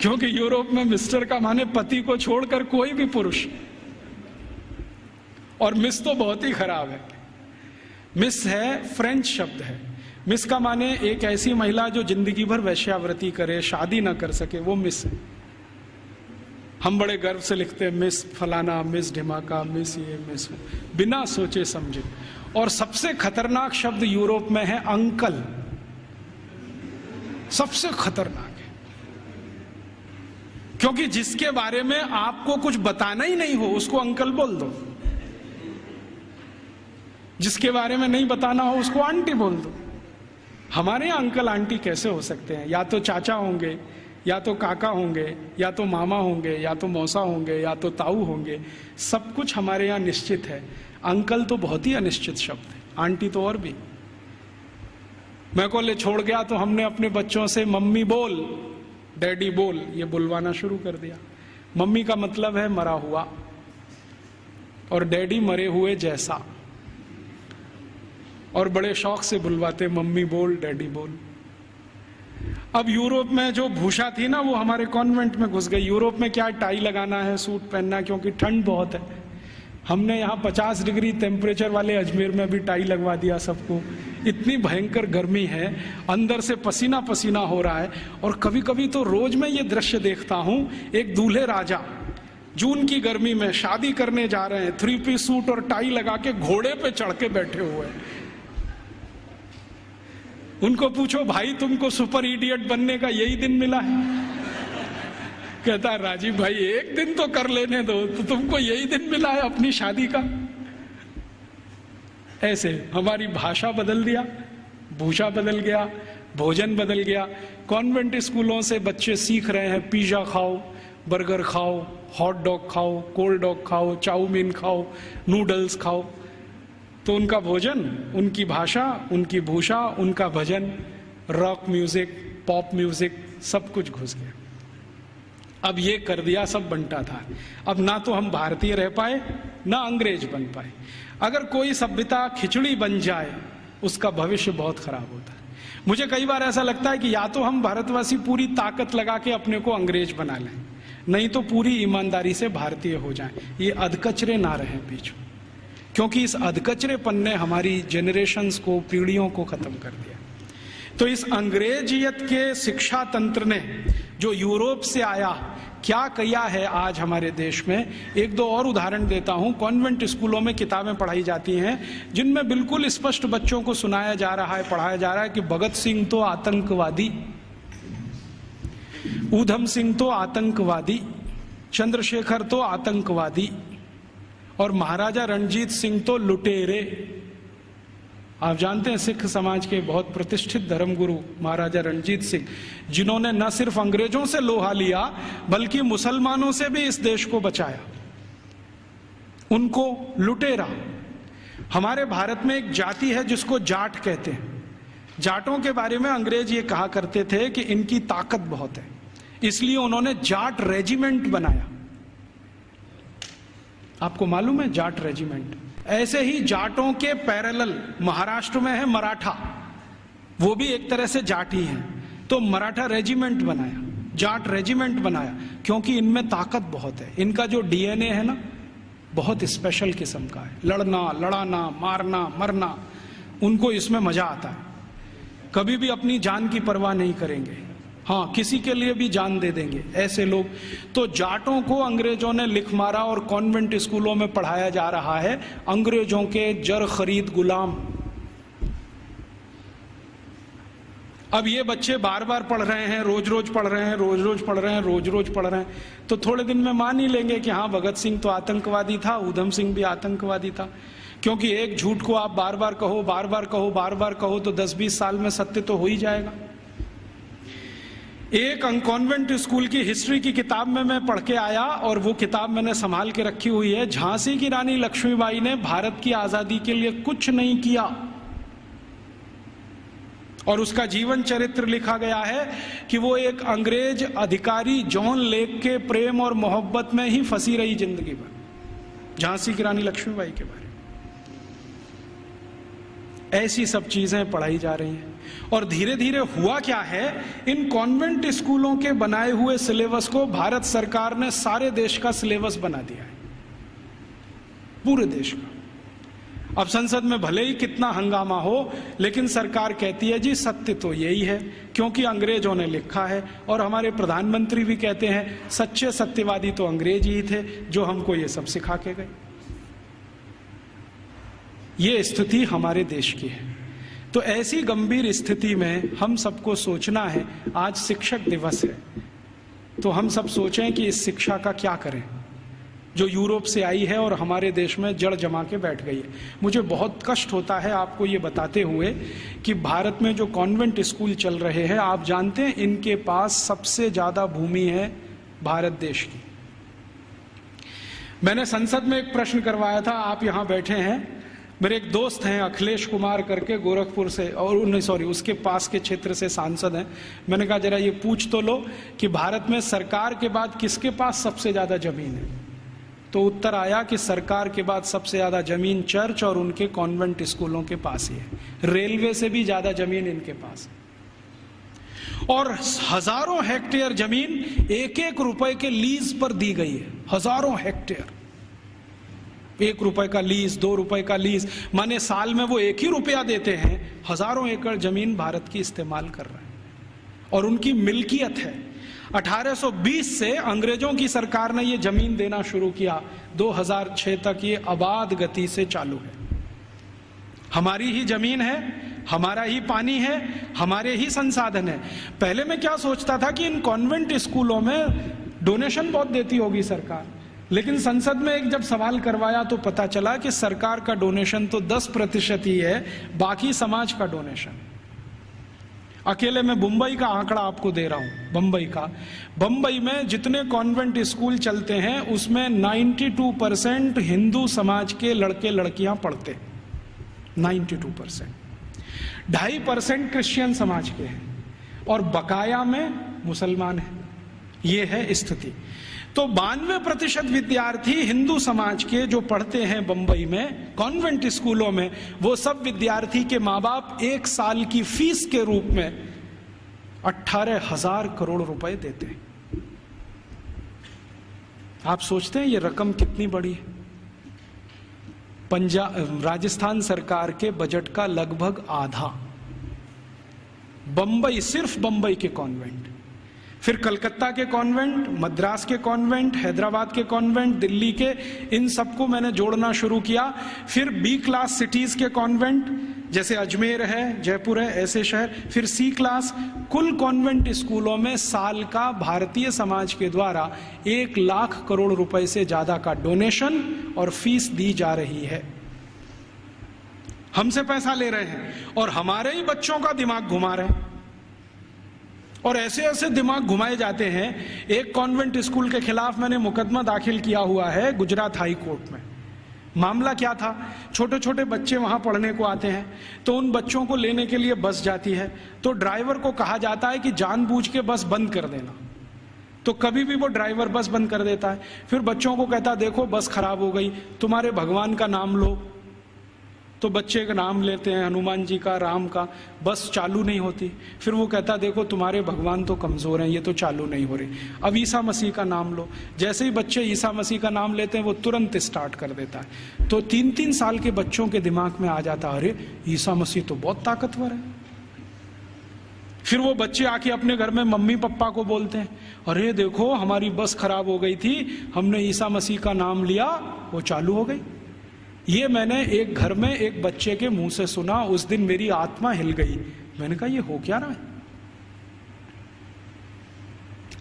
क्योंकि यूरोप में मिस्टर का माने पति को छोड़कर कोई भी पुरुष, और मिस तो बहुत ही खराब है। मिस है फ्रेंच शब्द है। मिस का माने एक ऐसी महिला जो जिंदगी भर वैश्यावृत्ति करे, शादी ना कर सके, वो मिस है। हम बड़े गर्व से लिखते हैं मिस फलाना, मिस ढिमाका, मिस ये, मिस वो, बिना सोचे समझे। और सबसे खतरनाक शब्द यूरोप में है अंकल। सबसे खतरनाक है, क्योंकि जिसके बारे में आपको कुछ बताना ही नहीं हो उसको अंकल बोल दो, जिसके बारे में नहीं बताना हो उसको आंटी बोल दो। हमारे यहाँ अंकल आंटी कैसे हो सकते हैं? या तो चाचा होंगे, या तो काका होंगे, या तो मामा होंगे, या तो मौसा होंगे, या तो ताऊ होंगे। सब कुछ हमारे यहाँ निश्चित है। अंकल तो बहुत ही अनिश्चित शब्द है, आंटी तो और भी। मैं कॉलेज छोड़ गया तो हमने अपने बच्चों से मम्मी बोल, डैडी बोल, ये बुलवाना शुरू कर दिया। मम्मी का मतलब है मरा हुआ, और डैडी मरे हुए जैसा, और बड़े शौक से बुलवाते मम्मी बोल, डैडी बोल। अब यूरोप में जो भूषा थी ना, वो हमारे कॉन्वेंट में घुस गई। यूरोप में क्या टाई लगाना है, सूट पहनना, क्योंकि ठंड बहुत है। हमने यहाँ 50 डिग्री टेम्परेचर वाले अजमेर में भी टाई लगवा दिया सबको। इतनी भयंकर गर्मी है, अंदर से पसीना पसीना हो रहा है। और कभी कभी तो रोज मैं ये दृश्य देखता हूँ, एक दूल्हे राजा जून की गर्मी में शादी करने जा रहे हैं, 3 पीस सूट और टाई लगा के घोड़े पे चढ़ के बैठे हुए हैं। उनको पूछो, भाई तुमको सुपर इडियट बनने का यही दिन मिला है? कहता है, राजीव भाई एक दिन तो कर लेने दो, तो तुमको यही दिन मिला है अपनी शादी का? ऐसे हमारी भाषा बदल दिया, भूषा बदल गया, भोजन बदल गया। कॉन्वेंट स्कूलों से बच्चे सीख रहे हैं पिज्जा खाओ, बर्गर खाओ, हॉट डॉग खाओ, कोल्ड डॉग खाओ, चाउमीन खाओ, नूडल्स खाओ। तो उनका भोजन, उनकी भाषा, उनकी भूषा, उनका भजन, रॉक म्यूजिक, पॉप म्यूजिक, सब कुछ घुस गया। अब ये कर दिया सब बंटा था। अब ना तो हम भारतीय रह पाए, ना अंग्रेज बन पाए। अगर कोई सभ्यता खिचड़ी बन जाए, उसका भविष्य बहुत खराब होता है। मुझे कई बार ऐसा लगता है कि या तो हम भारतवासी पूरी ताकत लगा के अपने को अंग्रेज बना लें, नहीं तो पूरी ईमानदारी से भारतीय हो जाएं। ये अधकचरे ना रहे बीच में, क्योंकि इस अधकचरेपन ने हमारी जनरेशन्स को, पीढ़ियों को खत्म कर दिया। तो इस अंग्रेजियत के शिक्षा तंत्र ने जो यूरोप से आया, क्या किया है आज हमारे देश में। एक दो और उदाहरण देता हूं। कॉन्वेंट स्कूलों में किताबें पढ़ाई जाती हैं जिनमें बिल्कुल स्पष्ट बच्चों को सुनाया जा रहा है, पढ़ाया जा रहा है कि भगत सिंह तो आतंकवादी, ऊधम सिंह तो आतंकवादी, चंद्रशेखर तो आतंकवादी, और महाराजा रणजीत सिंह तो लुटेरे। आप जानते हैं सिख समाज के बहुत प्रतिष्ठित धर्मगुरु महाराजा रणजीत सिंह, जिन्होंने न सिर्फ अंग्रेजों से लोहा लिया बल्कि मुसलमानों से भी इस देश को बचाया, उनको लुटेरा। हमारे भारत में एक जाति है जिसको जाट कहते हैं। जाटों के बारे में अंग्रेज ये कहा करते थे कि इनकी ताकत बहुत है, इसलिए उन्होंने जाट रेजिमेंट बनाया। आपको मालूम है जाट रेजिमेंट? ऐसे ही जाटों के पैरेलल महाराष्ट्र में है मराठा, वो भी एक तरह से जाट ही है। तो मराठा रेजिमेंट बनाया, जाट रेजिमेंट बनाया, क्योंकि इनमें ताकत बहुत है। इनका जो डीएनए है ना, बहुत स्पेशल किस्म का है। लड़ना, लड़ाना, मारना, मरना, उनको इसमें मजा आता है। कभी भी अपनी जान की परवाह नहीं करेंगे, हाँ किसी के लिए भी जान दे देंगे, ऐसे लोग। तो जाटों को अंग्रेजों ने लिख मारा और कॉन्वेंट स्कूलों में पढ़ाया जा रहा है अंग्रेजों के जर खरीद गुलाम। अब ये बच्चे बार बार पढ़ रहे हैं, रोज रोज पढ़ रहे हैं, रोज रोज पढ़ रहे हैं, रोज रोज पढ़ रहे हैं, तो थोड़े दिन में मान ही लेंगे कि हाँ, भगत सिंह तो आतंकवादी था, ऊधम सिंह भी आतंकवादी था। क्योंकि एक झूठ को आप बार बार कहो, बार बार कहो, बार बार कहो, तो 10-20 साल में सत्य तो हो ही जाएगा। एक कॉन्वेंट स्कूल की हिस्ट्री की किताब में मैं पढ़ के आया, और वो किताब मैंने संभाल के रखी हुई है। झांसी की रानी लक्ष्मीबाई ने भारत की आजादी के लिए कुछ नहीं किया, और उसका जीवन चरित्र लिखा गया है कि वो एक अंग्रेज अधिकारी जॉन लेक के प्रेम और मोहब्बत में ही फंसी रही जिंदगी भर। झांसी की रानी लक्ष्मीबाई के बारे में ऐसी सब चीजें पढ़ाई जा रही हैं। और धीरे धीरे हुआ क्या है, इन कॉन्वेंट स्कूलों के बनाए हुए सिलेबस को भारत सरकार ने सारे देश का सिलेबस बना दिया है, पूरे देश का। अब संसद में भले ही कितना हंगामा हो, लेकिन सरकार कहती है जी सत्य तो यही है, क्योंकि अंग्रेजों ने लिखा है। और हमारे प्रधानमंत्री भी कहते हैं सच्चे सत्यवादी तो अंग्रेज ही थे जो हमको ये सब सिखा के गए। ये स्थिति हमारे देश की है। तो ऐसी गंभीर स्थिति में हम सबको सोचना है, आज शिक्षक दिवस है, तो हम सब सोचें कि इस शिक्षा का क्या करें जो यूरोप से आई है और हमारे देश में जड़ जमा के बैठ गई है। मुझे बहुत कष्ट होता है आपको ये बताते हुए कि भारत में जो कॉन्वेंट स्कूल चल रहे हैं, आप जानते हैं इनके पास सबसे ज्यादा भूमि है भारत देश की। मैंने संसद में एक प्रश्न करवाया था, आप यहां बैठे हैं, मेरे एक दोस्त हैं अखिलेश कुमार करके गोरखपुर से, और नहीं सॉरी उसके पास के क्षेत्र से सांसद हैं। मैंने कहा जरा ये पूछ तो लो कि भारत में सरकार के बाद किसके पास सबसे ज्यादा जमीन है। तो उत्तर आया कि सरकार के बाद सबसे ज्यादा जमीन चर्च और उनके कॉन्वेंट स्कूलों के पास ही है। रेलवे से भी ज्यादा जमीन इनके पास है। और हजारों हेक्टेयर जमीन 1-1 रुपए के लीज पर दी गई है। हजारों हेक्टेयर, 1 रुपए का लीज, 2 रुपए का लीज, माने साल में वो 1 ही रुपया देते हैं। हजारों एकड़ जमीन भारत की इस्तेमाल कर रहे हैं और उनकी मिल्कियत है। 1820 से अंग्रेजों की सरकार ने ये जमीन देना शुरू किया, 2006 तक ये आबाद गति से चालू है। हमारी ही जमीन है, हमारा ही पानी है, हमारे ही संसाधन है। पहले मैं क्या सोचता था कि इन कॉन्वेंट स्कूलों में डोनेशन बहुत देती होगी सरकार, लेकिन संसद में एक जब सवाल करवाया तो पता चला कि सरकार का डोनेशन तो 10% ही है, बाकी समाज का डोनेशन। अकेले मैं मुंबई का आंकड़ा आपको दे रहा हूं। बंबई में जितने कॉन्वेंट स्कूल चलते हैं उसमें 92% हिंदू समाज के लड़के लड़कियां पढ़ते, 92%। 2.5% क्रिश्चियन समाज के हैं और बकाया में मुसलमान हैं। ये है स्थिति। तो 92% विद्यार्थी हिंदू समाज के जो पढ़ते हैं बंबई में कॉन्वेंट स्कूलों में, वो सब विद्यार्थी के माँ बाप 1 साल की फीस के रूप में 18,000 करोड़ रुपए देते हैं। आप सोचते हैं ये रकम कितनी बड़ी है? राजस्थान सरकार के बजट का लगभग आधा बंबई, सिर्फ बंबई के कॉन्वेंट, फिर कलकत्ता के कॉन्वेंट, मद्रास के कॉन्वेंट, हैदराबाद के कॉन्वेंट, दिल्ली के, इन सबको मैंने जोड़ना शुरू किया। फिर B क्लास सिटीज के कॉन्वेंट जैसे अजमेर है, जयपुर है, ऐसे शहर, फिर C क्लास। कुल कॉन्वेंट स्कूलों में साल का भारतीय समाज के द्वारा 1 लाख करोड़ रुपए से ज्यादा का डोनेशन और फीस दी जा रही है। हमसे पैसा ले रहे हैं और हमारे ही बच्चों का दिमाग घुमा रहे हैं, और ऐसे ऐसे दिमाग घुमाए जाते हैं। एक कॉन्वेंट स्कूल के खिलाफ मैंने मुकदमा दाखिल किया हुआ है गुजरात हाई कोर्ट में। मामला क्या था, छोटे छोटे बच्चे वहां पढ़ने को आते हैं, तो उन बच्चों को लेने के लिए बस जाती है, तो ड्राइवर को कहा जाता है कि जानबूझ के बस बंद कर देना। तो कभी भी वो ड्राइवर बस बंद कर देता है। फिर बच्चों को कहता है देखो बस खराब हो गई, तुम्हारे भगवान का नाम लो। तो बच्चे का नाम लेते हैं, हनुमान जी का, राम का, बस चालू नहीं होती। फिर वो कहता देखो तुम्हारे भगवान तो कमजोर हैं, ये तो चालू नहीं हो रही, अब ईसा मसीह का नाम लो। जैसे ही बच्चे ईसा मसीह का नाम लेते हैं वो तुरंत स्टार्ट कर देता है। तो 3-3 साल के बच्चों के दिमाग में आ जाता अरे ईसा मसीह तो बहुत ताकतवर है। फिर वो बच्चे आके अपने घर में मम्मी पापा को बोलते हैं अरे देखो हमारी बस खराब हो गई थी, हमने ईसा मसीह का नाम लिया, वो चालू हो गई। ये मैंने एक घर में एक बच्चे के मुंह से सुना, उस दिन मेरी आत्मा हिल गई। मैंने कहा ये हो क्या रहा है?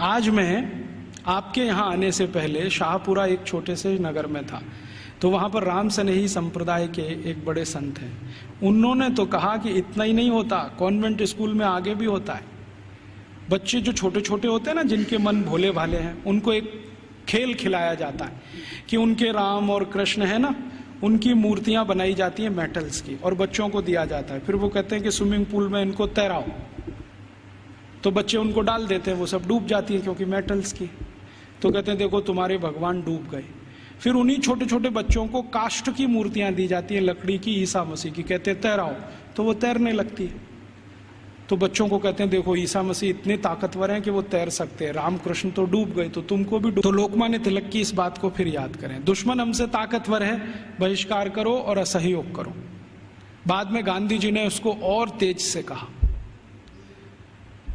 आज मैं आपके यहाँ आने से पहले शाहपुरा एक छोटे से नगर में था, तो वहाँ पर राम सनेही संप्रदाय के एक बड़े संत हैं। उन्होंने तो कहा कि इतना ही नहीं होता, कॉन्वेंट स्कूल में आगे भी होता है। बच्चे जो छोटे छोटे होते हैं ना, जिनके मन भोले भाले हैं, उनको एक खेल खिलाया जाता है कि उनके राम और कृष्ण है ना, उनकी मूर्तियां बनाई जाती हैं मेटल्स की और बच्चों को दिया जाता है। फिर वो कहते हैं कि स्विमिंग पूल में इनको तैराओ, तो बच्चे उनको डाल देते हैं, वो सब डूब जाती है क्योंकि मेटल्स की। तो कहते हैं देखो तुम्हारे भगवान डूब गए। फिर उन्हीं छोटे छोटे बच्चों को काष्ठ की मूर्तियां दी जाती हैं, लकड़ी की, ईसा मसीह की, कहते हैं तैराओ, तो वो तैरने लगती है। तो बच्चों को कहते हैं देखो ईसा मसीह इतने ताकतवर हैं कि वो तैर सकते हैं, रामकृष्ण तो डूब गए, तो तुमको भी तो लोकमान्य तिलक की इस बात को फिर याद करें, दुश्मन हमसे ताकतवर है, बहिष्कार करो और असहयोग करो। बाद में गांधी जी ने उसको और तेज से कहा।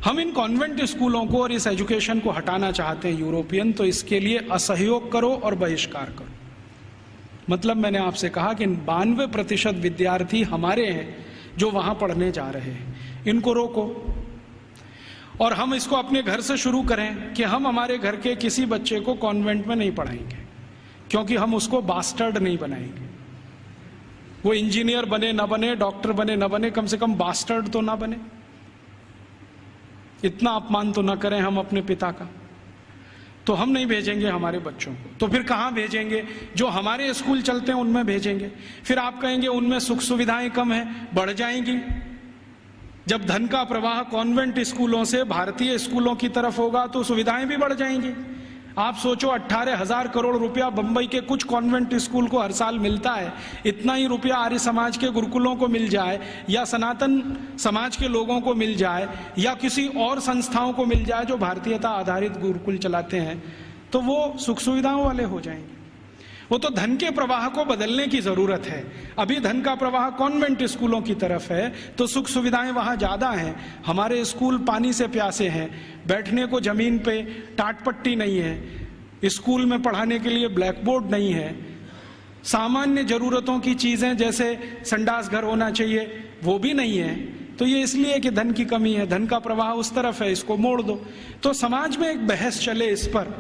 हम इन कॉन्वेंट स्कूलों को और इस एजुकेशन को हटाना चाहते हैं यूरोपियन, तो इसके लिए असहयोग करो और बहिष्कार करो। मतलब मैंने आपसे कहा कि 92% विद्यार्थी हमारे हैं जो वहां पढ़ने जा रहे हैं, इनको रोको। और हम इसको अपने घर से शुरू करें कि हम हमारे घर के किसी बच्चे को कॉन्वेंट में नहीं पढ़ाएंगे, क्योंकि हम उसको बास्टर्ड नहीं बनाएंगे। वो इंजीनियर बने ना बने, डॉक्टर बने ना बने, कम से कम बास्टर्ड तो ना बने। इतना अपमान तो ना करें हम अपने पिता का। तो हम नहीं भेजेंगे हमारे बच्चों को, तो फिर कहां भेजेंगे? जो हमारे स्कूल चलते हैं उनमें भेजेंगे। फिर आप कहेंगे उनमें सुख सुविधाएं कम है, बढ़ जाएंगी। जब धन का प्रवाह कॉन्वेंट स्कूलों से भारतीय स्कूलों की तरफ होगा तो सुविधाएं भी बढ़ जाएंगी। आप सोचो 18,000 करोड़ रुपया बंबई के कुछ कॉन्वेंट स्कूल को हर साल मिलता है, इतना ही रुपया आर्य समाज के गुरुकुलों को मिल जाए, या सनातन समाज के लोगों को मिल जाए, या किसी और संस्थाओं को मिल जाए जो भारतीयता आधारित गुरुकुल चलाते हैं, तो वो सुख सुविधाओं वाले हो जाएंगे। वो तो धन के प्रवाह को बदलने की जरूरत है। अभी धन का प्रवाह कॉन्वेंट स्कूलों की तरफ है, तो सुख सुविधाएं वहां ज्यादा हैं। हमारे स्कूल पानी से प्यासे हैं, बैठने को जमीन पे टाट पट्टी नहीं है, स्कूल में पढ़ाने के लिए ब्लैक बोर्ड नहीं है, सामान्य जरूरतों की चीजें जैसे संडास घर होना चाहिए वो भी नहीं है। तो ये इसलिए कि धन की कमी है, धन का प्रवाह उस तरफ है, इसको मोड़ दो। तो समाज में एक बहस चले इस पर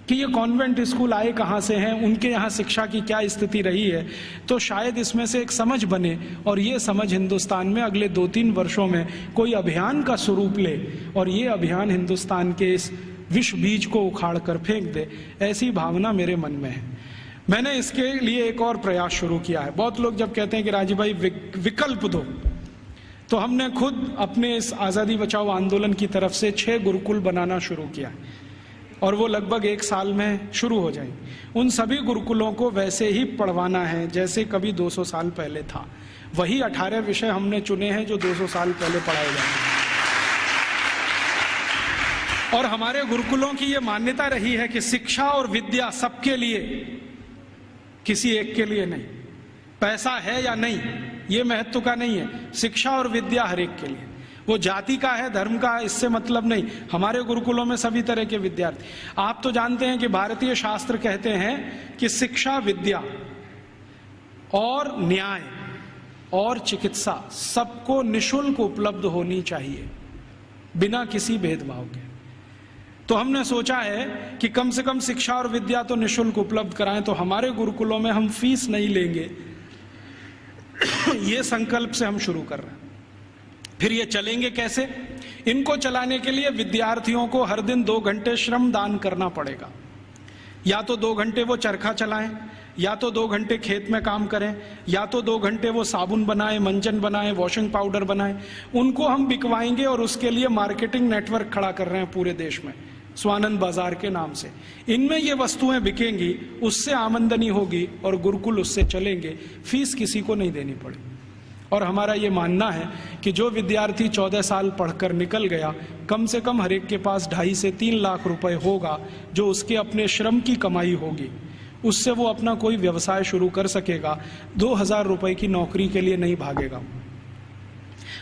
कि ये कॉन्वेंट स्कूल आए कहाँ से हैं, उनके यहाँ शिक्षा की क्या स्थिति रही है, तो शायद इसमें से एक समझ बने और ये समझ हिंदुस्तान में अगले 2-3 वर्षों में कोई अभियान का स्वरूप ले और ये अभियान हिंदुस्तान के इस विष बीज को उखाड़ कर फेंक दे, ऐसी भावना मेरे मन में है। मैंने इसके लिए एक और प्रयास शुरू किया है। बहुत लोग जब कहते हैं कि राजीव भाई विकल्प दो, तो हमने खुद अपने इस आज़ादी बचाओ आंदोलन की तरफ से 6 गुरुकुल बनाना शुरू किया है और वो लगभग 1 साल में शुरू हो जाएंगे। उन सभी गुरुकुलों को वैसे ही पढ़वाना है जैसे कभी 200 साल पहले था। वही 18 विषय हमने चुने हैं जो 200 साल पहले पढ़ाए जाते हैं। और हमारे गुरुकुलों की ये मान्यता रही है कि शिक्षा और विद्या सबके लिए, किसी एक के लिए नहीं। पैसा है या नहीं ये महत्व का नहीं है, शिक्षा और विद्या हर एक के लिए। वो जाति का है, धर्म का है, इससे मतलब नहीं। हमारे गुरुकुलों में सभी तरह के विद्यार्थी। आप तो जानते हैं कि भारतीय शास्त्र कहते हैं कि शिक्षा, विद्या और न्याय और चिकित्सा सबको निशुल्क उपलब्ध होनी चाहिए, बिना किसी भेदभाव के। तो हमने सोचा है कि कम से कम शिक्षा और विद्या तो निशुल्क उपलब्ध कराएं। तो हमारे गुरुकुलों में हम फीस नहीं लेंगे, ये संकल्प से हम शुरू कर रहे हैं। फिर ये चलेंगे कैसे? इनको चलाने के लिए विद्यार्थियों को हर दिन 2 घंटे श्रम दान करना पड़ेगा। या तो 2 घंटे वो चरखा चलाएं, या तो 2 घंटे खेत में काम करें, या तो 2 घंटे वो साबुन बनाएं, मंजन बनाएं, वॉशिंग पाउडर बनाएं। उनको हम बिकवाएंगे और उसके लिए मार्केटिंग नेटवर्क खड़ा कर रहे हैं पूरे देश में, स्वानंद बाजार के नाम से। इनमें ये वस्तुएं बिकेंगी, उससे आमदनी होगी और गुरुकुल उससे चलेंगे, फीस किसी को नहीं देनी पड़ेगी। और हमारा ये मानना है कि जो विद्यार्थी 14 साल पढ़कर निकल गया, कम से कम हर एक के पास 2.5 से 3 लाख रुपए होगा, जो उसके अपने श्रम की कमाई होगी। उससे वो अपना कोई व्यवसाय शुरू कर सकेगा, 2,000 रुपए की नौकरी के लिए नहीं भागेगा।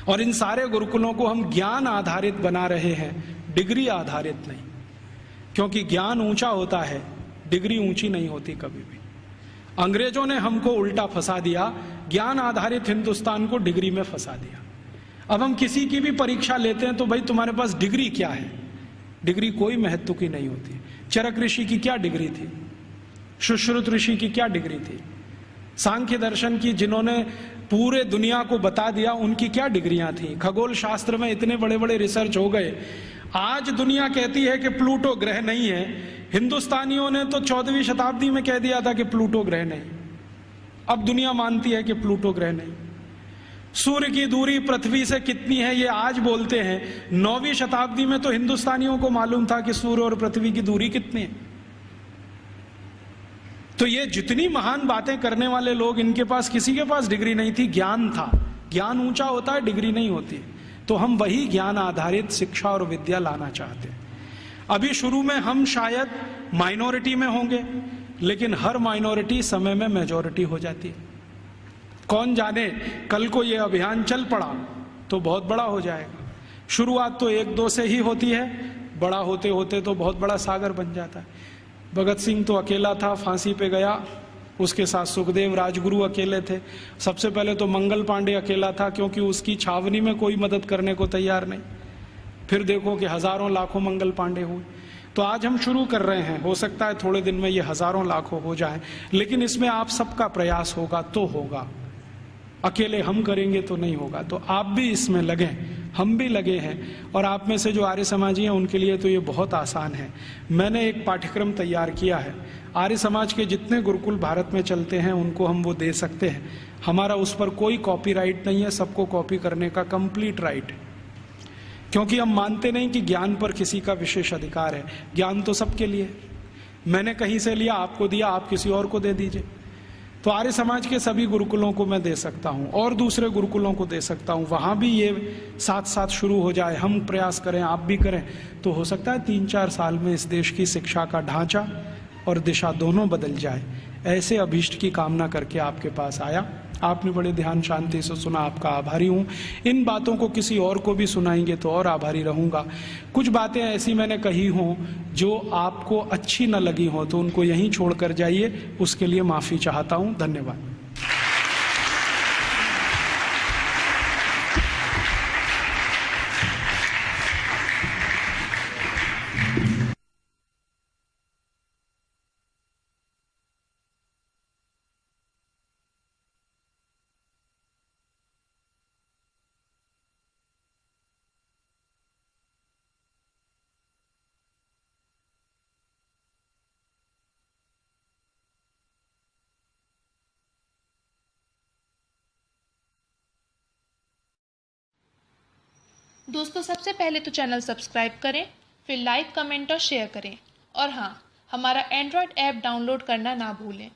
और इन सारे गुरुकुलों को हम ज्ञान आधारित बना रहे हैं, डिग्री आधारित नहीं। क्योंकि ज्ञान ऊंचा होता है, डिग्री ऊंची नहीं होती कभी भी। अंग्रेजों ने हमको उल्टा फंसा दिया, ज्ञान आधारित हिंदुस्तान को डिग्री में फंसा दिया। अब हम किसी की भी परीक्षा लेते हैं तो भाई तुम्हारे पास डिग्री क्या है? डिग्री कोई महत्व की नहीं होती। चरक ऋषि की क्या डिग्री थी, सुश्रुत ऋषि की क्या डिग्री थी, सांख्य दर्शन की जिन्होंने पूरे दुनिया को बता दिया उनकी क्या डिग्रियां थी, खगोल शास्त्र में इतने बड़े बड़े रिसर्च हो गए। आज दुनिया कहती है कि प्लूटो ग्रह नहीं है, हिंदुस्तानियों ने तो 14वीं शताब्दी में कह दिया था कि प्लूटो ग्रह नहीं, अब दुनिया मानती है कि प्लूटो ग्रह नहीं। सूर्य की दूरी पृथ्वी से कितनी है ये आज बोलते हैं, 9वीं शताब्दी में तो हिंदुस्तानियों को मालूम था कि सूर्य और पृथ्वी की दूरी कितनी है। तो ये जितनी महान बातें करने वाले लोग, इनके पास किसी के पास डिग्री नहीं थी, ज्ञान था। ज्ञान ऊंचा होता है, डिग्री नहीं होती। तो हम वही ज्ञान आधारित शिक्षा और विद्या लाना चाहते हैं। अभी शुरू में हम शायद माइनॉरिटी में होंगे, लेकिन हर माइनॉरिटी समय में मेजॉरिटी हो जाती है। कौन जाने कल को ये अभियान चल पड़ा तो बहुत बड़ा हो जाएगा। शुरुआत तो 1-2 से ही होती है, बड़ा होते होते तो बहुत बड़ा सागर बन जाता है। भगत सिंह तो अकेला था, फांसी पे गया, उसके साथ सुखदेव राजगुरु अकेले थे। सबसे पहले तो मंगल पांडे अकेला था, क्योंकि उसकी छावनी में कोई मदद करने को तैयार नहीं। फिर देखो कि हजारों लाखों मंगल पांडे हुए। तो आज हम शुरू कर रहे हैं, हो सकता है थोड़े दिन में ये हजारों लाखों हो जाए, लेकिन इसमें आप सबका प्रयास होगा तो होगा। अकेले हम करेंगे तो नहीं होगा। तो आप भी इसमें लगें, हम भी लगे हैं, और आप में से जो आर्य समाजी हैं उनके लिए तो ये बहुत आसान है। मैंने एक पाठ्यक्रम तैयार किया है, आर्य समाज के जितने गुरुकुल भारत में चलते हैं उनको हम वो दे सकते हैं। हमारा उस पर कोई कॉपीराइट नहीं है, सबको कॉपी करने का कंप्लीट राइट है, क्योंकि हम मानते नहीं कि ज्ञान पर किसी का विशेष अधिकार है। ज्ञान तो सबके लिए। मैंने कहीं से लिया, आपको दिया, आप किसी और को दे दीजिए। तो आर्य समाज के सभी गुरुकुलों को मैं दे सकता हूं और दूसरे गुरुकुलों को दे सकता हूं, वहां भी ये साथ साथ शुरू हो जाए, हम प्रयास करें, आप भी करें, तो हो सकता है 3-4 साल में इस देश की शिक्षा का ढांचा और दिशा दोनों बदल जाए। ऐसे अभीष्ट की कामना करके आपके पास आया। आपने बड़े ध्यान शांति से सुना, आपका आभारी हूँ। इन बातों को किसी और को भी सुनाएंगे तो और आभारी रहूँगा। कुछ बातें ऐसी मैंने कही हों जो आपको अच्छी न लगी हो तो उनको यहीं छोड़कर जाइए, उसके लिए माफ़ी चाहता हूँ। धन्यवाद। दोस्तों, सबसे पहले तो चैनल सब्सक्राइब करें, फिर लाइक, कमेंट और शेयर करें। और हाँ, हमारा एंड्रॉयड ऐप डाउनलोड करना ना भूलें।